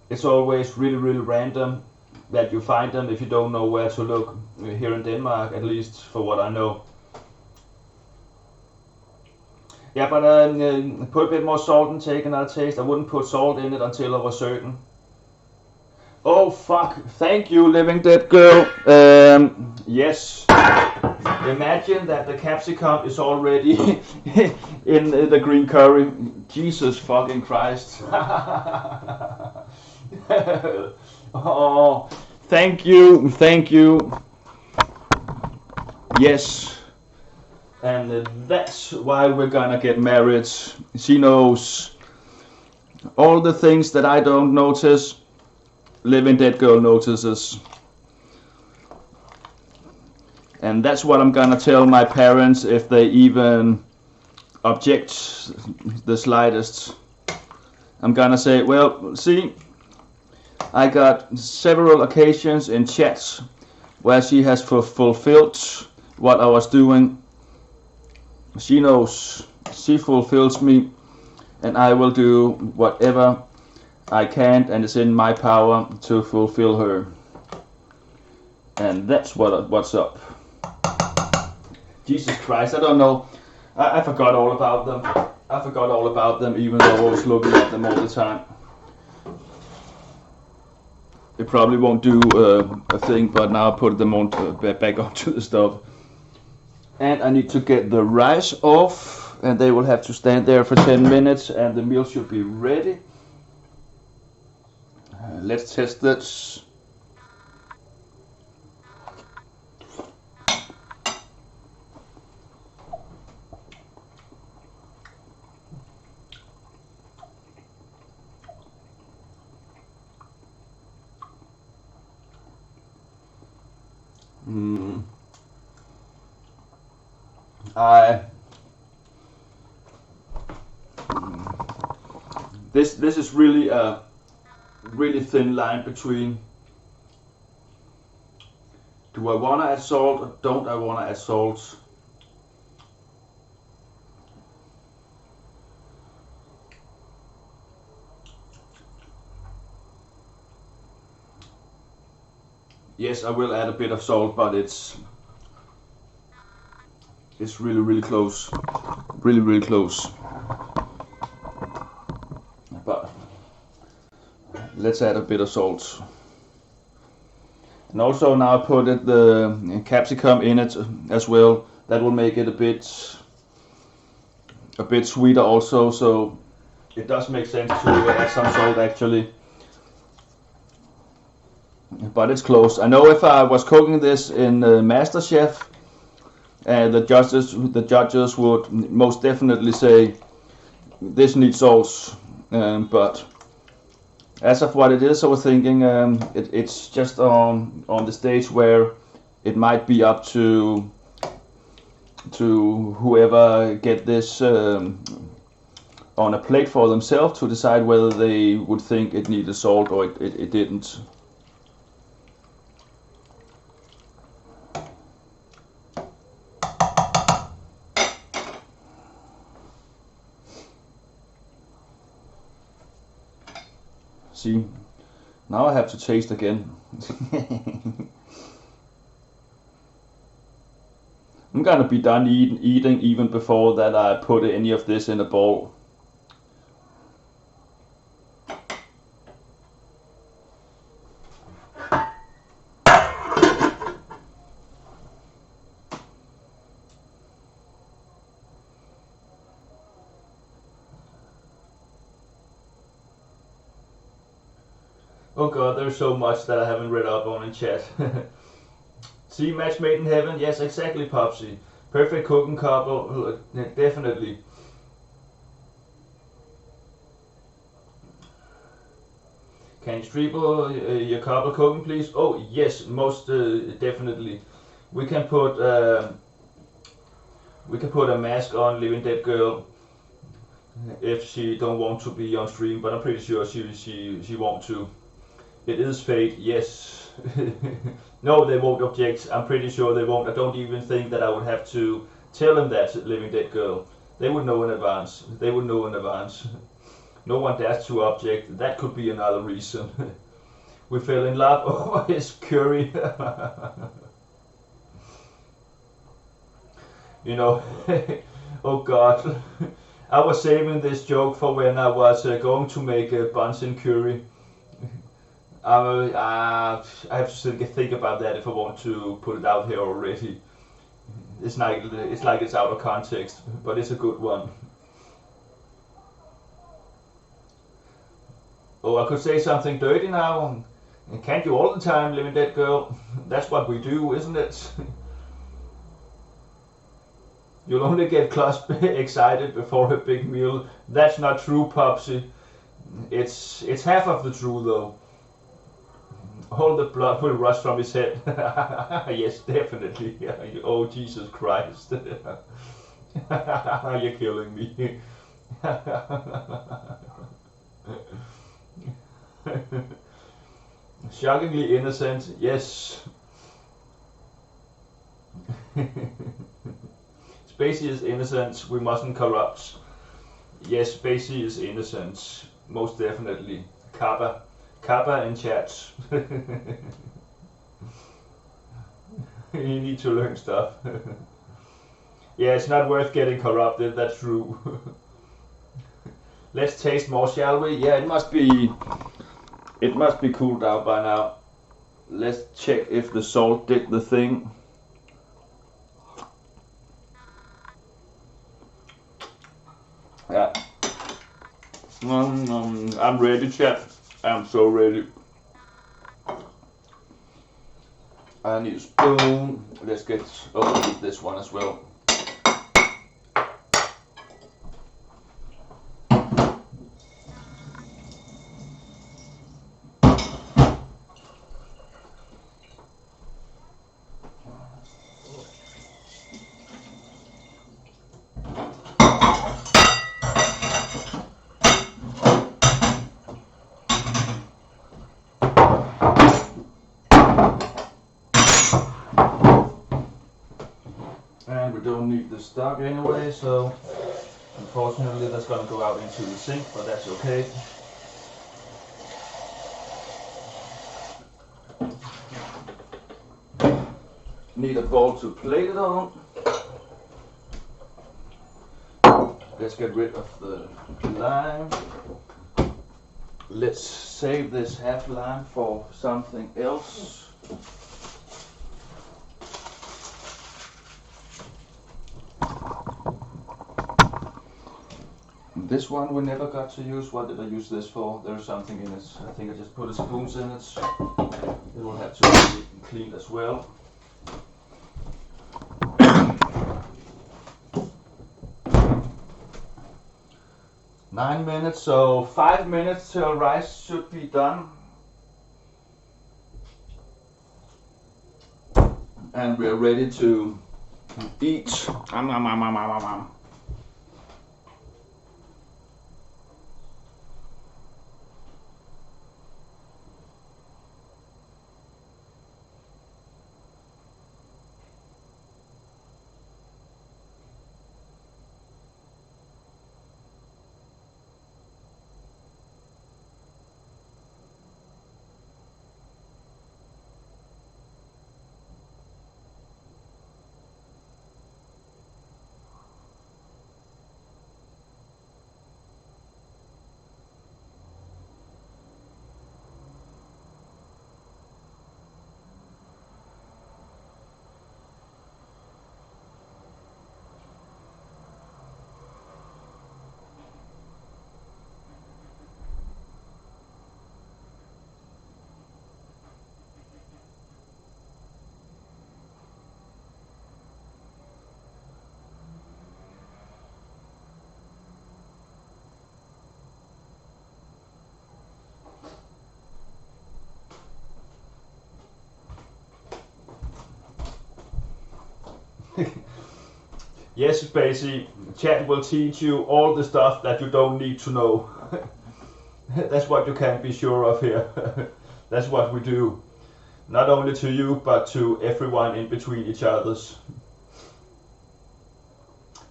It's always really random that you find them if you don't know where to look. Here in Denmark, at least for what I know. Yeah, but put a bit more salt and take another taste. I wouldn't put salt in it until I was certain. Oh fuck, thank you, Living Dead Girl. Yes. Imagine that the capsicum is already in the green curry. Jesus fucking Christ. Oh, thank you. Yes. And that's why we're gonna get married. She knows all the things that I don't notice. Living Dead Girl notices. And that's what I'm gonna tell my parents if they even object the slightest. I'm gonna say, well, see, I got several occasions in chats where she has fulfilled what I was doing. She knows, she fulfills me, and I will do whatever I can and it's in my power to fulfill her. And that's what's up. Jesus Christ, I don't know. I forgot all about them. I forgot all about them, even though I was looking at them all the time. It probably won't do a thing, but now I put them on back onto the stove. And I need to get the rice off, and they will have to stand there for 10 minutes, and the meal should be ready. Let's test this. This is really a really thin line between do I wanna add salt or don't I wanna add salt? Yes, I will add a bit of salt, but it's really close, really close. But let's add a bit of salt. And also now I put the capsicum in it as well. That will make it a bit sweeter also. So it does make sense to add some salt actually. But it's close. I know if I was cooking this in MasterChef, the judges would most definitely say this needs salt. But as of what it is, I was thinking it's just on the stage where it might be up to whoever get this on a plate for themselves to decide whether they would think it needed salt or it didn't. See, now I have to taste again. I'm gonna be done eating even before that I put any of this in a bowl. Oh god, there's so much that I haven't read up on in chat. See, match made in heaven? Yes, exactly, Popsy. Perfect cooking couple, definitely. Can you stream your couple cooking, please? Oh yes, most definitely. We can put a mask on Living Dead Girl if she don't want to be on stream, but I'm pretty sure she won't to. It is fate, yes. No, they won't object. I'm pretty sure they won't. I don't even think that I would have to tell them that, Living Dead Girl. They would know in advance. They would know in advance. No one dares to object. That could be another reason. We fell in love over his curry. You know, oh god. I was saving this joke for when I was going to make buns in curry. I have to think about that if I want to put it out here already. It's like it's out of context, but it's a good one. Oh, I could say something dirty now. Can't you all the time, Living Dead Girl? That's what we do, isn't it? You'll only get Klaus excited before a big meal. That's not true, Popsy. It's half of the truth though. All the blood will rush from his head. Yes, definitely. Oh, Jesus Christ. You're killing me. Shockingly innocent, yes. Spacey is innocent, we mustn't corrupt. Yes, Spacey is innocent, most definitely. Kappa in chat. You need to learn stuff. Yeah, it's not worth getting corrupted, that's true. Let's taste more, shall we? Yeah, it must be cooled out by now. Let's check if the salt did the thing. Yeah. I'm ready, chat. I'm so ready. I need a spoon. Let's get this one as well. And we don't need the stock anyway, so unfortunately that's gonna go out into the sink, but that's okay. Need a bowl to plate it on. Let's get rid of the lime. Let's save this half lime for something else. This one we never got to use. What did I use this for? There's something in it. I think I just put a spoons in it. It will have to be cleaned as well. Nine minutes, so 5 minutes till rice should be done. And we're ready to eat. Yes, basically, chat will teach you all the stuff that you don't need to know. That's what you can be sure of here. That's what we do. Not only to you, but to everyone in between each others.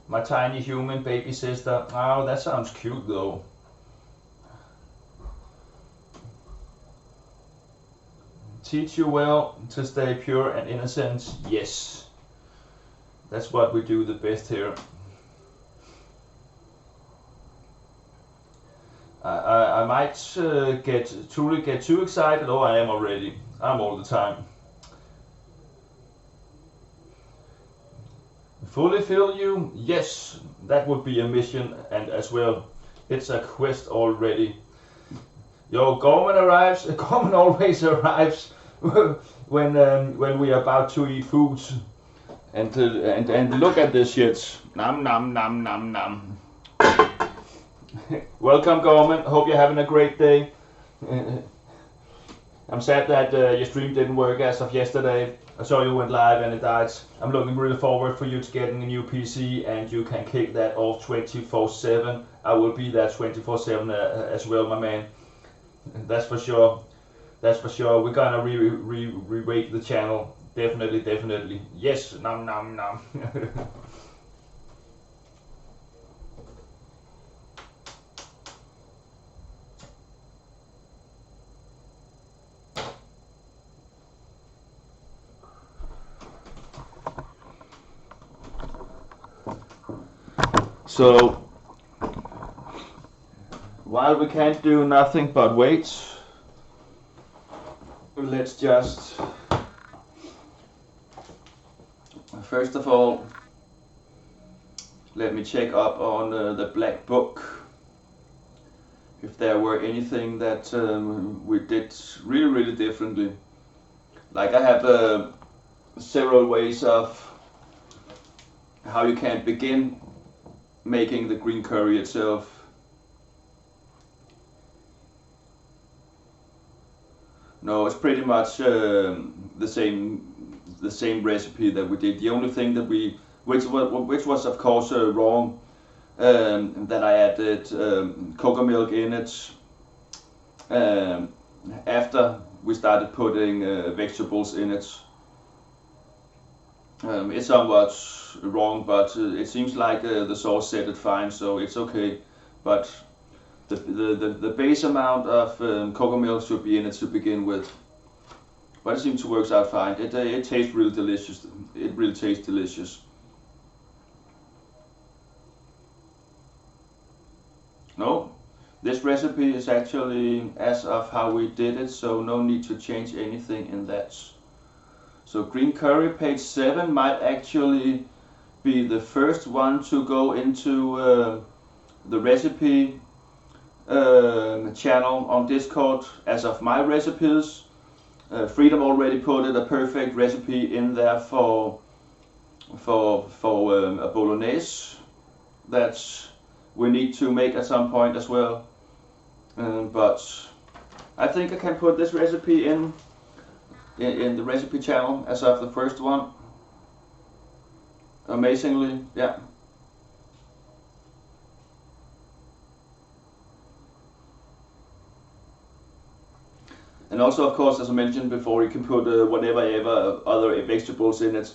My tiny human baby sister. Oh, that sounds cute though. Teach you well to stay pure and innocent. Yes. That's what we do the best here. I might get too excited. Oh, I am already. I'm all the time. Fully fill you? Yes, that would be a mission, and as well, it's a quest already. Yo, Gorman arrives. Gorman always arrives when we are about to eat food. And look at this shit. Nom nom nom nom nom. Welcome, Gorman. Hope you're having a great day. I'm sad that your stream didn't work as of yesterday. I saw you went live and it died. I'm looking really forward for you to getting a new PC and you can kick that off 24/7. I will be there 24/7 as well, my man. That's for sure. That's for sure. We're gonna re-rate the channel. Definitely, definitely. Yes, nom nom nom. So while we can't do nothing but wait, let's just first of all let me check up on the black book if there were anything that we did really differently. Like I have several ways of how you can begin making the green curry itself. No, it's pretty much the same recipe that we did. The only thing that which was of course wrong, that I added cocoa milk in it after we started putting vegetables in it. It's somewhat wrong, but it seems like the sauce set it fine, so it's okay. But the base amount of cocoa milk should be in it to begin with. But it seems to work out fine. It tastes really delicious. It really tastes delicious. No, this recipe is actually as of how we did it, so no need to change anything in that. So green curry page 7 might actually be the first one to go into the recipe channel on Discord as of my recipes. Freedom already put a perfect recipe in there for a bolognese that we need to make at some point as well. But I think I can put this recipe in the recipe channel as of the first one. Amazingly, yeah. And also, of course, as I mentioned before, you can put whatever other vegetables in it.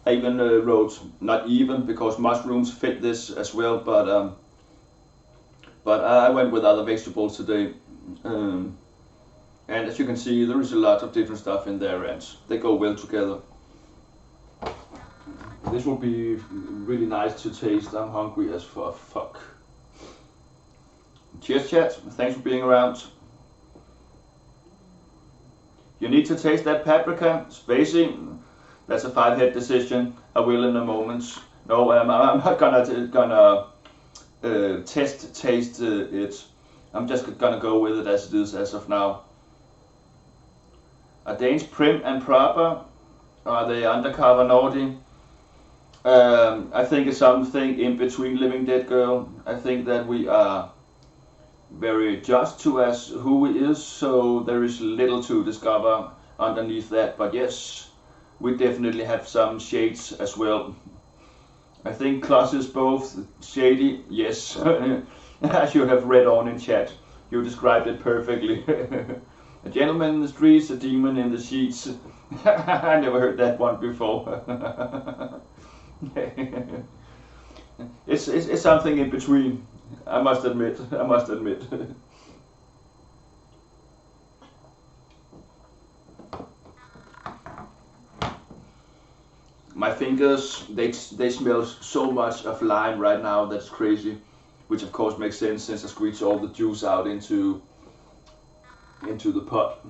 I even wrote, not even, because mushrooms fit this as well, but I went with other vegetables today. And as you can see, there is a lot of different stuff in there, and they go well together. This will be really nice to taste. I'm hungry as fuck. Cheers, chat. Thanks for being around. You need to taste that paprika, spicy. That's a 5-head decision. I will in a moment. No, I'm not gonna taste it. I'm just gonna go with it as it is as of now. Are Danes prim and proper? Are they undercover naughty? I think it's something in between, Living Dead Girl. I think that we are very just to us who he is, so there is little to discover underneath that. But yes, we definitely have some shades as well. I think Klaus is both shady, yes. As you have read on in chat, you described it perfectly. A gentleman in the streets, a demon in the sheets. I never heard that one before. It's something in between. I must admit. My fingers, they smell so much of lime right now, that's crazy. Which of course makes sense since I squeeze all the juice out into the pot.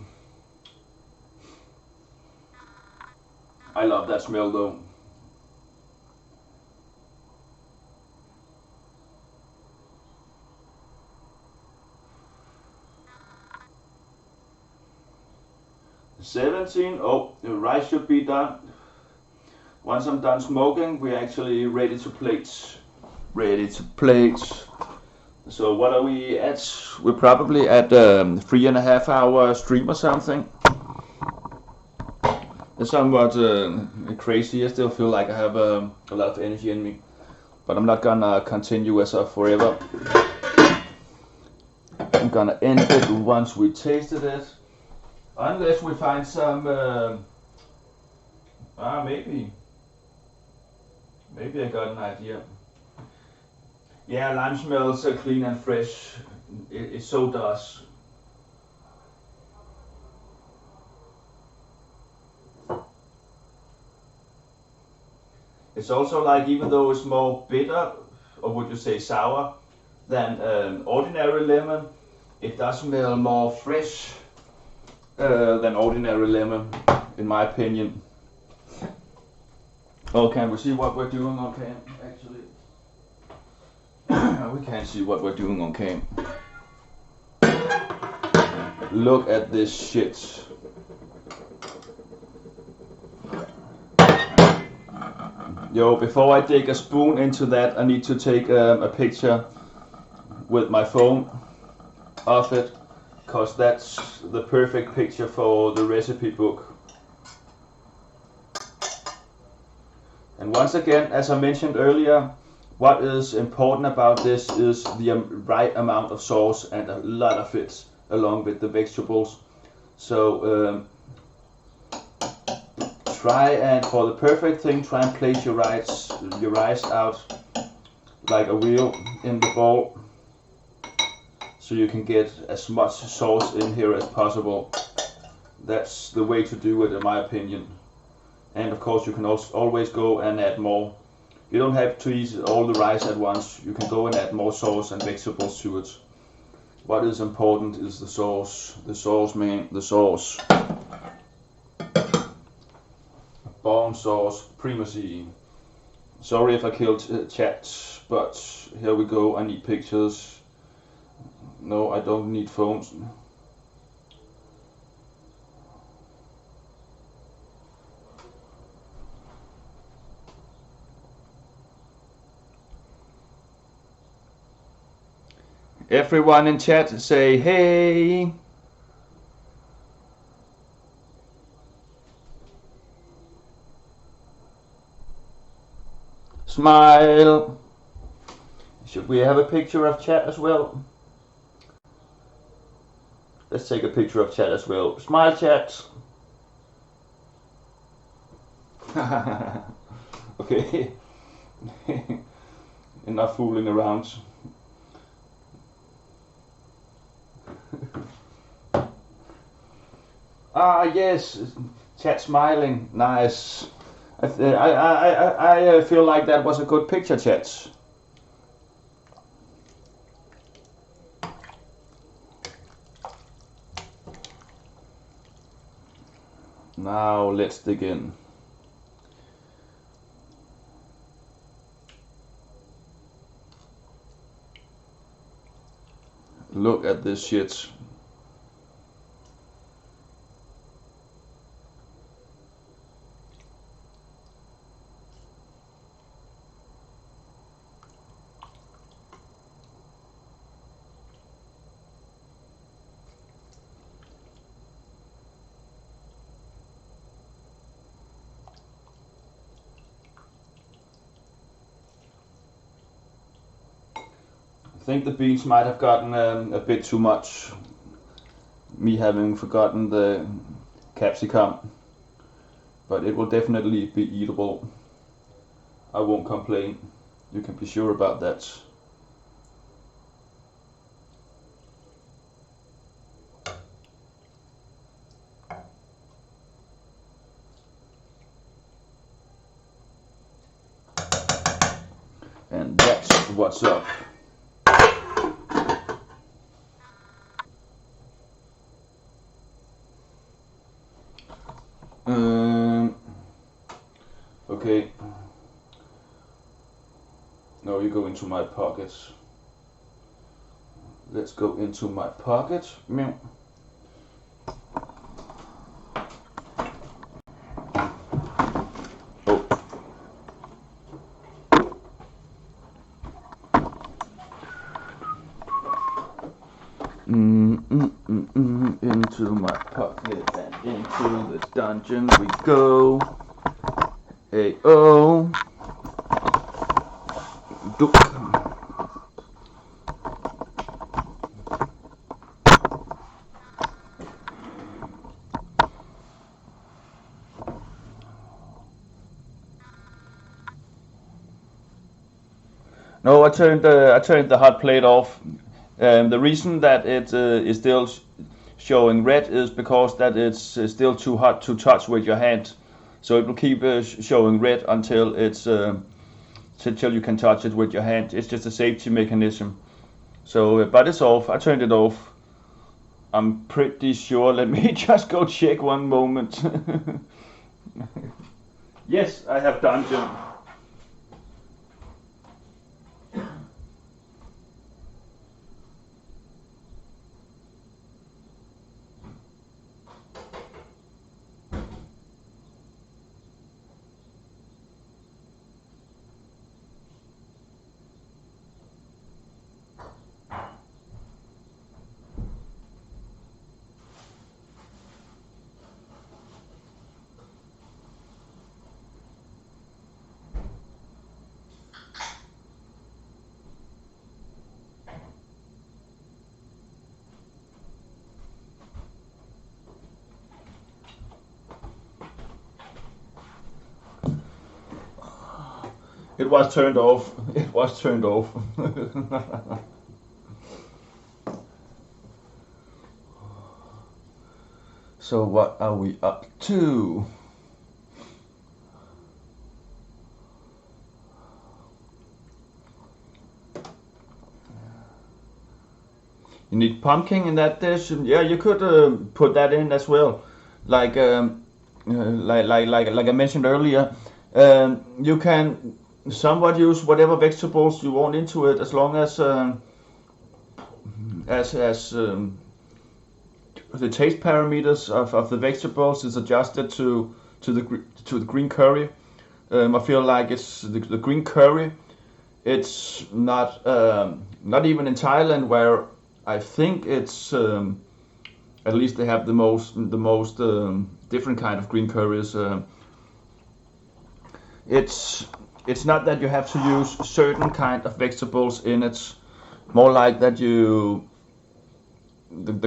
I love that smell though. $17. Oh, the rice should be done. Once I'm done smoking, we're actually ready to plate. So what are we at? We're probably at 3.5 hour stream or something. It's somewhat crazy. I still feel like I have a lot of energy in me, but I'm not gonna continue as of forever. I'm gonna end it once we tasted it. Unless we find some, maybe I got an idea. Yeah, lime smells clean and fresh. It so does. It's also like, even though it's more bitter, or would you say sour, than ordinary lemon. It does smell more fresh than ordinary lemon, in my opinion. Oh, can we see what we're doing on cam? Actually, we can't see what we're doing on cam. Look at this shit. Yo, before I dig a spoon into that, I need to take a picture with my phone of it, because that's the perfect picture for the recipe book. And once again, as I mentioned earlier, what is important about this is the right amount of sauce, and a lot of it along with the vegetables. So try and, for the perfect thing, try and place your rice out like a wheel in the bowl, so you can get as much sauce in here as possible. That's the way to do it, in my opinion. And of course, you can also always go and add more. You don't have to eat all the rice at once. You can go and add more sauce and vegetables to it. What is important is the sauce. The sauce, man, the sauce. Born sauce primacy. Sorry if I killed chat, but here we go. I need pictures. No, I don't need phones. Everyone in chat say hey. Smile. Should we have a picture of chat as well? Let's take a picture of chat as well. Smile, chat. Okay. Enough fooling around. Ah, yes, chat smiling, nice. I feel like that was a good picture, chat. Now let's dig in. Look at this shit. I think the beans might have gotten a bit too much. Me having forgotten the capsicum, but it will definitely be eatable. I won't complain. You can be sure about that. And that's what's up. Okay. No, you go into my pocket. Let's go into my pocket. Meow. Oh. Into my pocket and into the dungeon we go. Hey-oh. No, I turned the hot plate off. The reason that it is still showing red is because that it's still too hot to touch with your hand. So it will keep showing red until it's till you can touch it with your hand. It's just a safety mechanism. So, but it's off. I turned it off. I'm pretty sure. Let me just go check one moment. Yes, I have dungeon. It was turned off. It was turned off. So what are we up to? You need pumpkin in that dish. Yeah, you could put that in as well. Like like I mentioned earlier, you can somewhat use whatever vegetables you want into it, as long as the taste parameters of the vegetables is adjusted to the green curry. I feel like it's the green curry. It's not even in Thailand, where I think it's at least they have the most different kind of green curries. It's not that you have to use certain kind of vegetables in it. More like that the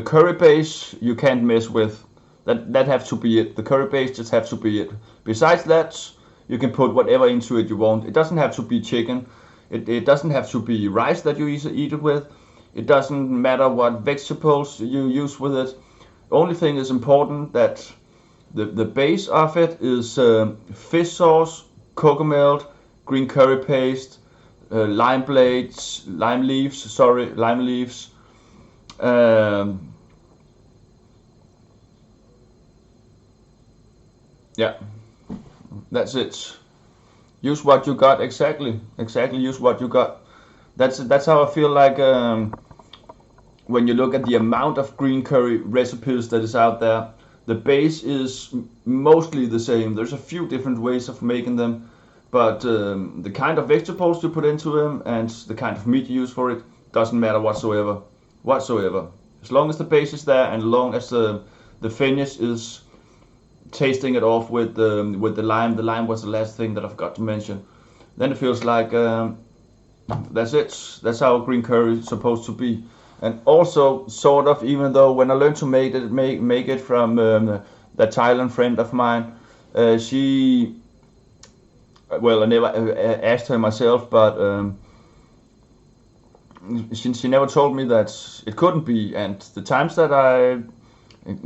curry base you can't mess with. That have to be it. The curry base just have to be it. Besides that, you can put whatever into it you want. It doesn't have to be chicken. It doesn't have to be rice that you eat it with. It doesn't matter what vegetables you use with it. Only thing is important that the base of it is fish sauce, coconut, green curry paste, lime leaves. Yeah, that's it. Use what you got. Exactly. Use what you got. That's how I feel like when you look at the amount of green curry recipes that is out there. The base is mostly the same. There's a few different ways of making them, but the kind of vegetables you put into them and the kind of meat you use for it doesn't matter whatsoever. As long as the base is there and as long as the finish is tasting it off with the lime. The lime was the last thing that I forgot to mention. Then it feels like that's it. That's how green curry is supposed to be. And also, sort of, even though when I learned to make it from that Thailand friend of mine, she, well, I never asked her myself, but she never told me that it couldn't be. And the times that I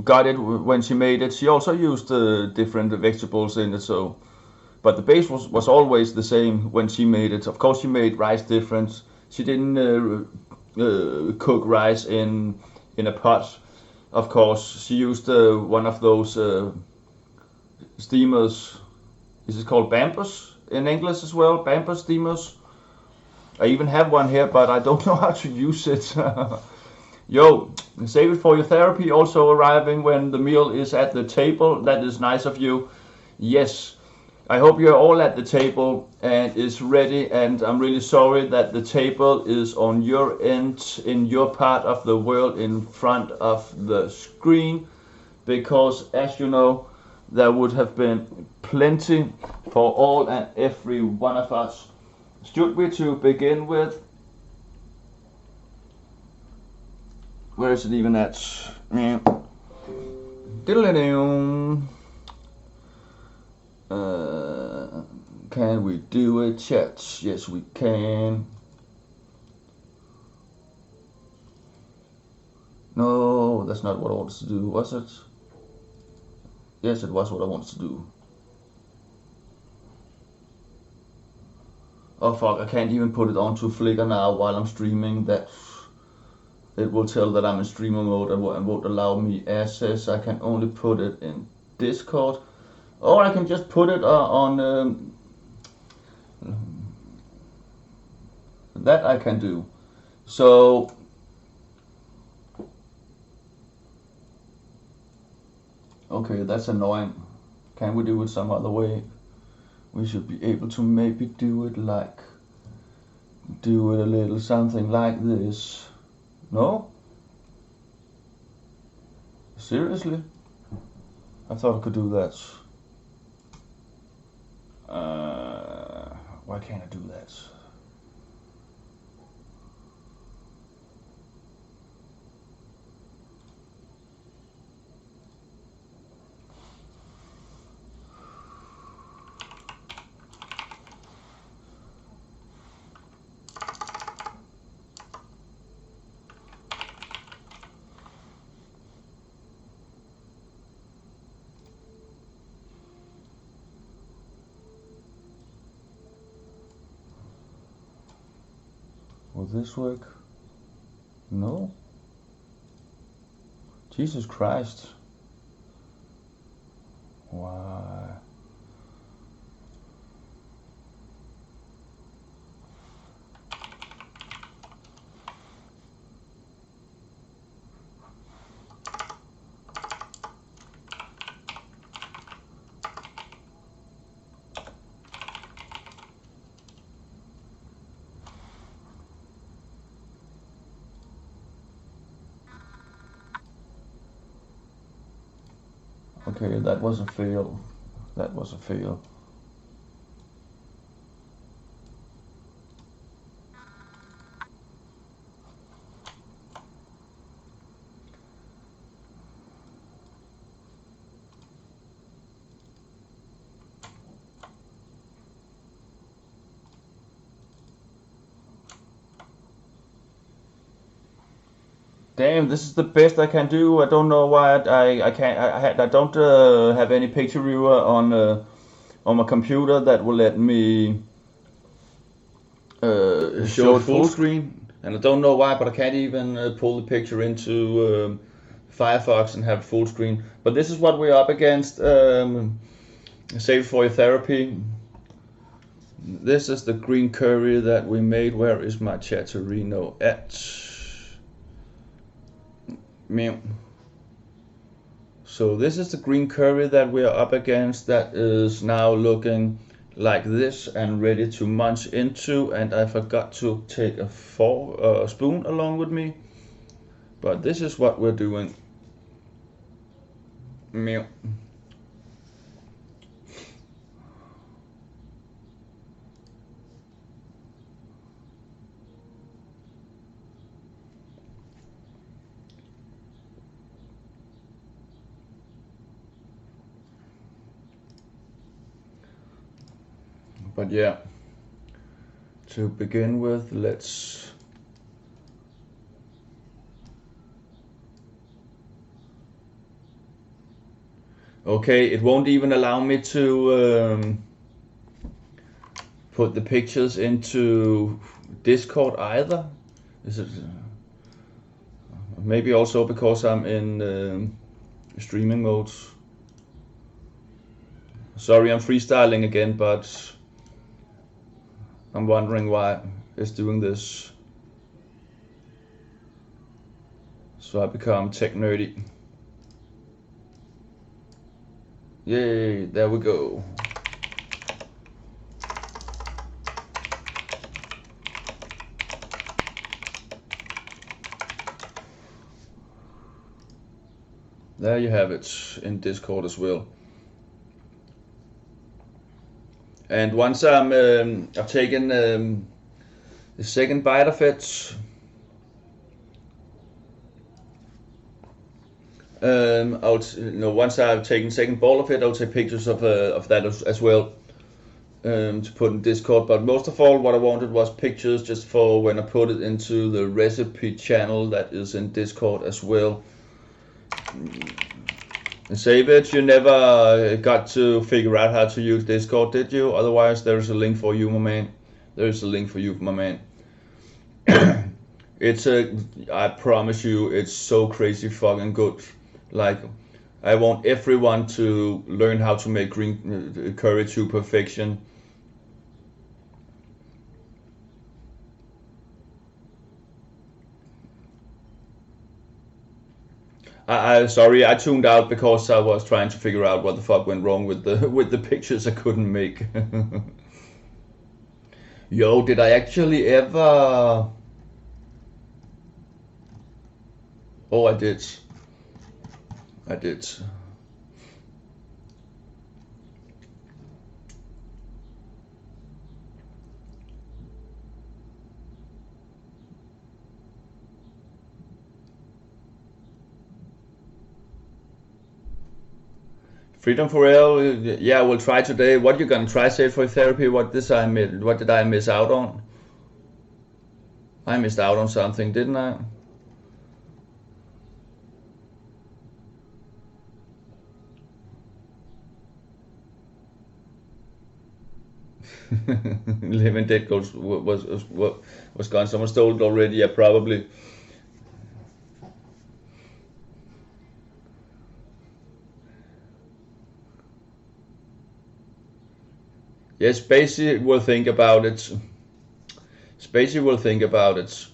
got it when she made it, she also used different vegetables in it. So, but the base was always the same when she made it. Of course, she made rice different. She didn't cook rice in a pot. Of course, she used one of those steamers. Is it called bambus in English as well? Bambus steamers. I even have one here, but I don't know how to use it. Yo, save it for your therapy. Also arriving when the meal is at the table. That is nice of you. Yes. I hope you're all at the table and is ready, and I'm really sorry that the table is on your end, in your part of the world, in front of the screen, because as you know, there would have been plenty for all and every one of us. Should we to begin with? Where is it even at? Can we do it, chat? Yes, we can. No, that's not what I wanted to do, was it? Yes, it was what I wanted to do. Oh fuck, I can't even put it onto Flickr now while I'm streaming. That it will tell that I'm in streamer mode and won't allow me access. I can only put it in Discord, or I can just put it on that I can do. So okay, that's annoying. Can we do it some other way? We should be able to maybe do it a little something like this. No? Seriously? I thought I could do that. Why can't I do that? Will this work? No? Jesus Christ. Why? Okay, that was a fail. That was a fail. Damn, this is the best I can do. I don't know why I can't. I don't have any picture viewer on my computer that will let me show it full screen, and I don't know why, but I can't even pull the picture into Firefox and have full screen. But this is what we're up against. Save for your therapy. This is the green curry that we made. Where is my Chatterino at? So this is the green curry that we are up against, that is now looking like this and ready to munch into, and I forgot to take a spoon along with me, but this is what we're doing. But yeah, to begin with, let's okay, it won't even allow me to put the pictures into Discord either. Is it maybe also because I'm in streaming mode? Sorry, I'm freestyling again, but I'm wondering why it's doing this. So I become tech nerdy. Yay, there we go. There you have it in Discord as well. And once I've taken the second bite of it, once I've taken second bowl of it, I'll take pictures of that as well to put in Discord. But most of all, what I wanted was pictures just for when I put it into the recipe channel that is in Discord as well. Save it. You never got to figure out how to use Discord, did you? Otherwise, there's a link for you, my man. There's a link for you, my man. I promise you, it's so crazy fucking good. Like, I want everyone to learn how to make green curry to perfection. Sorry, I tuned out because I was trying to figure out what the fuck went wrong with the with the pictures I couldn't make. Yo, did I actually ever? Oh, I did. I did. Freedom for real? Yeah, we'll try today. What you gonna try, say, for therapy? What did I miss out on? I missed out on something, didn't I? Living Dead Ghost was gone. Someone stole it already. Yeah, probably. Yes, Spacey will think about it. Spacey will think about it.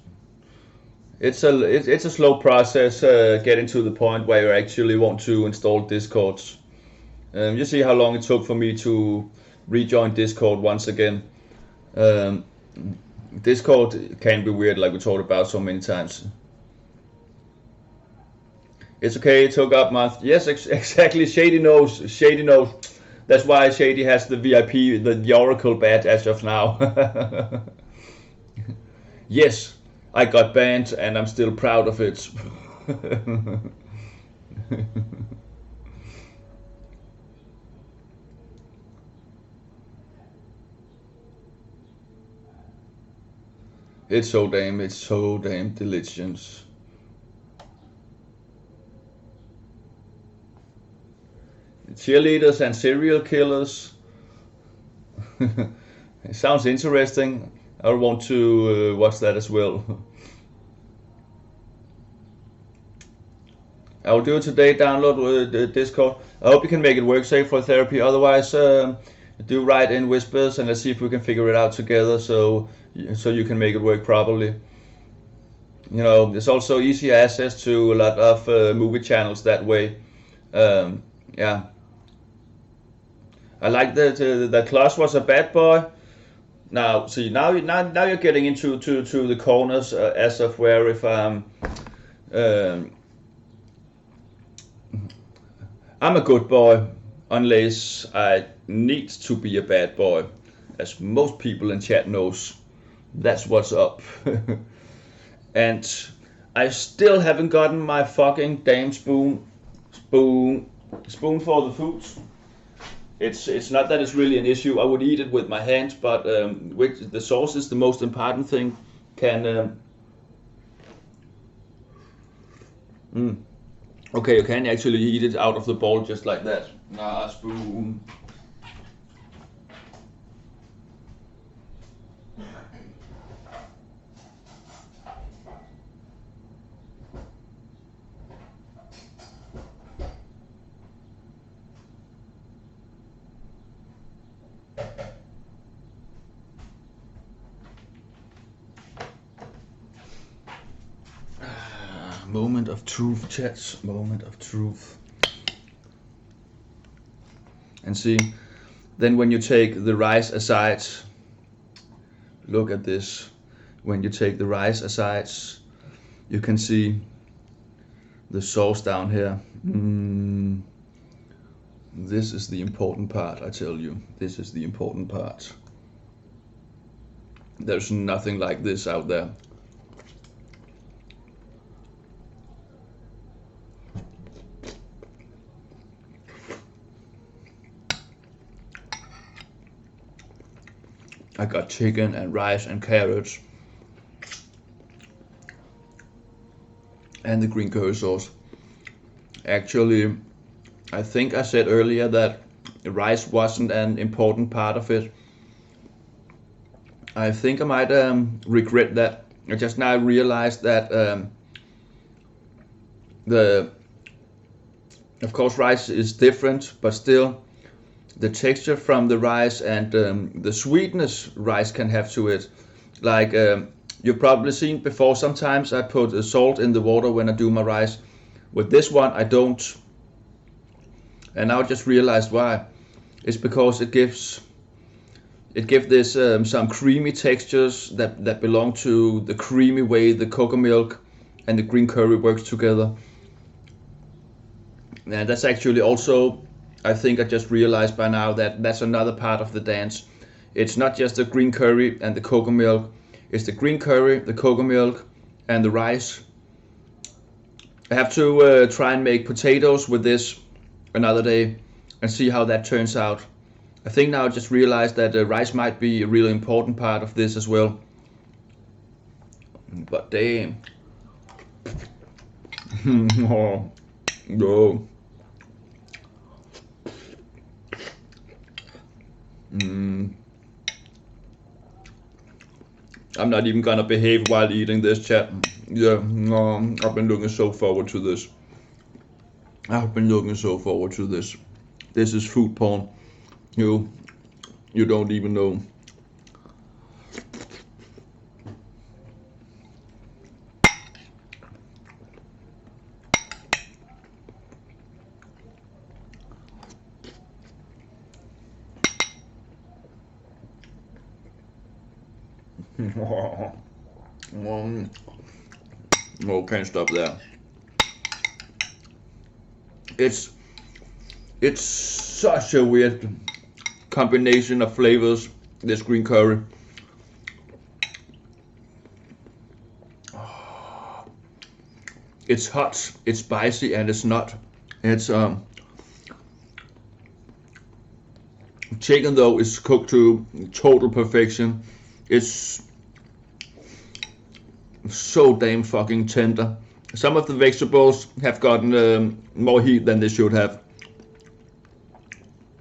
It's a slow process getting to the point where you actually want to install Discord. You see how long it took for me to rejoin Discord once again. Um, Discord can be weird, like we talked about so many times. It's okay, it took up month. Yes, exactly. Shady knows. Shady knows. That's why Shady has the VIP, the Oracle badge as of now. Yes, I got banned and I'm still proud of it. It's so damn delicious. Cheerleaders and serial killers. It sounds interesting. I want to watch that as well. I will do it today. Download the Discord. I hope you can make it work safe for therapy. Otherwise, do write in whispers and let's see if we can figure it out together. So you can make it work properly. You know, there's also easy access to a lot of movie channels that way. Yeah, I like that Klaus was a bad boy. Now, see, now you're getting into to the corners as of where if um, I'm a good boy unless I need to be a bad boy, as most people in chat knows. That's what's up. And I still haven't gotten my fucking damn spoon for the food. It's not that it's really an issue. I would eat it with my hands, but the sauce is the most important thing. Okay, you can actually eat it out of the bowl just like that. Nah, spoon. Moment of truth, chats. Moment of truth. And see, then when you take the rice aside, look at this. When you take the rice aside, you can see the sauce down here. This is the important part, I tell you. This is the important part. There's nothing like this out there. I got chicken and rice and carrots and the green curry sauce. Actually, I think I said earlier that rice wasn't an important part of it. I think I might regret that. I just now realized that the of course rice is different, but still the texture from the rice and the sweetness rice can have to it. Like you've probably seen before, sometimes I put salt in the water when I do my rice. With this one I don't, and now I just realized why. It's because it gives this some creamy textures that belong to the creamy way the cocoa milk and the green curry works together. And that's actually also, I think I just realized by now that that's another part of the dance. It's not just the green curry and the cocoa milk, it's the green curry, the cocoa milk, and the rice. I have to try and make potatoes with this another day and see how that turns out. I think now I just realized that rice might be a really important part of this as well. But damn. Oh, no. I'm not even gonna behave while eating this, chat. Yeah, no, I've been looking so forward to this. I've been looking so forward to this. This is food porn. You don't even know. No, can't stop there. It's such a weird combination of flavors, this green curry. It's hot, it's spicy, and it's not. It's chicken though is cooked to total perfection. It's so damn fucking tender. Some of the vegetables have gotten more heat than they should have.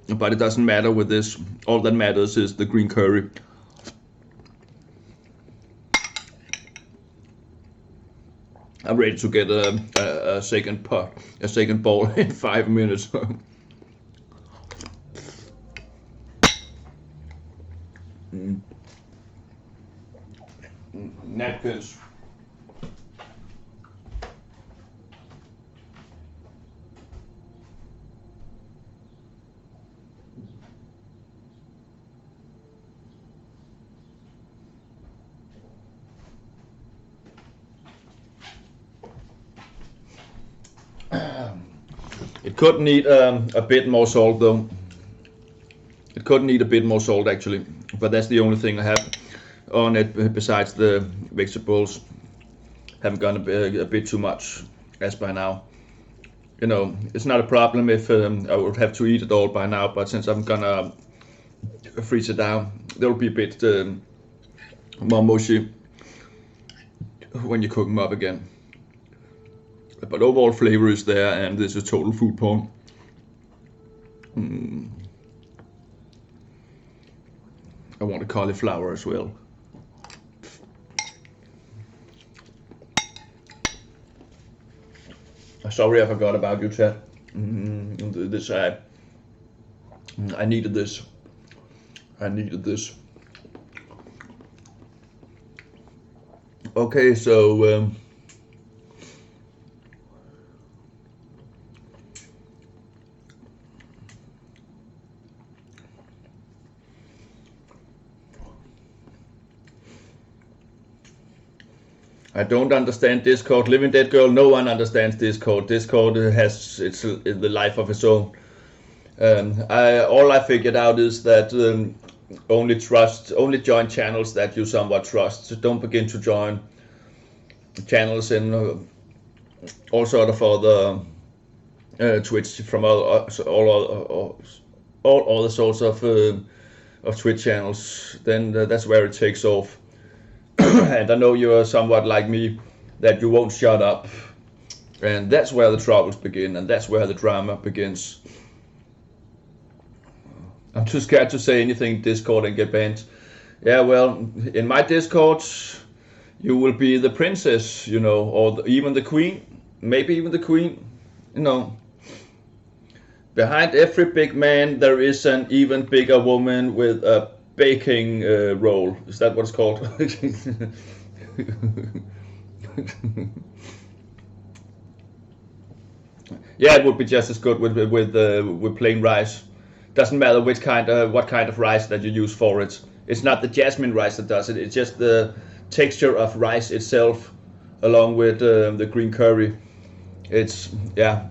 But it doesn't matter with this. All that matters is the green curry. I'm ready to get a second pot, a second bowl in 5 minutes. Napkins. It could need a bit more salt though. It could need a bit more salt actually, but that's the only thing I have on it besides the vegetables. Haven't gone a bit too much as by now. You know, it's not a problem if I would have to eat it all by now, but since I'm gonna freeze it down, they'll be a bit more mushy when you cook them up again. But overall flavor is there, and this is total food porn. I want a cauliflower as well. Sorry I forgot about you, chat. This I needed this. I needed this. Okay, so I don't understand Discord. Living Dead Girl, no one understands Discord. Discord has the life of its own. All I figured out is that only join channels that you somewhat trust. So don't begin to join channels in all sort of other Twitch from all other sorts of Twitch channels. Then that's where it takes off. And I know you're somewhat like me, that you won't shut up. And that's where the troubles begin, and that's where the drama begins. I'm too scared to say anything in Discord and get banned. Yeah, well, in my Discord, you will be the princess, or even the queen. Maybe even the queen. You know, behind every big man, there is an even bigger woman with a baking role. Is that what it's called? Yeah, it would be just as good with plain rice. Doesn't matter what kind of rice that you use for it. It's not the jasmine rice that does it. It's just the texture of rice itself, along with the green curry. It's yeah.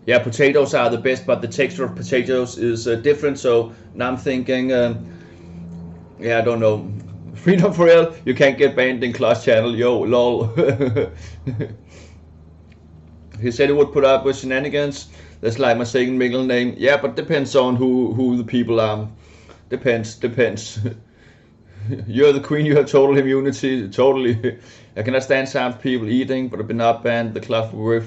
Potatoes are the best, but the texture of potatoes is different. So now I'm thinking, yeah, I don't know. Freedom for real. You can't get banned in class channel. Yo, lol. He said he would put up with shenanigans. That's like my second middle name. Yeah, but depends on who the people are. Depends. You're the queen. You have total immunity. Totally. I cannot stand some people eating, but I've been up banned the club for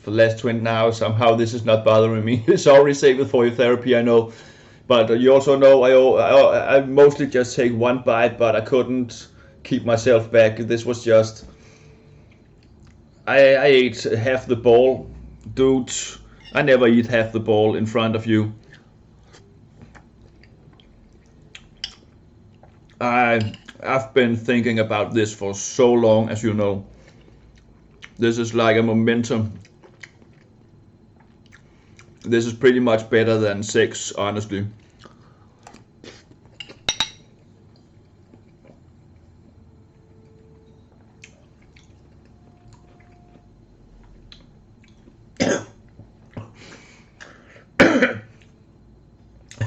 the last 20 hours. Somehow this is not bothering me. Sorry, save it for your therapy. I know, but you also know I mostly just take one bite, but I couldn't keep myself back. This was just I ate half the bowl, dude. I never eat half the bowl in front of you. I've been thinking about this for so long, as you know. This is like a momentum. This is pretty much better than sex, honestly.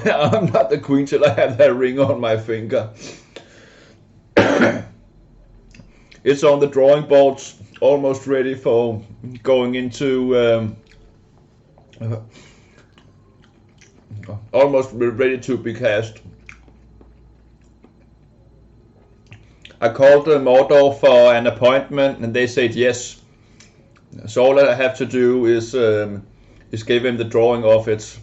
I'm not the queen till I have that ring on my finger. It's on the drawing boards, almost ready for going into, almost ready to be cast. I called Mordor for an appointment, and they said yes. So all I have to do is give him the drawing of it,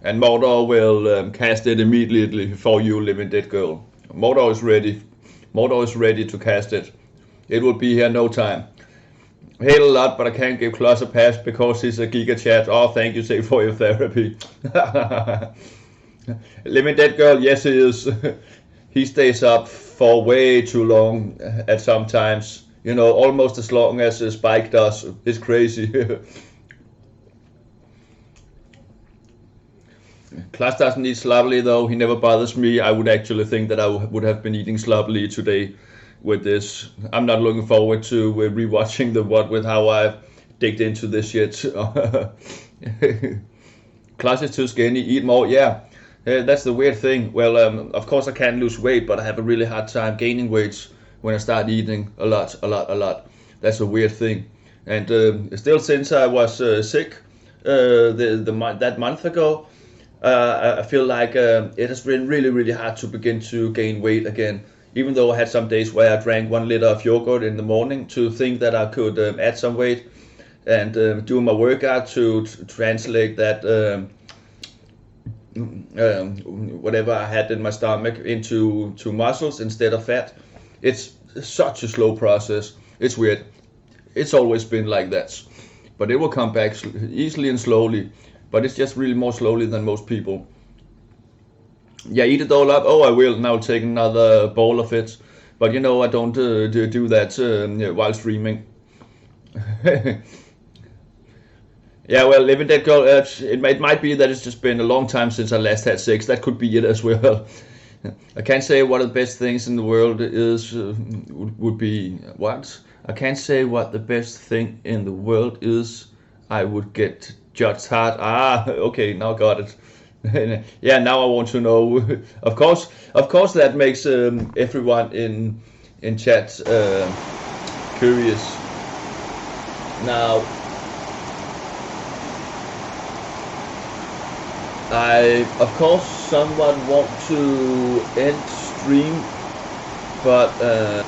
and Mordor will cast it immediately for you, Living Dead Girl. Mordor is ready. Mordor is ready to cast it. It will be here no time. I hate a lot, but I can't give Klaus a pass because he's a giga chat. Oh, thank you, say for your therapy. Living Dead Girl, yes he is. He stays up for way too long at sometimes. Almost as long as Spike does. It's crazy. Klaus doesn't eat sloppily though. He never bothers me. I would actually think that I would have been eating sloppily today with this. I'm not looking forward to rewatching the what with how I've digged into this shit. Klaus is too skinny. Eat more. Yeah. That's the weird thing. Well, of course I can lose weight, but I have a really hard time gaining weight when I start eating a lot. That's a weird thing. And still, since I was sick that month ago, I feel like it has been really hard to begin to gain weight again. Even though I had some days where I drank 1 liter of yogurt in the morning to think that I could add some weight, and do my workout to translate that whatever I had in my stomach into muscles instead of fat. It's such a slow process. It's weird. It's always been like that, but it will come back easily and slowly. But it's just really more slowly than most people. Yeah, eat it all up. Oh, I will now take another bowl of it. But I don't do that while streaming. Yeah, well, Living Dead Girl, it might be that it's just been a long time since I last had sex. That could be it as well. I can't say what the best things in the world is, would be, what? I can't say what the best thing in the world is. I would get judged hard. Ah, okay, now got it. Yeah, now I want to know. Of course, that makes everyone in chat curious. Now, of course, someone want to end stream, but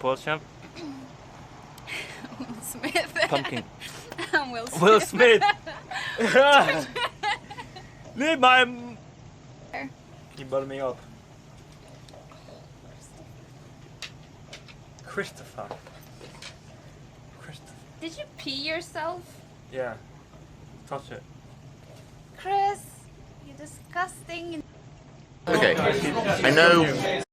Paul champ? Will Smith. Pumpkin. I'm Will Smith. Will Smith. Leave my... You butter me up. Christopher. Did you pee yourself? Yeah. Touch it. Chris, you're disgusting. Okay, I know